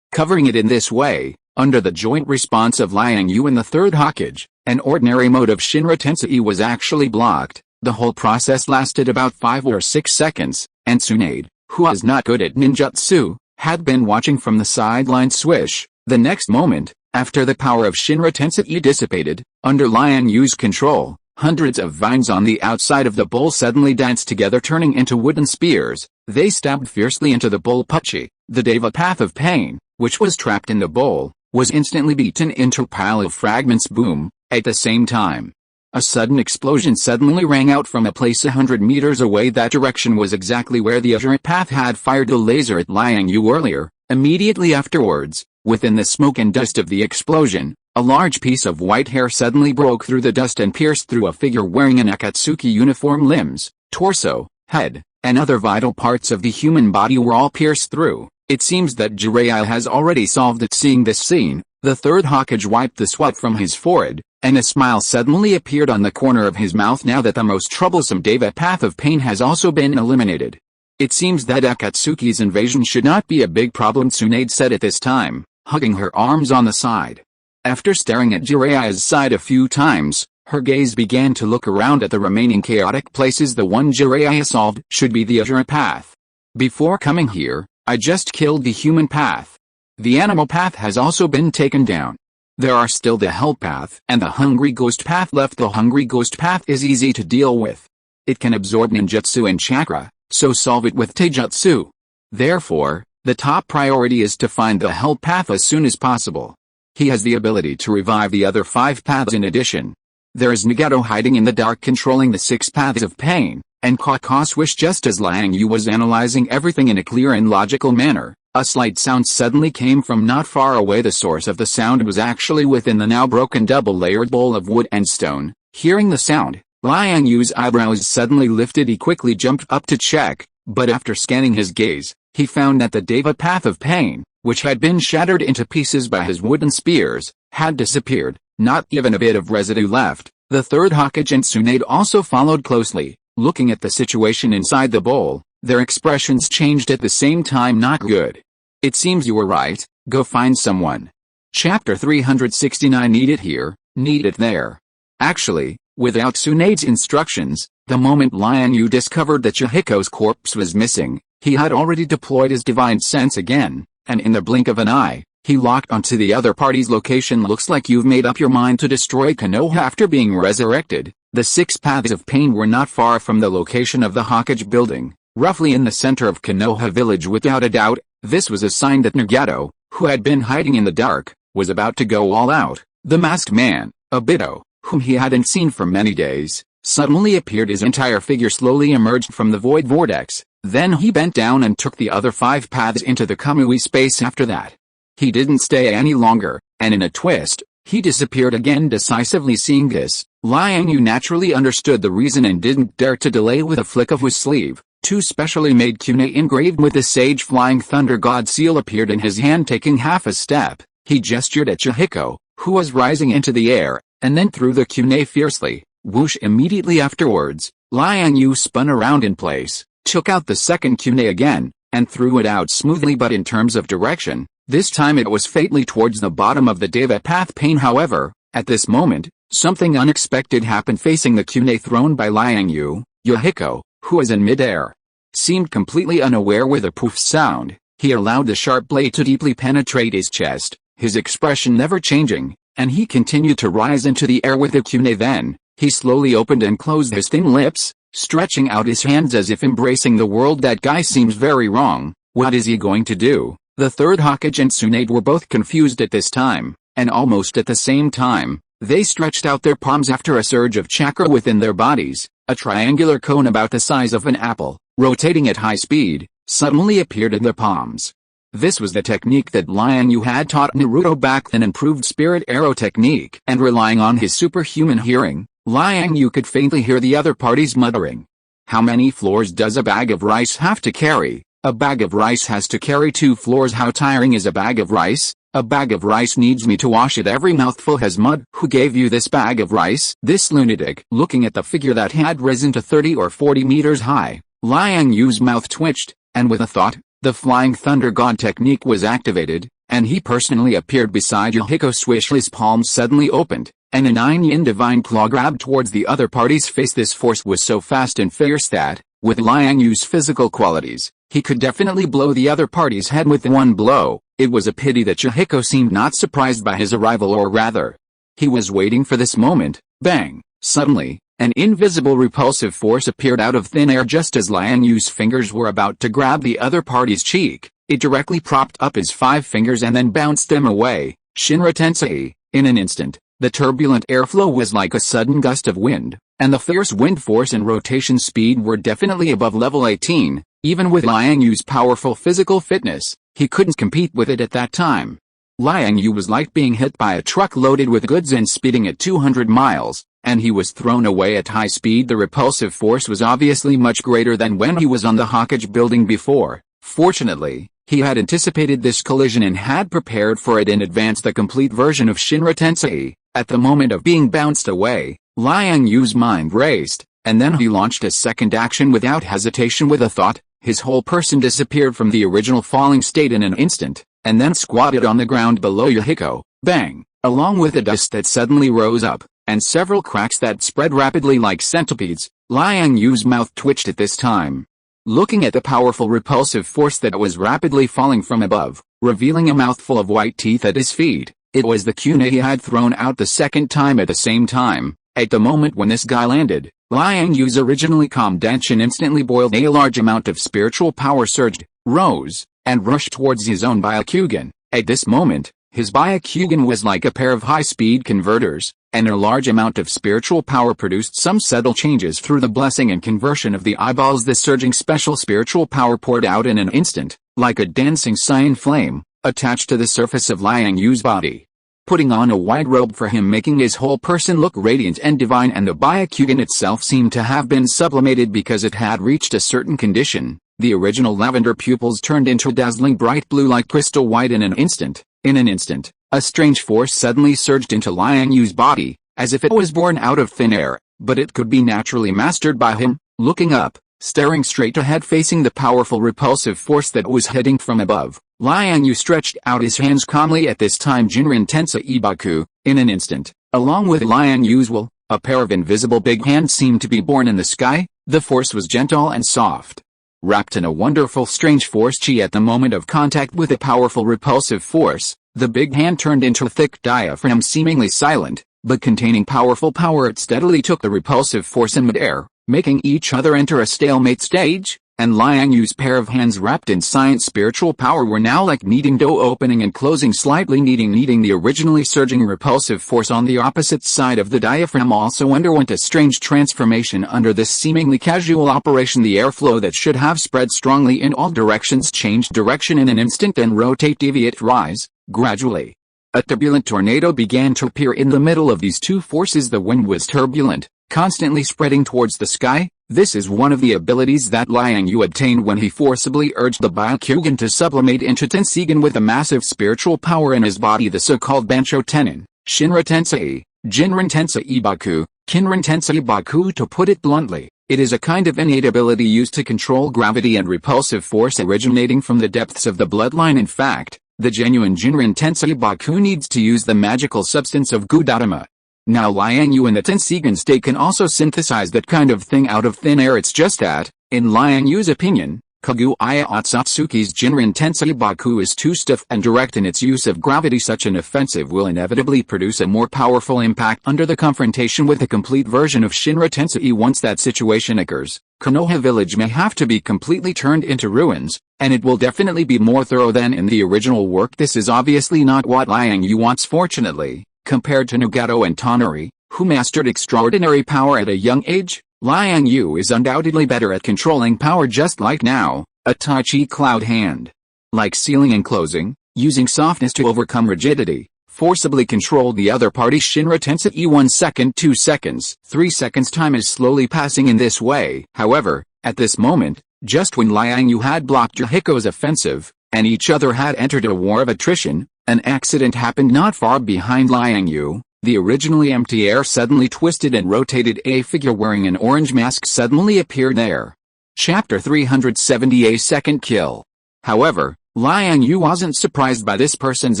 Speaker 1: covering it. In this way, under the joint response of Liang Yue and the third Hokage, an ordinary mode of Shinra Tensei was actually blocked. The whole process lasted about 5 or 6 seconds, and Tsunade, who was not good at ninjutsu, had been watching from the sideline. Swish. The next moment, after the power of Shinra Tensei dissipated, under Liang Yue's control, hundreds of vines on the outside of the bowl suddenly danced together, turning into wooden spears. They stabbed fiercely into the bowl. Pucci, the Deva Path of Pain, which was trapped in the bowl, was instantly beaten into a pile of fragments. Boom. At the same time, a sudden explosion suddenly rang out from a place 100 meters away. That direction was exactly where the Azure Path had fired the laser at Liang Yue earlier. Immediately afterwards, within the smoke and dust of the explosion, a large piece of white hair suddenly broke through the dust and pierced through a figure wearing an Akatsuki uniform. Limbs, torso, head, and other vital parts of the human body were all pierced through. It seems that Jiraiya has already solved it. Seeing this scene, the third Hokage wiped the sweat from his forehead, and a smile suddenly appeared on the corner of his mouth now that the most troublesome Deva Path of Pain has also been eliminated. It seems that Akatsuki's invasion should not be a big problem, Tsunade said at this time, hugging her arms on the side. After staring at Jiraiya's side a few times, her gaze began to look around at the remaining chaotic places. The one Jiraiya solved should be the Azure Path. Before coming here, I just killed the human path. The animal path has also been taken down. There are still the Hell Path and the Hungry Ghost Path left. The Hungry Ghost Path is easy to deal with. It can absorb ninjutsu and chakra, so solve it with taijutsu. Therefore, the top priority is to find the Hell Path as soon as possible. He has the ability to revive the other 5 paths. In addition, there is Nagato hiding in the dark controlling the 6 paths of pain, and Kaka Swish. Just as Liang Yue was analyzing everything in a clear and logical manner, a slight sound suddenly came from not far away. The source of the sound was actually within the now broken double-layered bowl of wood and stone. Hearing the sound, Liang Yue's eyebrows suddenly lifted. He quickly jumped up to check, but after scanning his gaze, he found that the Deva Path of Pain, which had been shattered into pieces by his wooden spears, had disappeared, not even a bit of residue left. The third Hokage and Tsunade also followed closely, looking at the situation inside the bowl. Their expressions changed at the same time. Not good. It seems you were right, go find someone. Chapter 369. Need it here, need it there. Actually, without Tsunade's instructions, the moment Liang Yue discovered that Chihiko's corpse was missing, he had already deployed his divine sense again, and in the blink of an eye, he locked onto the other party's location. Looks like you've made up your mind to destroy Konoha after being resurrected. The 6 paths of pain were not far from the location of the Hokage building, roughly in the center of Konoha village. Without a doubt, this was a sign that Nagato, who had been hiding in the dark, was about to go all out. The masked man, Obito, whom he hadn't seen for many days, suddenly appeared. His entire figure slowly emerged from the void vortex. Then he bent down and took the other 5 paths into the Kamui space. After that, he didn't stay any longer, and in a twist, he disappeared again decisively. Seeing this, Liang Yue naturally understood the reason and didn't dare to delay. With a flick of his sleeve, 2 specially made kunai engraved with the Sage Flying Thunder God seal appeared in his hand. Taking half a step, he gestured at Chihiko, who was rising into the air, and then threw the kunai fiercely. Whoosh! Immediately afterwards, Liang Yue spun around in place, took out the second kunai again, and threw it out smoothly. But in terms of direction, this time it was fatally towards the bottom of the Deva Path Pain. However, at this moment, something unexpected happened. Facing the kunai thrown by Liang Yue, Chihiko, who was in midair, seemed completely unaware. With a poof sound, he allowed the sharp blade to deeply penetrate his chest, his expression never changing, and he continued to rise into the air with the kunai. Then, he slowly opened and closed his thin lips, stretching out his hands as if embracing the world. That guy seems very wrong. What is he going to do? The third Hokage and Tsunade were both confused at this time, and almost at the same time, they stretched out their palms. After a surge of chakra within their bodies, a triangular cone about the size of an apple, rotating at high speed, suddenly appeared in their palms. This was the technique that Liang Yue had taught Naruto back then. Improved spirit arrow technique. And relying on his superhuman hearing, Liang Yue could faintly hear the other parties muttering. How many floors does a bag of rice have to carry? A bag of rice has to carry 2 floors. How tiring is a bag of rice? A bag of rice needs me to wash it. Every mouthful has mud. Who gave you this bag of rice? This lunatic. Looking at the figure that had risen to 30 or 40 meters high, Liang Yue's mouth twitched, and with a thought, the flying thunder god technique was activated, and he personally appeared beside Yahiko. Swish, his palm suddenly opened, and a 9-yin divine claw grabbed towards the other party's face. This force was so fast and fierce that, with Liang Yue's physical qualities, he could definitely blow the other party's head with one blow. It was a pity that Yahiko seemed not surprised by his arrival, or rather, he was waiting for this moment. Bang! Suddenly, an invisible repulsive force appeared out of thin air just as Liang Yue's fingers were about to grab the other party's cheek. It directly propped up his 5 fingers and then bounced them away. Shinra Tensei. In an instant, the turbulent airflow was like a sudden gust of wind, and the fierce wind force and rotation speed were definitely above level 18. Even with Liang Yue's powerful physical fitness, he couldn't compete with it at that time. Liang Yue was like being hit by a truck loaded with goods and speeding at 200 miles, and he was thrown away at high speed. The repulsive force was obviously much greater than when he was on the Hokage building before. Fortunately, he had anticipated this collision and had prepared for it in advance. The complete version of Shinra Tensei. At the moment of being bounced away, Liang Yue's mind raced, and then he launched a second action without hesitation. With a thought, his whole person disappeared from the original falling state in an instant, and then squatted on the ground below Yahiko. Bang! Along with the dust that suddenly rose up, and several cracks that spread rapidly like centipedes, Liang Yue's mouth twitched at this time. Looking at the powerful repulsive force that was rapidly falling from above, revealing a mouthful of white teeth at his feet, it was the kunai he had thrown out the second time at the same time. At the moment when this guy landed, Liang Yue's originally calm tension instantly boiled. A large amount of spiritual power surged, rose, and rushed towards his own Byakugan. At this moment, his Byakugan was like a pair of high-speed converters, and a large amount of spiritual power produced some subtle changes through the blessing and conversion of the eyeballs. The surging special spiritual power poured out in an instant, like a dancing cyan flame, attached to the surface of Liang Yue's body, putting on a white robe for him, making his whole person look radiant and divine, and the Byakugan itself seemed to have been sublimated because it had reached a certain condition. The original lavender pupils turned into dazzling bright blue like crystal white in an instant. In an instant, a strange force suddenly surged into Liang Yue's body, as if it was born out of thin air, but it could be naturally mastered by him. Looking up, staring straight ahead, facing the powerful repulsive force that was heading from above, Liang Yue stretched out his hands calmly. At this time, Jinrin Tensei Ibaku. In an instant, along with Liang Yue's will, a pair of invisible big hands seemed to be born in the sky. The force was gentle and soft, wrapped in a wonderful strange force chi. At the moment of contact with a powerful repulsive force, the big hand turned into a thick diaphragm, seemingly silent, but containing powerful power. It steadily took the repulsive force in midair, making each other enter a stalemate stage, and Liang Yue's pair of hands wrapped in science spiritual power were now like kneading dough, opening and closing slightly. Kneading the originally surging repulsive force on the opposite side of the diaphragm also underwent a strange transformation under this seemingly casual operation. The airflow that should have spread strongly in all directions changed direction in an instant and deviate, rise, gradually. A turbulent tornado began to appear in the middle of these two forces. The wind was turbulent, constantly spreading towards the sky. This is one of the abilities that Liang Yue obtained when he forcibly urged the Byakugan to sublimate into Tensigan with a massive spiritual power in his body, the so-called Bancho Tenon, Shinra Tensei, Jinrin Tensei Ibaku, Kinrin Tensei Ibaku. To put it bluntly, it is a kind of innate ability used to control gravity and repulsive force originating from the depths of the bloodline. In fact, the genuine Jinrin Tensei Ibaku needs to use the magical substance of Gudarama. Now Liang Yue in the Tensigan state can also synthesize that kind of thing out of thin air. It's just that, in Liang Yue's opinion, Kaguya Otsutsuki's Jinrin Tensei Ibaku is too stiff and direct in its use of gravity. Such an offensive will inevitably produce a more powerful impact under the confrontation with a complete version of Shinra Tensei. Once that situation occurs, Konoha village may have to be completely turned into ruins, and it will definitely be more thorough than in the original work. This is obviously not what Liang Yue wants. Fortunately, compared to Nagato and Tonari, who mastered extraordinary power at a young age, Liang Yue is undoubtedly better at controlling power, just like now, a Tai Chi cloud hand. Like sealing and closing, using softness to overcome rigidity, forcibly controlled the other party's Shinra Tensei 1 second, 2 seconds, 3 seconds. Time is slowly passing in this way. However, at this moment, just when Liang Yue had blocked Yahiko's offensive, and each other had entered a war of attrition, an accident happened not far behind Liang Yue. The originally empty air suddenly twisted and rotated. A figure wearing an orange mask suddenly appeared there. Chapter 370. A second kill. However, Liang Yue wasn't surprised by this person's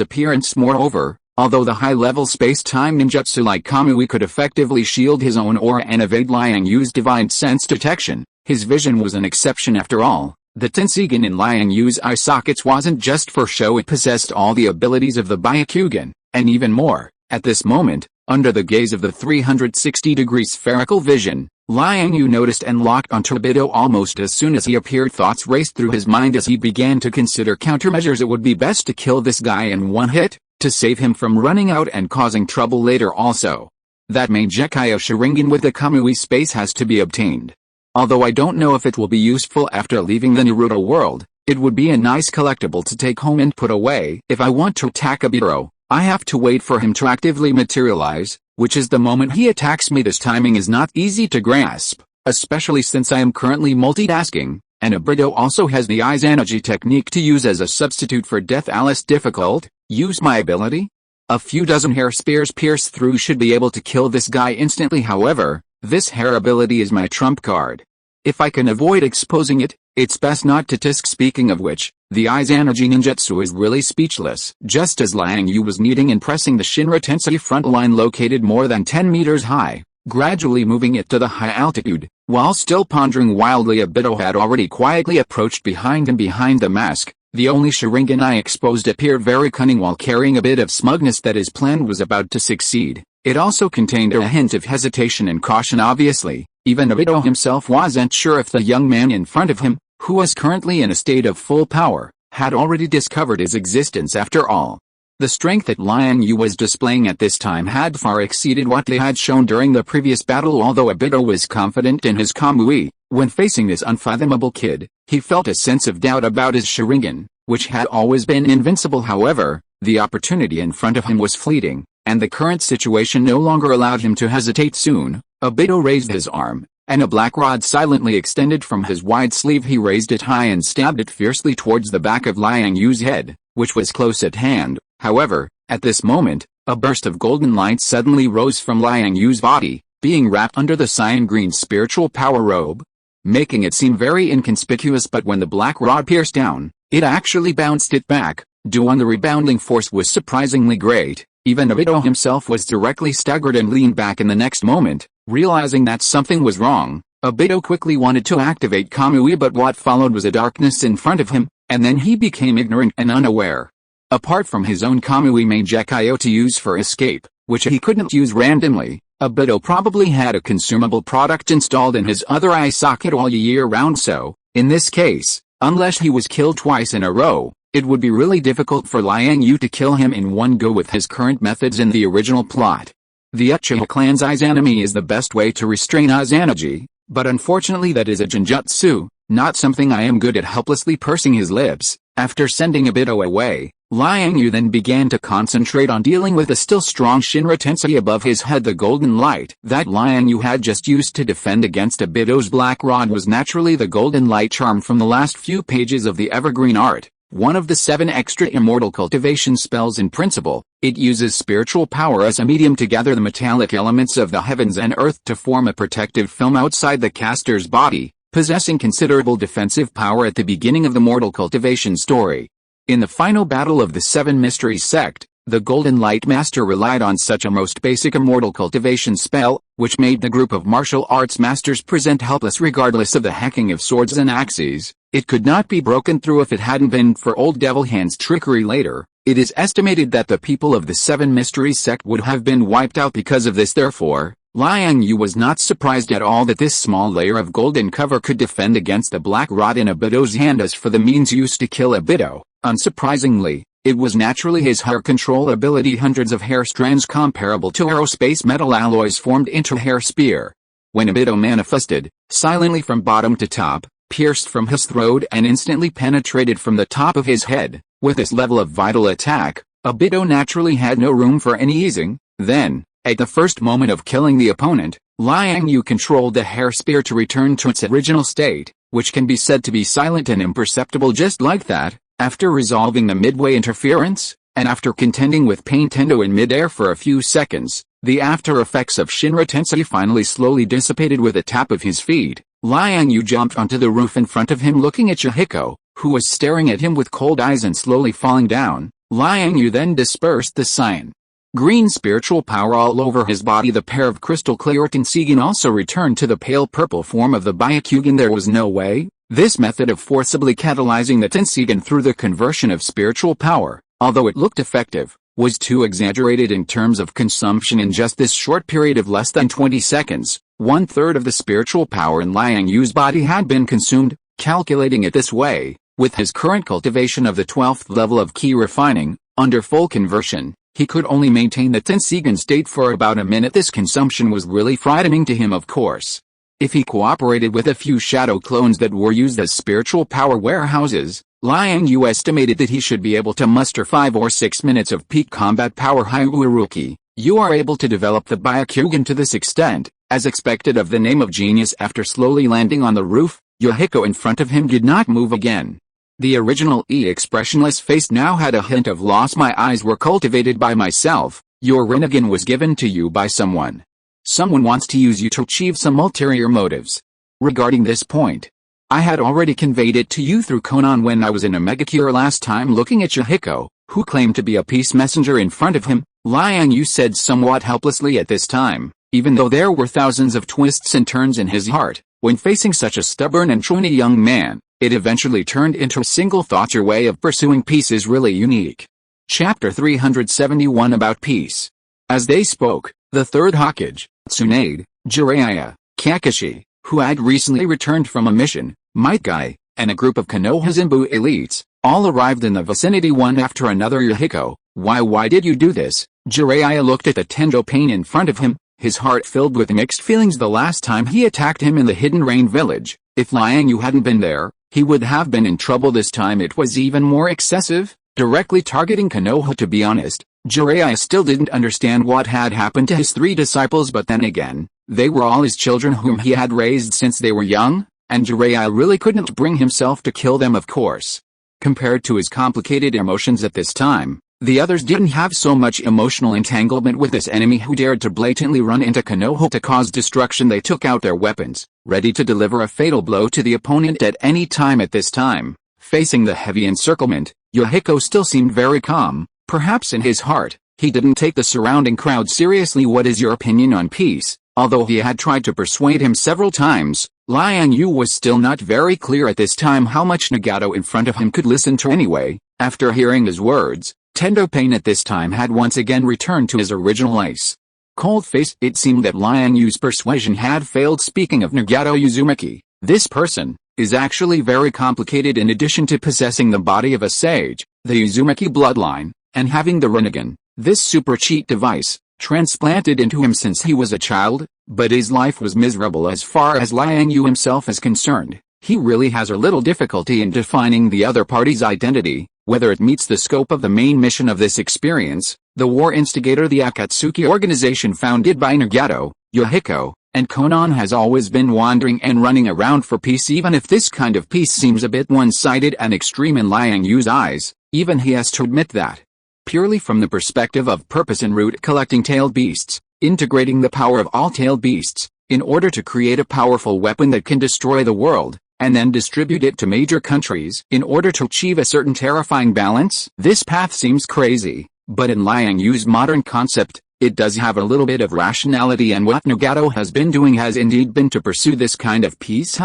Speaker 1: appearance. Moreover, although the high-level space-time ninjutsu like Kamui could effectively shield his own aura and evade Liang Yue's divine sense detection, his vision was an exception after all. The Tenseigin in Liang Yue's eye sockets wasn't just for show, it possessed all the abilities of the Byakugan, and even more. At this moment, under the gaze of the 360-degree spherical vision, Liang Yue noticed and locked onto Obito almost as soon as he appeared. Thoughts raced through his mind as he began to consider countermeasures. It would be best to kill this guy in one hit, to save him from running out and causing trouble later. Also, that Mangekyo Sharingan with the Kamui space has to be obtained. Although I don't know if it will be useful after leaving the Naruto world, it would be a nice collectible to take home and put away. If I want to attack Obito, I have to wait for him to actively materialize, which is the moment he attacks me. This timing is not easy to grasp, especially since I am currently multitasking, and Obito also has the Izanagi technique to use as a substitute for death. Alice, difficult. Use my ability? A few dozen hair spears pierced through should be able to kill this guy instantly. However, this hair ability is my trump card. If I can avoid exposing it, it's best not to tisk. Speaking of which, the Izanagi ninjutsu is really speechless. Just as Liang Yue was kneading and pressing the Shinra Tensei front line located more than 10 meters high, gradually moving it to the high altitude, while still pondering wildly, Obito had already quietly approached behind him. Behind the mask, the only Sharingan eye exposed appeared very cunning while carrying a bit of smugness that his plan was about to succeed. It also contained a hint of hesitation and caution. Obviously, even Obito himself wasn't sure if the young man in front of him, who was currently in a state of full power, had already discovered his existence. After all, the strength that Liang Yue was displaying at this time had far exceeded what they had shown during the previous battle. Although Obito was confident in his Kamui, when facing this unfathomable kid, he felt a sense of doubt about his Sharingan, which had always been invincible. However, the opportunity in front of him was fleeting, and the current situation no longer allowed him to hesitate. Soon, Obito raised his arm, and a black rod silently extended from his wide sleeve. He raised it high and stabbed it fiercely towards the back of Liang Yue's head, which was close at hand. However, at this moment, a burst of golden light suddenly rose from Liang Yue's body, being wrapped under the cyan green spiritual power robe, making it seem very inconspicuous. But when the black rod pierced down, it actually bounced it back. The rebounding force was surprisingly great. Even Obito himself was directly staggered and leaned back in the next moment, realizing that something was wrong. Obito quickly wanted to activate Kamui, but what followed was a darkness in front of him, and then he became ignorant and unaware. Apart from his own Kamui Mangekyo to use for escape, which he couldn't use randomly, Obito probably had a consumable product installed in his other eye socket all year round. So, in this case, unless he was killed twice in a row, it would be really difficult for Liang Yue to kill him in one go with his current methods in the original plot. The Uchiha clan's Izanami is the best way to restrain Izanagi, but unfortunately that is a genjutsu, not something I am good at. Helplessly pursing his lips, after sending Obito away, Liang Yue then began to concentrate on dealing with the still strong Shinra Tensei above his head. The golden light that Liang Yue had just used to defend against Obito's black rod was naturally the golden light charm from the last few pages of the Evergreen Art, one of the 7 extra immortal cultivation spells. In principle, it uses spiritual power as a medium to gather the metallic elements of the heavens and earth to form a protective film outside the caster's body, possessing considerable defensive power. At the beginning of the mortal cultivation story, in the final battle of the 7 Mysteries sect, the Golden Light Master relied on such a most basic immortal cultivation spell, which made the group of martial arts masters present helpless regardless of the hacking of swords and axes. It could not be broken through if it hadn't been for Old Devil Hand's trickery. Later, it is estimated that the people of the 7 Mysteries sect would have been wiped out because of this. Therefore, Liang Yue was not surprised at all that this small layer of golden cover could defend against the black rod in Obito's hand. As for the means used to kill Obito, unsurprisingly, it was naturally his hair control ability. Hundreds of hair strands comparable to aerospace metal alloys formed into a hair spear. When Obito manifested, silently from bottom to top, pierced from his throat and instantly penetrated from the top of his head. With this level of vital attack, Obito naturally had no room for any easing. Then, at the first moment of killing the opponent, Liang Yue controlled the hair spear to return to its original state, which can be said to be silent and imperceptible just like that. After resolving the midway interference, and after contending with Pain Tendo in midair for a few seconds, the after effects of Shinra Tensei finally slowly dissipated with a tap of his feet. Liang Yue jumped onto the roof in front of him looking at Yahiko, who was staring at him with cold eyes and slowly falling down. Liang Yue then dispersed the cyan green spiritual power all over his body. The pair of crystal clear Tensigen also returned to the pale purple form of the Byakugan. There was no way this method of forcibly catalyzing the Tensigen through the conversion of spiritual power, although it looked effective, was too exaggerated in terms of consumption. In just this short period of less than 20 seconds, 1/3 of the spiritual power in Liang Yue's body had been consumed. Calculating it this way, with his current cultivation of the 12th level of ki refining, under full conversion, he could only maintain the Tensigen state for about a minute. This consumption was really frightening to him, of course. If he cooperated with a few shadow clones that were used as spiritual power warehouses, Liang Yue estimated that he should be able to muster 5 or 6 minutes of peak combat power. Haiuruki, you are able to develop the Byakugan to this extent, as expected of the name of genius. After slowly landing on the roof, Yahiko in front of him did not move again. The original expressionless face now had a hint of loss. My eyes were cultivated by myself. Your Rinnegan was given to you by someone. Someone wants to use you to achieve some ulterior motives. Regarding this point, I had already conveyed it to you through Conan when I was in Omega Cure last time. Looking at Yahiko, who claimed to be a peace messenger in front of him, Liang Yue said somewhat helplessly at this time, even though there were thousands of twists and turns in his heart, when facing such a stubborn and trony young man, it eventually turned into a single thought. Your way of pursuing peace is really unique. Chapter 371 About Peace. As they spoke, the third Hokage, Tsunade, Jiraiya, Kakashi, who had recently returned from a mission, Might Guy, and a group of Konoha Zenbu elites, all arrived in the vicinity one after another. Yahiko, why did you do this? Jiraiya looked at the Tendo Pain in front of him, his heart filled with mixed feelings. The last time he attacked him in the Hidden Rain village, if Liang Yue hadn't been there, he would have been in trouble. This time it was even more excessive, directly targeting Konoha. To be honest, Jiraiya still didn't understand what had happened to his 3 disciples, but then again, they were all his children whom he had raised since they were young, and Jiraiya really couldn't bring himself to kill them, of course. Compared to his complicated emotions at this time, the others didn't have so much emotional entanglement with this enemy who dared to blatantly run into Konoha to cause destruction. They took out their weapons, ready to deliver a fatal blow to the opponent at any time. At this time, facing the heavy encirclement, Yahiko still seemed very calm. Perhaps in his heart, he didn't take the surrounding crowd seriously. What is your opinion on peace? Although he had tried to persuade him several times, Liang Yue was still not very clear at this time how much Nagato in front of him could listen to anyway. After hearing his words, Tendo Pain at this time had once again returned to his original ice cold face. It seemed that Liang Yue's persuasion had failed. Speaking of Nagato Uzumaki, this person is actually very complicated. In addition to possessing the body of a sage, the Uzumaki bloodline, and having the Rinnegan, this super cheat device, transplanted into him since he was a child, but his life was miserable as far as Liang Yue himself is concerned. He really has a little difficulty in defining the other party's identity, whether it meets the scope of the main mission of this experience. The war instigator, the Akatsuki organization founded by Nagato, Yahiko, and Conan, has always been wandering and running around for peace. Even if this kind of peace seems a bit one-sided and extreme in Liang Yue's eyes, even he has to admit that. Purely from the perspective of purpose and root collecting tailed beasts, integrating the power of all tailed beasts, in order to create a powerful weapon that can destroy the world, and then distribute it to major countries in order to achieve a certain terrifying balance. This path seems crazy, but in Liang Yue's modern concept, it does have a little bit of rationality, and what Nagato has been doing has indeed been to pursue this kind of peace.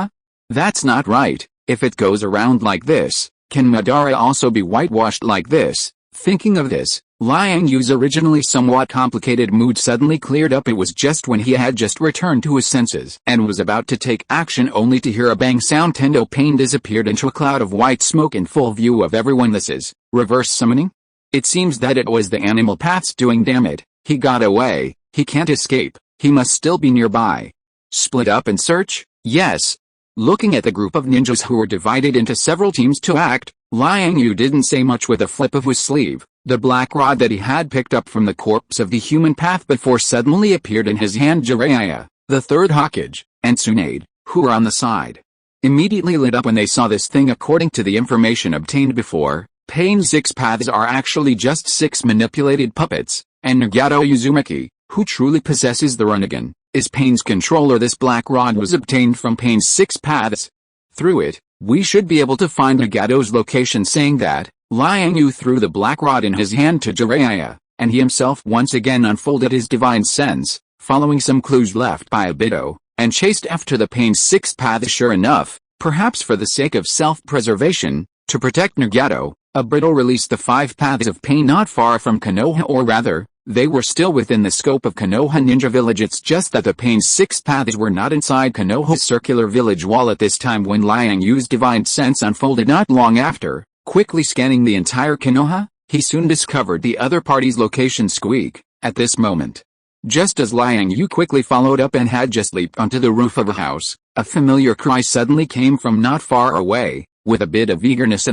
Speaker 1: That's not right. If it goes around like this, can Madara also be whitewashed like this? Thinking of this, Liang Yue's originally somewhat complicated mood suddenly cleared up. It was just when he had just returned to his senses and was about to take action, only to hear a bang sound. Tendo Pain disappeared into a cloud of white smoke in full view of everyone. This is reverse summoning? It seems that it was the animal paths doing. Damn it, he got away. He can't escape. He must still be nearby. Split up and search? Yes. Looking at the group of ninjas who were divided into several teams to act, Liang Yue didn't say much. With a flip of his sleeve, The black rod that he had picked up from the corpse of the human path before suddenly appeared in his hand. Jiraiya, the third Hokage, and Tsunade, who were on the side, immediately lit up when they saw this thing. According to the information obtained before, Pain's 6 paths are actually just 6 manipulated puppets, and Nagato Uzumaki, who truly possesses the Rinnegan, is Pain's controller. This black rod was obtained from Pain's 6 paths. Through it, we should be able to find Nagato's location. Saying that, Liang Yue threw the black rod in his hand to Jiraiya, and he himself once again unfolded his divine sense, following some clues left by Obito, and chased after the Pain's 6 paths. Sure enough, perhaps for the sake of self-preservation, to protect Nagato, Obito released the 5 paths of Pain not far from Konoha, or rather, they were still within the scope of Konoha Ninja Village. It's just that the Pain's 6 paths were not inside Konoha's circular village wall at this time when Liang Yue's divine sense unfolded. Not long after, quickly scanning the entire Konoha, he soon discovered the other party's location. Squeak, at this moment, just as Liang Yue quickly followed up and had just leaped onto the roof of a house, a familiar cry suddenly came from not far away. With a bit of eagerness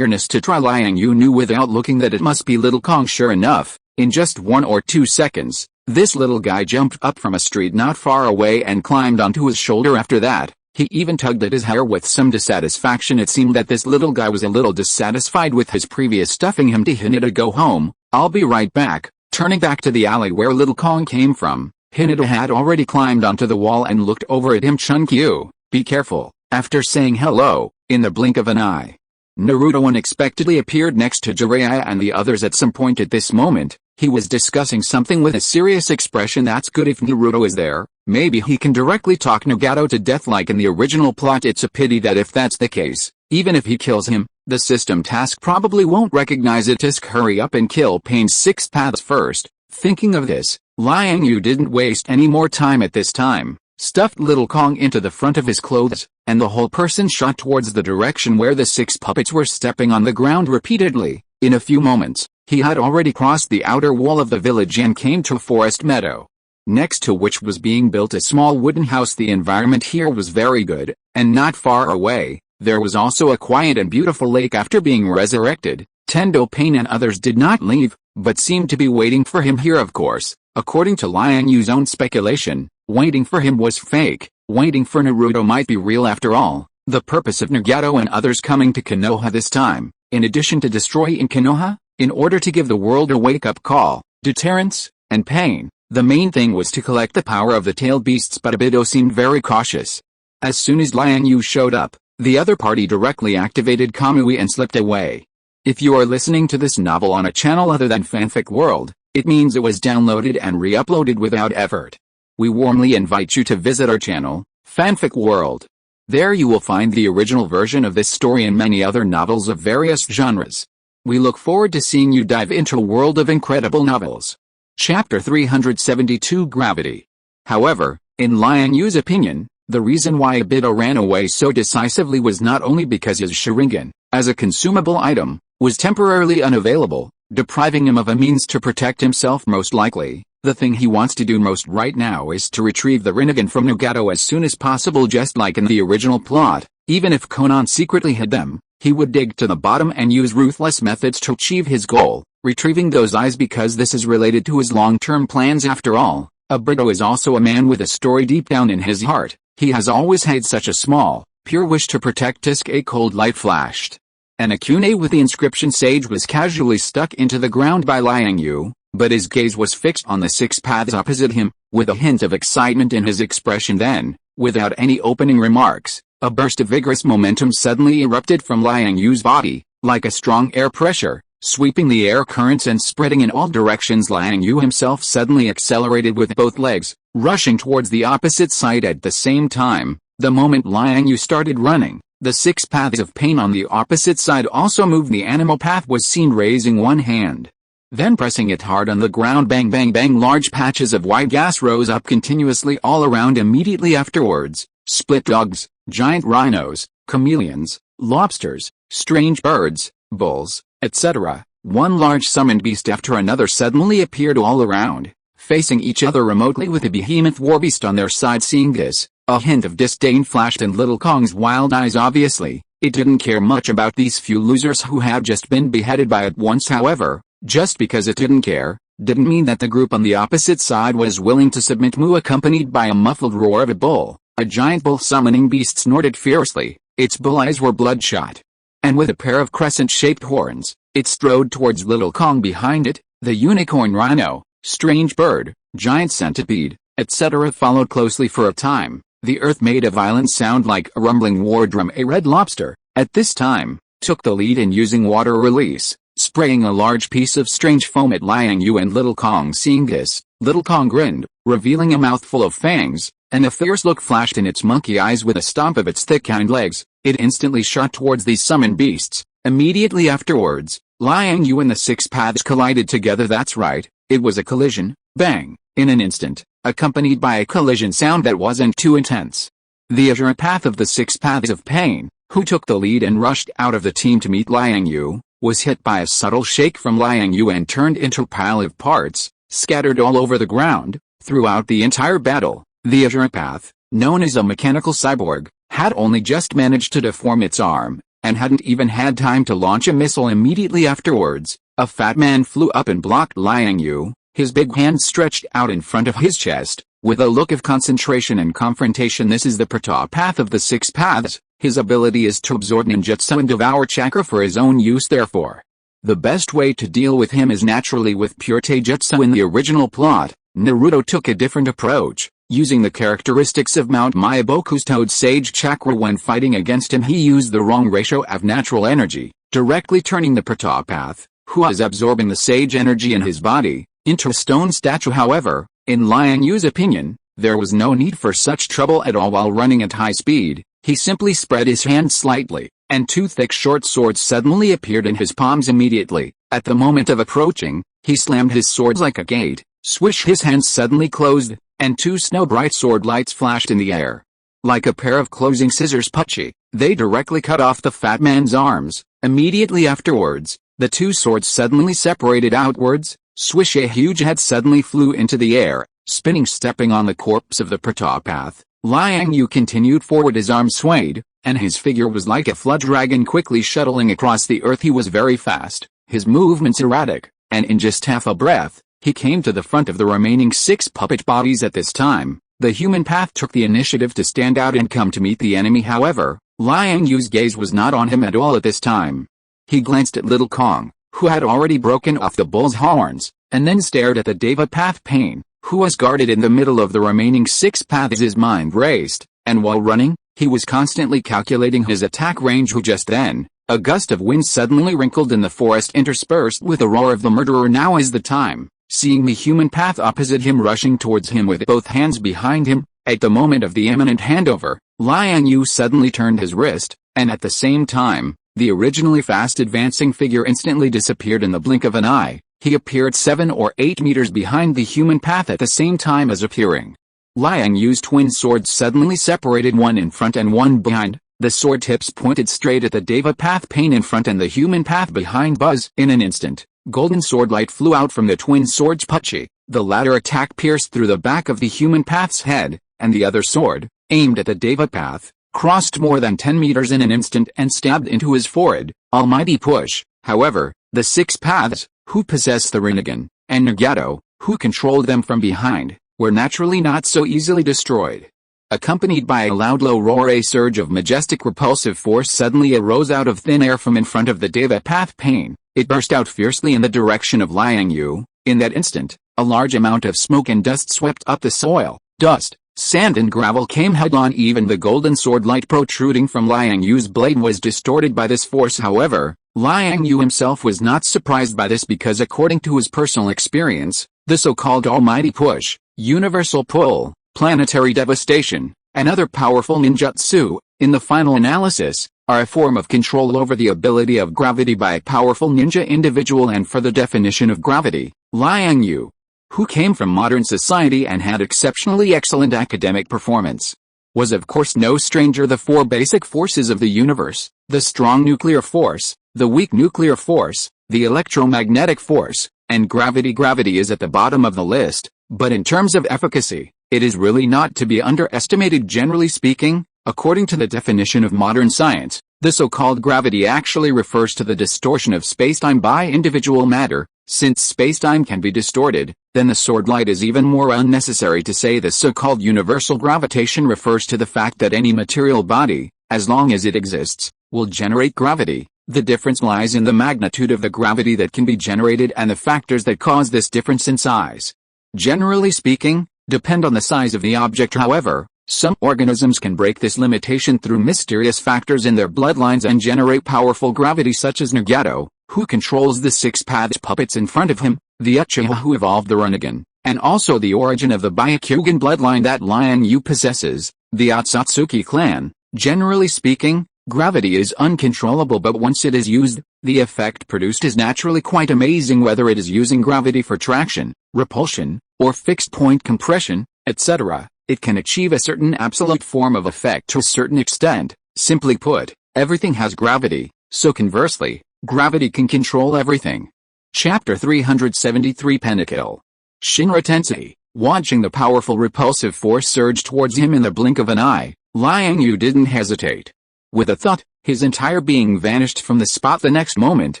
Speaker 1: to try, Liang Yue knew without looking that it must be Little Kong. Sure enough, in just 1 or 2 seconds, this little guy jumped up from a street not far away and climbed onto his shoulder. After that, he even tugged at his hair with some dissatisfaction. It seemed that this little guy was a little dissatisfied with his previous stuffing him to Hinata. Go home, I'll be right back. Turning back to the alley where Little Kong came from, Hinata had already climbed onto the wall and looked over at him. Chunkyu, be careful. After saying hello, in the blink of an eye, Naruto unexpectedly appeared next to Jiraiya and the others. At some point at this moment, he was discussing something with a serious expression. That's good. If Naruto is there, maybe he can directly talk Nagato to death like in the original plot. It's a pity that if that's the case, even if he kills him, the system task probably won't recognize it. Tusk, hurry up and kill Pain's 6 paths first. Thinking of this, Liang Yue didn't waste any more time at this time, stuffed Little Kong into the front of his clothes, and the whole person shot towards the direction where the 6 puppets were stepping on the ground repeatedly. In a few moments, he had already crossed the outer wall of the village and came to a forest meadow, next to which was being built a small wooden house. The environment here was very good, and not far away, there was also a quiet and beautiful lake. After being resurrected, Tendo Pain and others did not leave, but seemed to be waiting for him here. Of course, according to Liang Yue's own speculation, waiting for him was fake. Waiting for Naruto might be real. After all, the purpose of Nagato and others coming to Konoha this time, in addition to destroying Konoha, in order to give the world a wake-up call, deterrence, and pain, the main thing was to collect the power of the tailed beasts. But Obito seemed very cautious. As soon as Liang Yue showed up, the other party directly activated Kamui and slipped away. If you are listening to this novel on a channel other than Fanfic World, it means it was downloaded and re-uploaded without effort. We warmly invite you to visit our channel, Fanfic World. There you will find the original version of this story and many other novels of various genres. We look forward to seeing you dive into a world of incredible novels. Chapter 372, Gravity. However, in Liang Yue's opinion, the reason why Obito ran away so decisively was not only because his Sharingan, as a consumable item, was temporarily unavailable, depriving him of a means to protect himself. Most likely, the thing he wants to do most right now is to retrieve the Rinnegan from Nagato as soon as possible. Just like in the original plot, even if Conan secretly hid them, he would dig to the bottom and use ruthless methods to achieve his goal, retrieving those eyes, because this is related to his long-term plans. After all, Obito is also a man with a story deep down in his heart. He has always had such a small, pure wish to protect Tusk. A cold light flashed. An Akune with the inscription Sage was casually stuck into the ground by Liang Yue, but his gaze was fixed on the 6 paths opposite him, with a hint of excitement in his expression. Then, without any opening remarks, a burst of vigorous momentum suddenly erupted from Liang Yue's body, like a strong air pressure, sweeping the air currents and spreading in all directions. Liang Yue himself suddenly accelerated with both legs, rushing towards the opposite side at the same time. The moment Liang Yue started running, the 6 paths of pain on the opposite side also moved. The animal path was seen raising one hand, then pressing it hard on the ground. Bang bang bang, large patches of white gas rose up continuously all around. Immediately afterwards, split dogs, giant rhinos, chameleons, lobsters, strange birds, bulls, etc. One large summoned beast after another suddenly appeared all around, facing each other remotely with a behemoth warbeast on their side. Seeing this, a hint of disdain flashed in Little Kong's wild eyes. Obviously, it didn't care much about these few losers who had just been beheaded by it once. However, Just because it didn't care, didn't mean that the group on the opposite side was willing to submit. Moo, accompanied by a muffled roar of a bull, a giant bull-summoning beast, snorted fiercely. Its bull eyes were bloodshot, and with a pair of crescent-shaped horns, it strode towards little Kong behind it. The unicorn rhino, strange bird, giant centipede, etc. followed closely for a time. The earth made a violent sound like a rumbling war drum. A red lobster, at this time, took the lead in using water release, spraying a large piece of strange foam at Liang Yue and little Kong. Seeing this, little Kong grinned, revealing a mouthful of fangs, and a fierce look flashed in its monkey eyes. With a stomp of its thick hind legs, it instantly shot towards these summoned beasts. Immediately afterwards, Liang Yue and the six paths collided together. That's right, it was a collision, bang, in an instant, accompanied by a collision sound that wasn't too intense. The azure path of the six paths of pain, who took the lead and rushed out of the team to meet Liang Yue, was hit by a subtle shake from Liang Yue and turned into a pile of parts, scattered all over the ground. Throughout the entire battle, the azure path, known as a mechanical cyborg, had only just managed to deform its arm, and hadn't even had time to launch a missile. Immediately afterwards, a fat man flew up and blocked Liang Yue, his big hand stretched out in front of his chest, with a look of concentration and confrontation. This is the Prata path of the six paths. His ability is to absorb ninjutsu and devour chakra for his own use. Therefore, the best way to deal with him is naturally with pure taijutsu. In the original plot, Naruto took a different approach, using the characteristics of Mount Myaboku's Toad Sage Chakra. When fighting against him, he used the wrong ratio of natural energy, directly turning the Prata path, who was absorbing the sage energy in his body, into a stone statue. However, in Liang Yue's opinion, there was no need for such trouble at all. While running at high speed, he simply spread his hand slightly, and two thick short swords suddenly appeared in his palms. Immediately, at the moment of approaching, he slammed his swords like a gate. Swish! His hands suddenly closed, and two snow-bright sword lights flashed in the air. Like a pair of closing scissors, puchy, they directly cut off the fat man's arms. Immediately afterwards, the two swords suddenly separated outwards. Swish! A huge head suddenly flew into the air, spinning. Stepping on the corpse of the Prata path, Liang Yue continued forward. His arm swayed, and his figure was like a flood dragon quickly shuttling across the earth. He was very fast, his movements erratic, and in just half a breath, he came to the front of the remaining six puppet bodies. At this time, the human path took the initiative to stand out and come to meet the enemy. However, Liang Yue's gaze was not on him at all at this time. He glanced at little Kong, who had already broken off the bull's horns, and then stared at the Deva path Pain, who was guarded in the middle of the remaining six paths. His mind raced, and while running, he was constantly calculating his attack range. Just then, a gust of wind suddenly wrinkled in the forest, interspersed with the roar of the murderer. Now is the time. Seeing the human path opposite him rushing towards him with both hands behind him, at the moment of the imminent handover, Liang Yue suddenly turned his wrist, and at the same time, the originally fast advancing figure instantly disappeared in the blink of an eye. He appeared 7 or 8 meters behind the human path at the same time as appearing. Liang Yue's twin swords suddenly separated, one in front and one behind. The sword tips pointed straight at the Deva path Pain in front and the human path behind. Buzz! In an instant, golden sword light flew out from the twin swords. Puchy! The latter attack pierced through the back of the human path's head, and the other sword, aimed at the Deva path, crossed more than 10 meters in an instant and stabbed into his forehead. Almighty push! However, the six paths, who possessed the Rinnegan, and Nagato, who controlled them from behind, were naturally not so easily destroyed. Accompanied by a loud low roar, a surge of majestic repulsive force suddenly arose out of thin air from in front of the Deva path Pain. It burst out fiercely in the direction of Liang Yue. In that instant, a large amount of smoke and dust swept up the soil. Dust, sand and gravel came headlong. Even the golden sword light protruding from Liang Yue's blade was distorted by this force. However, Liang Yue himself was not surprised by this, because according to his personal experience, the so-called almighty push, universal pull, planetary devastation, and other powerful ninjutsu, in the final analysis, are a form of control over the ability of gravity by a powerful ninja individual. And for the definition of gravity, Liang Yue, who came from modern society and had exceptionally excellent academic performance, was of course no stranger. The four basic forces of the universe: the strong nuclear force, the weak nuclear force, the electromagnetic force, and gravity. Gravity is at the bottom of the list, but in terms of efficacy, it is really not to be underestimated. Generally speaking, according to the definition of modern science, the so-called gravity actually refers to the distortion of spacetime by individual matter, Since spacetime can be distorted, then the sword light is even more unnecessary to say. The so-called universal gravitation refers to the fact that any material body, as long as it exists, will generate gravity. The difference lies in the magnitude of the gravity that can be generated and the factors that cause this difference in size. Generally speaking, depend on the size of the object. However, some organisms can break this limitation through mysterious factors in their bloodlines and generate powerful gravity, such as Nagato, who controls the six paths puppets in front of him, the Uchiha who evolved the Rinnegan, and also the origin of the Byakugan bloodline that Liang Yue possesses, the Otsutsuki clan. Generally speaking, gravity is uncontrollable, but once it is used, the effect produced is naturally quite amazing, whether it is using gravity for traction, repulsion, or fixed point compression, etc. It can achieve a certain absolute form of effect to a certain extent. Simply put, everything has gravity, so conversely, gravity can control everything. Chapter 373 Pentakill. Shinra Tensei, watching the powerful repulsive force surge towards him in the blink of an eye, Liang Yue didn't hesitate. With a thud, his entire being vanished from the spot. The next moment,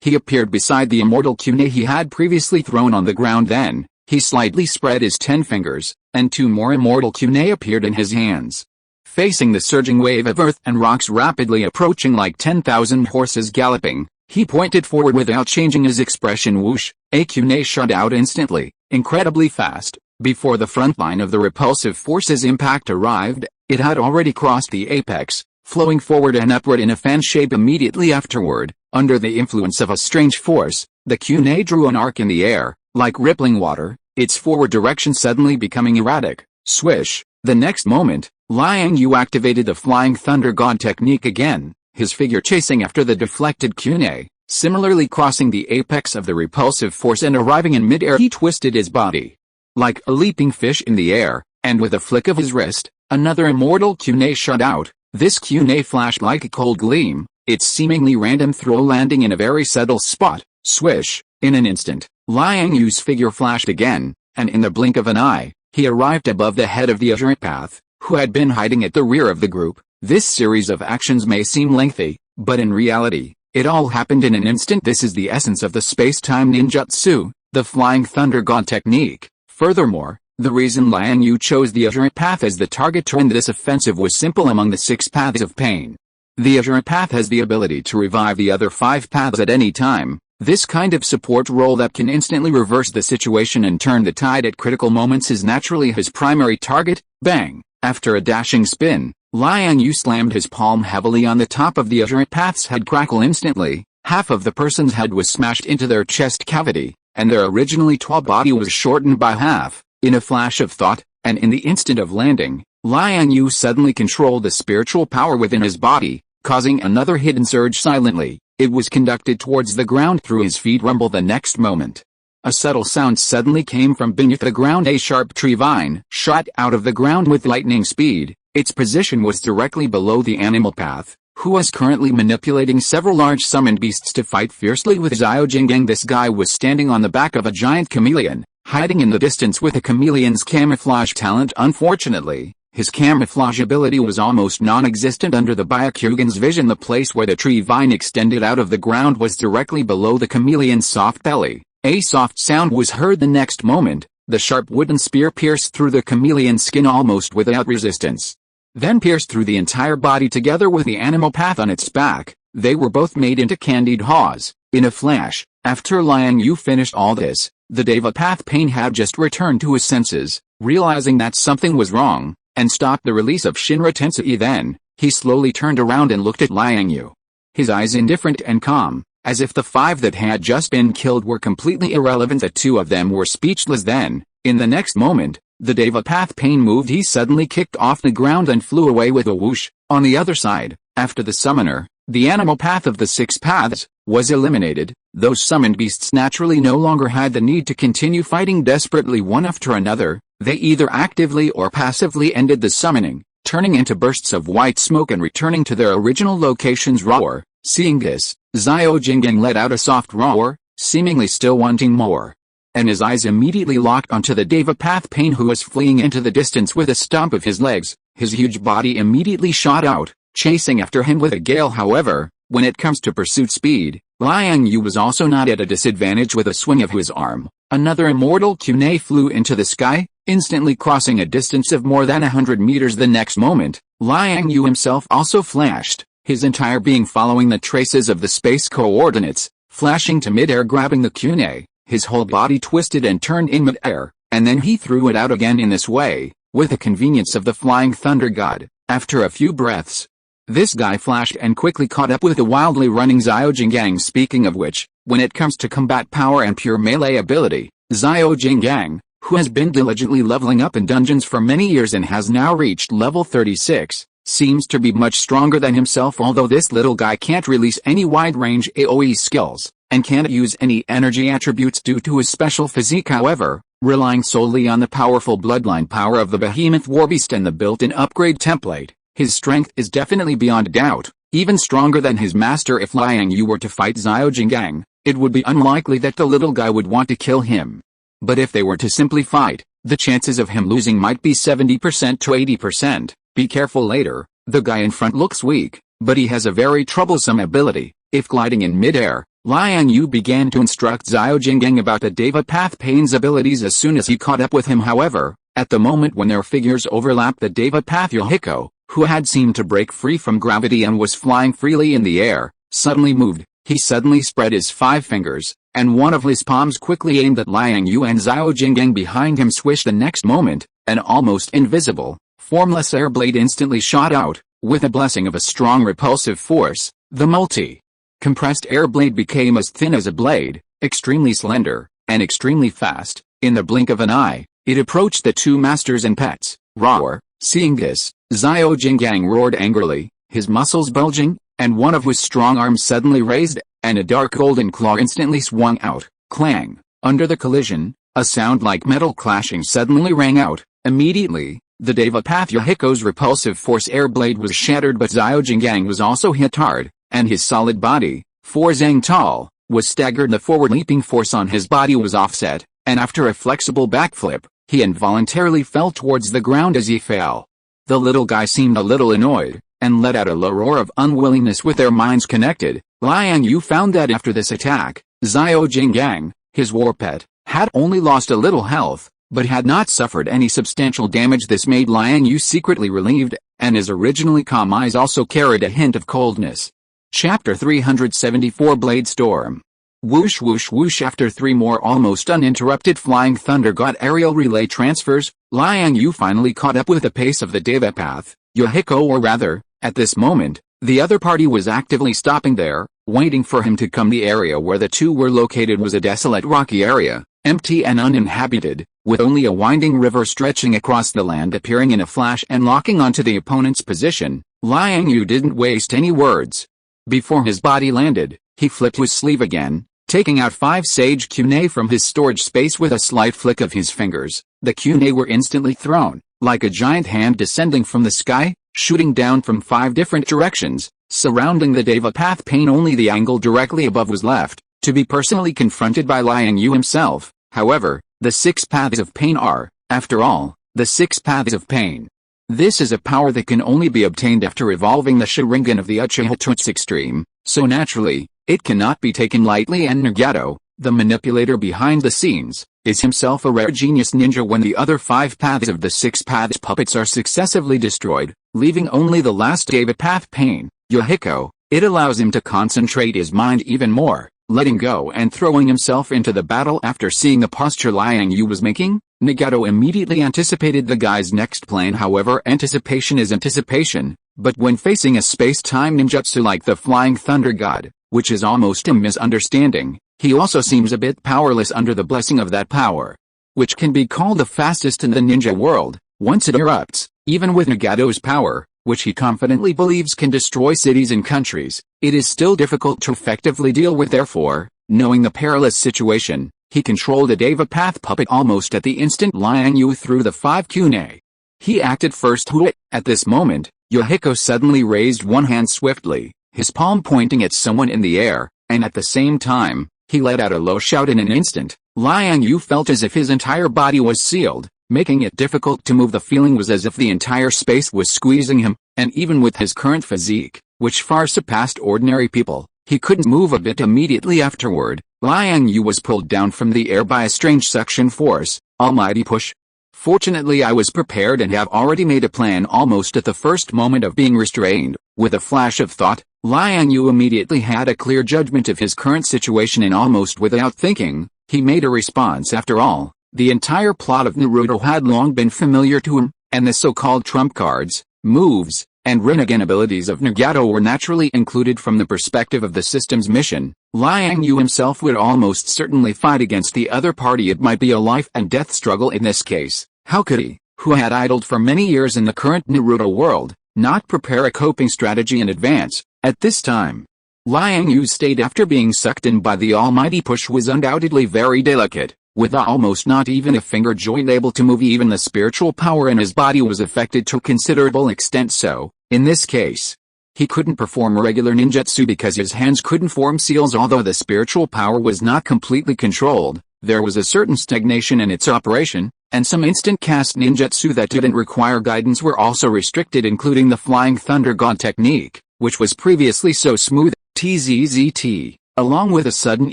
Speaker 1: he appeared beside the immortal kunai he had previously thrown on the ground. Then, he slightly spread his 10 fingers, and 2 more immortal kunai appeared in his hands. Facing the surging wave of earth and rocks rapidly approaching like 10,000 horses galloping, he pointed forward without changing his expression. Whoosh, a kunai shot out instantly, incredibly fast. Before the front line of the repulsive force's impact arrived, it had already crossed the apex, flowing forward and upward in a fan shape. Immediately afterward, under the influence of a strange force, the kunai drew an arc in the air, like rippling water, its forward direction suddenly becoming erratic. Swish! The next moment, Liang Yue activated the Flying Thunder God technique again, his figure chasing after the deflected kunai, similarly crossing the apex of the repulsive force and arriving in mid-air. He twisted his body like a leaping fish in the air, and with a flick of his wrist, another immortal kunai shot out. This kunai flashed like a cold gleam, its seemingly random throw landing in a very subtle spot. Swish! In an instant, Liang Yue's figure flashed again, and in the blink of an eye, he arrived above the head of the Azure Path, who had been hiding at the rear of the group. This series of actions may seem lengthy, but in reality, it all happened in an instant. This is the essence of the space-time ninjutsu, the Flying Thunder God technique. Furthermore, the reason Liang Yue chose the Azure Path as the target to end this offensive was simple. Among the 6 paths of pain, the Azure Path has the ability to revive the other 5 paths at any time. This kind of support role that can instantly reverse the situation and turn the tide at critical moments is naturally his primary target. Bang! After a dashing spin, Liang Yue slammed his palm heavily on the top of the Azure Path's head. Crackle! Instantly, half of the person's head was smashed into their chest cavity, and their originally tall body was shortened by half. In a flash of thought, and in the instant of landing, Liang Yue suddenly controlled the spiritual power within his body, causing another hidden surge silently. It was conducted towards the ground through his feet rumble. The next moment, a subtle sound suddenly came from beneath the ground. A sharp tree vine shot out of the ground with lightning speed. Its position was directly below the animal path, who was currently manipulating several large summoned beasts to fight fiercely with Xiaojinggang. This guy was standing on the back of a giant chameleon, hiding in the distance with a chameleon's camouflage talent. Unfortunately, his camouflage ability was almost non-existent under the Byakugan's vision. The place where the tree vine extended out of the ground was directly below the chameleon's soft belly. A soft sound was heard. The next moment, the sharp wooden spear pierced through the chameleon's skin almost without resistance, then pierced through the entire body together with the animal path on its back. They were both made into candied haws. In a flash, after Liang Yue finished all this, the Deva Path Pain had just returned to his senses, realizing that something was wrong, and stopped the release of Shinra Tensei. Then, he slowly turned around and looked at Liang Yue. His eyes indifferent and calm, as if the 5 that had just been killed were completely irrelevant. The 2 of them were speechless. Then, in the next moment, the Deva Path Pain moved. He suddenly kicked off the ground and flew away with a whoosh. On the other side, after the summoner, the animal path of the 6 paths was eliminated. Those summoned beasts naturally no longer had the need to continue fighting desperately one after another. They either actively or passively ended the summoning, turning into bursts of white smoke and returning to their original locations. Roar! Seeing this, Xiaojinggang let out a soft roar, seemingly still wanting more. And his eyes immediately locked onto the Deva Path Pain, who was fleeing into the distance with a stomp of his legs. His huge body immediately shot out, chasing after him with a gale. However, When it comes to pursuit speed, Liang Yue was also not at a disadvantage. With a swing of his arm, another immortal kunai flew into the sky, instantly crossing a distance of more than 100 meters. The next moment, Liang Yue himself also flashed, his entire being following the traces of the space coordinates, flashing to mid-air, grabbing the kunai. His whole body twisted and turned in mid-air, and then he threw it out again in this way, with the convenience of the flying thunder god. After a few breaths, this guy flashed and quickly caught up with the wildly running Xiao Jinggang. Speaking of which, when it comes to combat power and pure melee ability, Xiao Jinggang, who has been diligently leveling up in dungeons for many years and has now reached level 36, seems to be much stronger than himself. Although this little guy can't release any wide-range AoE skills, and can't use any energy attributes due to his special physique, however, relying solely on the powerful bloodline power of the behemoth warbeast and the built-in upgrade template, his strength is definitely beyond doubt, even stronger than his master. If Liang Yue were to fight Xiao Jinggang, it would be unlikely that the little guy would want to kill him. But if they were to simply fight, the chances of him losing might be 70% to 80%. Be careful later, the guy in front looks weak, but he has a very troublesome ability. If gliding in mid-air, Liang Yue began to instruct Xiao Jinggang about the Deva Path Pain's abilities as soon as he caught up with him. However, at the moment when their figures overlapped, the Deva Path Yohiko, who had seemed to break free from gravity and was flying freely in the air, suddenly moved. He suddenly spread his 5 fingers, and one of his palms quickly aimed at Liang Yue, and Xiao Jinggang behind him swished. The next moment, an almost invisible, formless air blade instantly shot out. With a blessing of a strong repulsive force, the compressed air blade became as thin as a blade, extremely slender, and extremely fast. In the blink of an eye, it approached the two masters and pets. Roar! Seeing this, Xiao Jinggang roared angrily, his muscles bulging, and one of his strong arms suddenly raised, and a dark golden claw instantly swung out. Clang! Under the collision, a sound like metal clashing suddenly rang out. Immediately, the Deva Path Yohiko's repulsive force air blade was shattered, but Xiao Jinggang was also hit hard, and his solid body, 4 zang tall, was staggered. The forward leaping force on his body was offset, and after a flexible backflip, he involuntarily fell towards the ground. As he fell, the little guy seemed a little annoyed, and let out a low roar of unwillingness. With their minds connected, Liang Yue found that after this attack, Xiao Jinggang, his war pet, had only lost a little health, but had not suffered any substantial damage. This made Liang Yue secretly relieved, and his originally calm eyes also carried a hint of coldness. Chapter 374 Blade Storm. Whoosh whoosh whoosh. After 3 more almost uninterrupted flying thunder god aerial relay transfers, Liang Yue finally caught up with the pace of the Deva Path Yohiko, or rather, at this moment, the other party was actively stopping there, waiting for him to come. The area where the two were located was a desolate rocky area, empty and uninhabited, with only a winding river stretching across the land appearing in a flash and locking onto the opponent's position. Liang Yue didn't waste any words. Before his body landed, he flipped his sleeve again, taking out 5 sage kunai from his storage space. With a slight flick of his fingers, the kunai were instantly thrown, like a giant hand descending from the sky, shooting down from 5 different directions, surrounding the Deva Path Pain. Only the angle directly above was left, to be personally confronted by Liang Yue himself. However, the 6 paths of pain are, after all, the 6 paths of pain. This is a power that can only be obtained after evolving the Sharingan of the Uchiha to its extreme, so naturally, it cannot be taken lightly, and Nagato, the manipulator behind the scenes, is himself a rare genius ninja. When the other 5 paths of the 6 paths puppets are successively destroyed, leaving only the last Deva Path Pain, Yohiko, it allows him to concentrate his mind even more, letting go and throwing himself into the battle. After seeing the posture Liang Yue was making, Nagato immediately anticipated the guy's next plan. However, anticipation is anticipation, but when facing a space-time ninjutsu like the Flying Thunder God, which is almost a misunderstanding, he also seems a bit powerless under the blessing of that power, which can be called the fastest in the ninja world. Once it erupts, even with Nagato's power, which he confidently believes can destroy cities and countries, it is still difficult to effectively deal with. Therefore, knowing the perilous situation, he controlled the Deva Path puppet almost at the instant Liang Yue threw the 5 kunai. He acted first. At this moment, Yohiko suddenly raised one hand swiftly, his palm pointing at someone in the air, and at the same time, he let out a low shout. In an instant, Liang Yue felt as if his entire body was sealed, making it difficult to move. The feeling was as if the entire space was squeezing him, and even with his current physique, which far surpassed ordinary people. He couldn't move a bit. Immediately afterward, Liang Yue was pulled down from the air by a strange suction force. Almighty push. Fortunately, I was prepared and have already made a plan almost at the first moment of being restrained. With a flash of thought, Liang Yue immediately had a clear judgment of his current situation, and almost without thinking, he made a response. After all, the entire plot of Naruto had long been familiar to him, and the so-called trump cards, moves, and Rinnegan abilities of Nagato were naturally included from the perspective of the system's mission. Liang Yue himself would almost certainly fight against the other party. It might be a life and death struggle in this case. How could he, who had idled for many years in the current Naruto world, not prepare a coping strategy in advance? At this time, Liang Yue's state after being sucked in by the almighty push was undoubtedly very delicate, with almost not even a finger joint able to move. Even the spiritual power in his body was affected to a considerable extent, so, in this case, he couldn't perform regular ninjutsu because his hands couldn't form seals. Although the spiritual power was not completely controlled, there was a certain stagnation in its operation, and some instant cast ninjutsu that didn't require guidance were also restricted, including the Flying Thunder God technique, which was previously so smooth. TZZT. Along with a sudden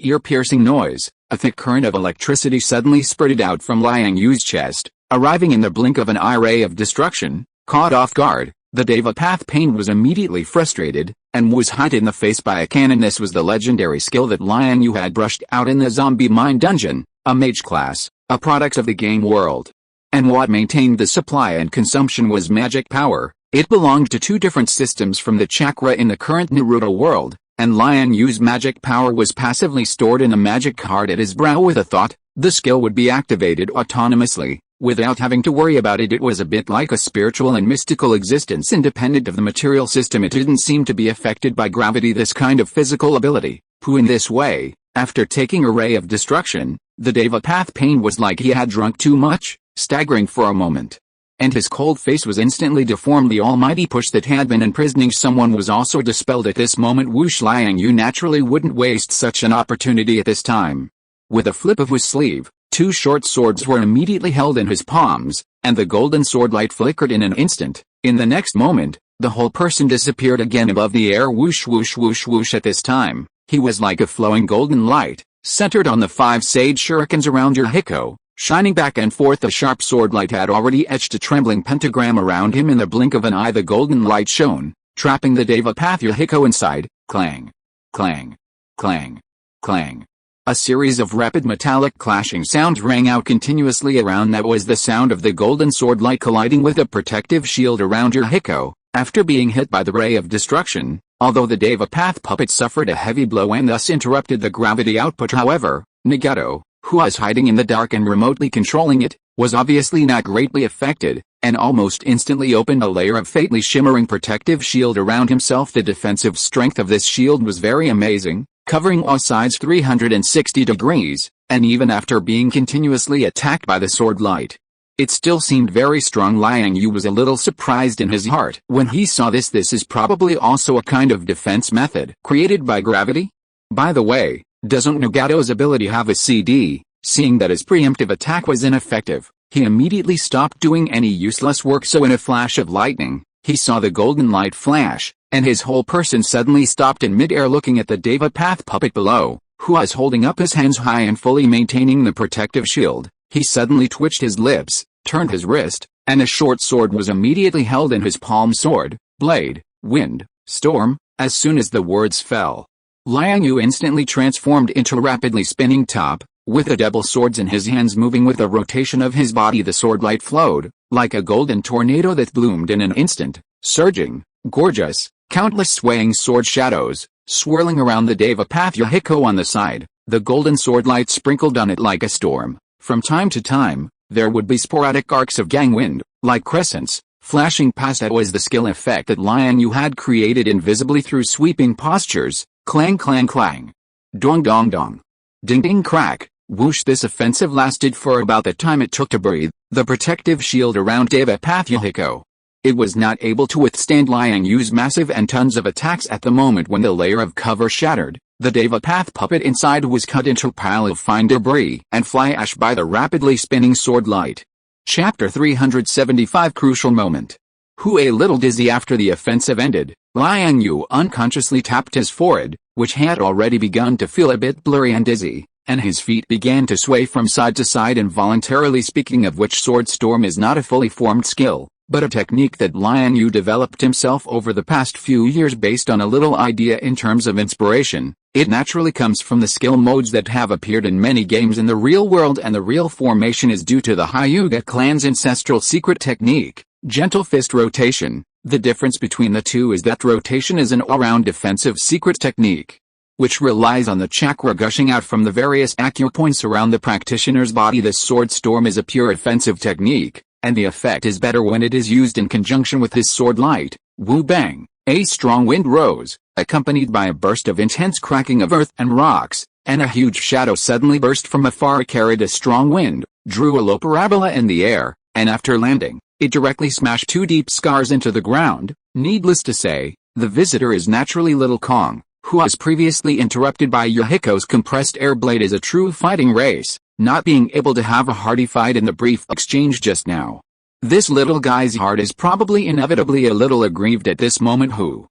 Speaker 1: ear-piercing noise, a thick current of electricity suddenly spurted out from Liang Yue's chest, arriving in the blink of an eye. Ray of destruction. Caught off guard, the Deva Path Pain was immediately frustrated, and was hit in the face by a cannon. This was the legendary skill that Liang Yue had brushed out in the Zombie Mine Dungeon, a mage class, a product of the game world. And what maintained the supply and consumption was magic power. It belonged to two different systems from the chakra in the current Naruto world, and Liang Yue's magic power was passively stored in a magic card at his brow. With a thought, the skill would be activated autonomously, without having to worry about it. It was a bit like a spiritual and mystical existence independent of the material system. It didn't seem to be affected by gravity, this kind of physical ability. In this way, after taking a ray of destruction, the Deva Path Pain was like he had drunk too much, staggering for a moment, and his cold face was instantly deformed. The almighty push that had been imprisoning someone was also dispelled at this moment. Whoosh! Liang Yue naturally wouldn't waste such an opportunity at this time. With a flip of his sleeve, two short swords were immediately held in his palms, and the golden sword light flickered in an instant. In the next moment, the whole person disappeared again above the air. Whoosh whoosh whoosh whoosh. At this time, he was like a flowing golden light, centered on the 5 sage shurikens around Yuriko. Shining back and forth, the sharp sword light had already etched a trembling pentagram around him. In the blink of an eye, the golden light shone, trapping the Deva Path Yuriko inside. Clang, clang, clang, clang. A series of rapid metallic clashing sounds rang out continuously around. That was the sound of the golden sword light colliding with a protective shield around Yuriko, after being hit by the ray of destruction. Although the Deva Path puppet suffered a heavy blow and thus interrupted the gravity output, however, Nagato, who was hiding in the dark and remotely controlling it, was obviously not greatly affected, and almost instantly opened a layer of faintly shimmering protective shield around himself. The defensive strength of this shield was very amazing, covering all sides 360 degrees, and even after being continuously attacked by the sword light, it still seemed very strong. Liang Yue was a little surprised in his heart when he saw this. This is probably also a kind of defense method created by gravity? By the way, doesn't Nagato's ability have a CD? Seeing that his preemptive attack was ineffective, he immediately stopped doing any useless work. So in a flash of lightning, he saw the golden light flash, and his whole person suddenly stopped in mid-air. Looking at the Deva Path puppet below, who was holding up his hands high and fully maintaining the protective shield, he suddenly twitched his lips, turned his wrist, and a short sword was immediately held in his palm. Sword, blade, wind, storm. As soon as the words fell, Liang Yue instantly transformed into a rapidly spinning top, with the double swords in his hands moving with the rotation of his body. The sword light flowed, like a golden tornado that bloomed in an instant, surging, gorgeous, countless swaying sword shadows, swirling around the Deva Path Yuriko on the side. The golden sword light sprinkled on it like a storm. From time to time, there would be sporadic arcs of gang wind, like crescents, flashing past. That was the skill effect that Liang Yue had created invisibly through sweeping postures. Clang clang clang. Dong dong dong. Ding ding crack. Whoosh. This offensive lasted for about the time it took to breathe. The protective shield around Deva Path Yuriko, it was not able to withstand Liang Yue's massive and tons of attacks. At the moment when the layer of cover shattered, the Deva Path puppet inside was cut into a pile of fine debris and fly ash by the rapidly spinning sword light. Chapter 375. Crucial moment. who a little dizzy after the offensive ended. Liang Yue unconsciously tapped his forehead, which had already begun to feel a bit blurry and dizzy, and his feet began to sway from side to side involuntarily. Speaking of which, Sword Storm is not a fully formed skill, but a technique that Liang Yue developed himself over the past few years based on a little idea in terms of inspiration. It naturally comes from the skill modes that have appeared in many games in the real world, and the real formation is due to the Hyuga clan's ancestral secret technique, Gentle Fist Rotation. The difference between the two is that rotation is an all-round defensive secret technique, which relies on the chakra gushing out from the various acupoints around the practitioner's body. This Sword Storm is a pure offensive technique, and the effect is better when it is used in conjunction with his sword light, Wu Bang. A strong wind rose, accompanied by a burst of intense cracking of earth and rocks, and a huge shadow suddenly burst from afar. It carried a strong wind, drew a low parabola in the air, and after landing, it directly smashed two deep scars into the ground. Needless to say, the visitor is naturally Little Kong, who was previously interrupted by Yahiko's compressed air blade as a true fighting race, not being able to have a hearty fight in the brief exchange just now. This little guy's heart is probably inevitably a little aggrieved at this moment. Who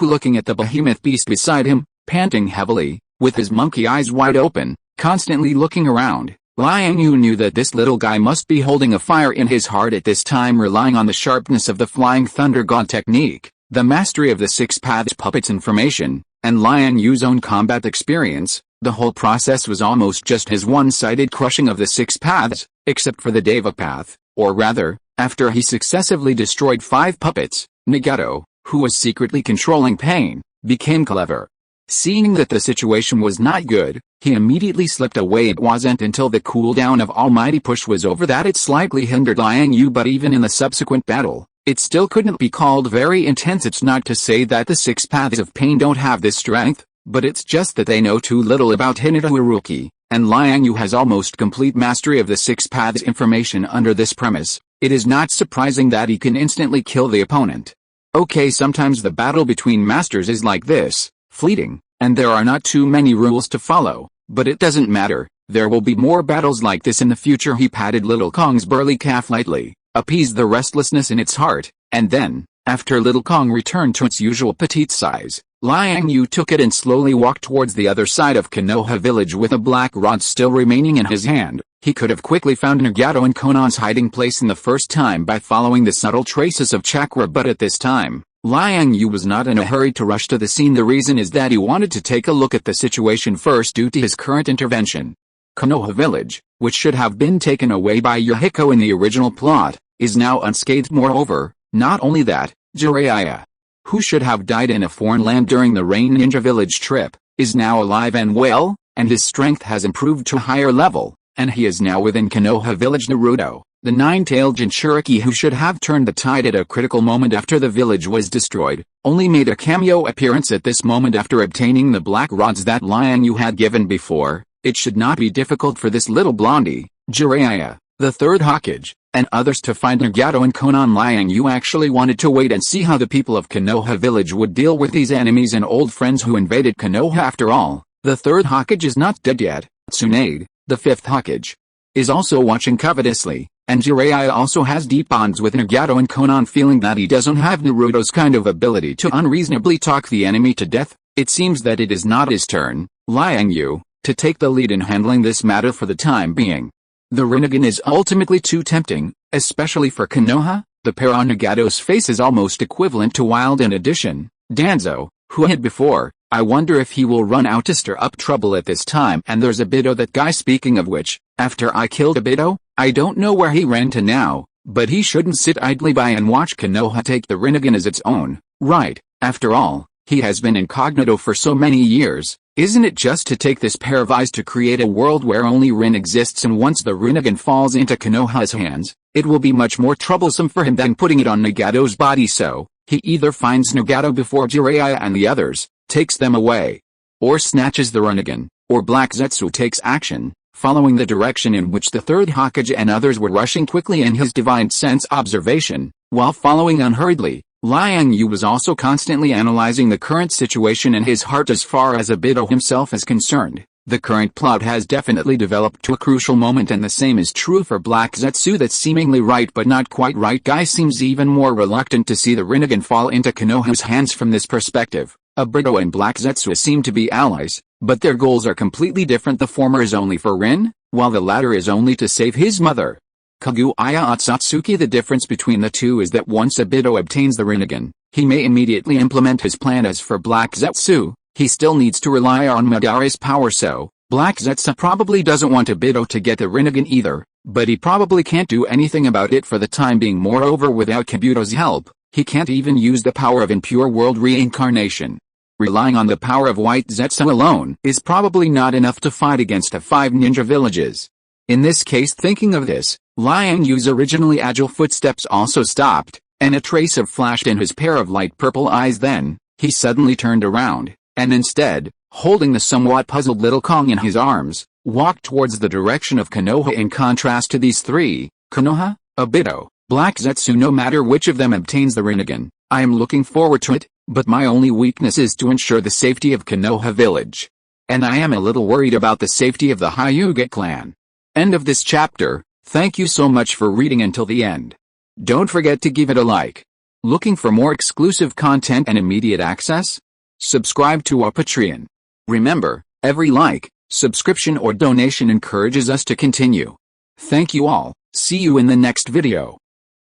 Speaker 1: looking at the behemoth beast beside him, panting heavily, with his monkey eyes wide open, constantly looking around, Liang Yue knew that this little guy must be holding a fire in his heart at this time, relying on the sharpness of the Flying Thunder God technique, the mastery of the Six Paths puppet's information, and Liang Yue's own combat experience. The whole process was almost just his one-sided crushing of the Six Paths, except for the Deva path, or rather, after he successively destroyed 5 puppets, Nagato, who was secretly controlling pain, became clever. Seeing that the situation was not good, he immediately slipped away. It wasn't until the cooldown of Almighty Push was over that it slightly hindered Liang Yue, but even in the subsequent battle, it still couldn't be called very intense. It's not to say that the Six Paths of Pain don't have this strength, but it's just that they know too little about Hinata Uruki, and Liang Yue has almost complete mastery of the Six Paths information. Under this premise, it is not surprising that he can instantly kill the opponent. Okay, sometimes the battle between masters is like this, fleeting, and there are not too many rules to follow, but it doesn't matter, there will be more battles like this in the future. He patted Little Kong's burly calf lightly, appeased the restlessness in its heart, and then, after Little Kong returned to its usual petite size, Liang Yue took it and slowly walked towards the other side of Konoha village with a black rod still remaining in his hand. He could have quickly found Nagato and Konan's hiding place in the first time by following the subtle traces of chakra, but at this time, Liang Yue was not in a hurry to rush to the scene. The reason is that he wanted to take a look at the situation first due to his current intervention. Konoha village, which should have been taken away by Yahiko in the original plot, is now unscathed. Moreover, not only that, Jiraiya, who should have died in a foreign land during the Rain Ninja Village trip, is now alive and well, and his strength has improved to a higher level, and he is now within Konoha village. Naruto, the nine-tailed Jinchuriki, who should have turned the tide at a critical moment after the village was destroyed, only made a cameo appearance at this moment after obtaining the black rods that Liang Yue had given before. It should not be difficult for this little blondie, Jiraiya, the third Hokage, and others to find Nagato and Konan. Liang Yue actually wanted to wait and see how the people of Konoha village would deal with these enemies and old friends who invaded Konoha. After all, the third Hokage is not dead yet. Tsunade, the fifth Hokage, is also watching covetously, and Jiraiya also has deep bonds with Nagato and Konan. Feeling that he doesn't have Naruto's kind of ability to unreasonably talk the enemy to death, it seems that it is not his turn, Liang Yue, to take the lead in handling this matter for the time being. The Rinnegan is ultimately too tempting, especially for Konoha. The pair on Nagato's face is almost equivalent to wild. In addition, Danzo, who hid before, I wonder if he will run out to stir up trouble at this time. And there's Obito, that guy. Speaking of which, after I killed Obito, I don't know where he ran to now, but he shouldn't sit idly by and watch Konoha take the Rinnegan as its own, right? After all, he has been incognito for so many years. Isn't it just to take this pair of eyes to create a world where only Rin exists, and once the Rinnegan falls into Konoha's hands, it will be much more troublesome for him than putting it on Nagato's body. So, he either finds Nagato before Jiraiya and the others, takes them away, or snatches the Rinnegan, or Black Zetsu takes action, following the direction in which the third Hokage and others were rushing quickly in his divine sense observation. While following unhurriedly, Liang Yue was also constantly analyzing the current situation in his heart. As far as Obito himself is concerned, The current plot has definitely developed to a crucial moment, and the same is true for Black Zetsu. That seemingly right but not quite right guy seems even more reluctant to see the Rinnegan fall into Konoha's hands from this perspective. Obito and Black Zetsu seem to be allies, but their goals are completely different. The former is only for Rin, while the latter is only to save his mother. Kaguya Otsutsuki. The difference between the two is that once Obito obtains the Rinnegan, he may immediately implement his plan. As for Black Zetsu, he still needs to rely on Madara's power, so Black Zetsu probably doesn't want Obito to get the Rinnegan either, but he probably can't do anything about it for the time being. Moreover, without Kabuto's help, he can't even use the power of impure world reincarnation. Relying on the power of White Zetsu alone is probably not enough to fight against the 5 ninja villages. In this case, thinking of this, Liang Yue's originally agile footsteps also stopped, and a trace of flashed in his pair of light purple eyes. Then, he suddenly turned around, and instead, holding the somewhat puzzled little Kong in his arms, walked towards the direction of Konoha. In contrast to these three, Konoha, Obito, Black Zetsu, no matter which of them obtains the Rinnegan, I am looking forward to it, but my only weakness is to ensure the safety of Konoha village. And I am a little worried about the safety of the Hyuga clan. End of this chapter. Thank you so much for reading until the end. Don't forget to give it a like. Looking for more exclusive content and immediate access? Subscribe to our Patreon. Remember, every like, subscription or donation encourages us to continue. Thank you all. See you in the next video.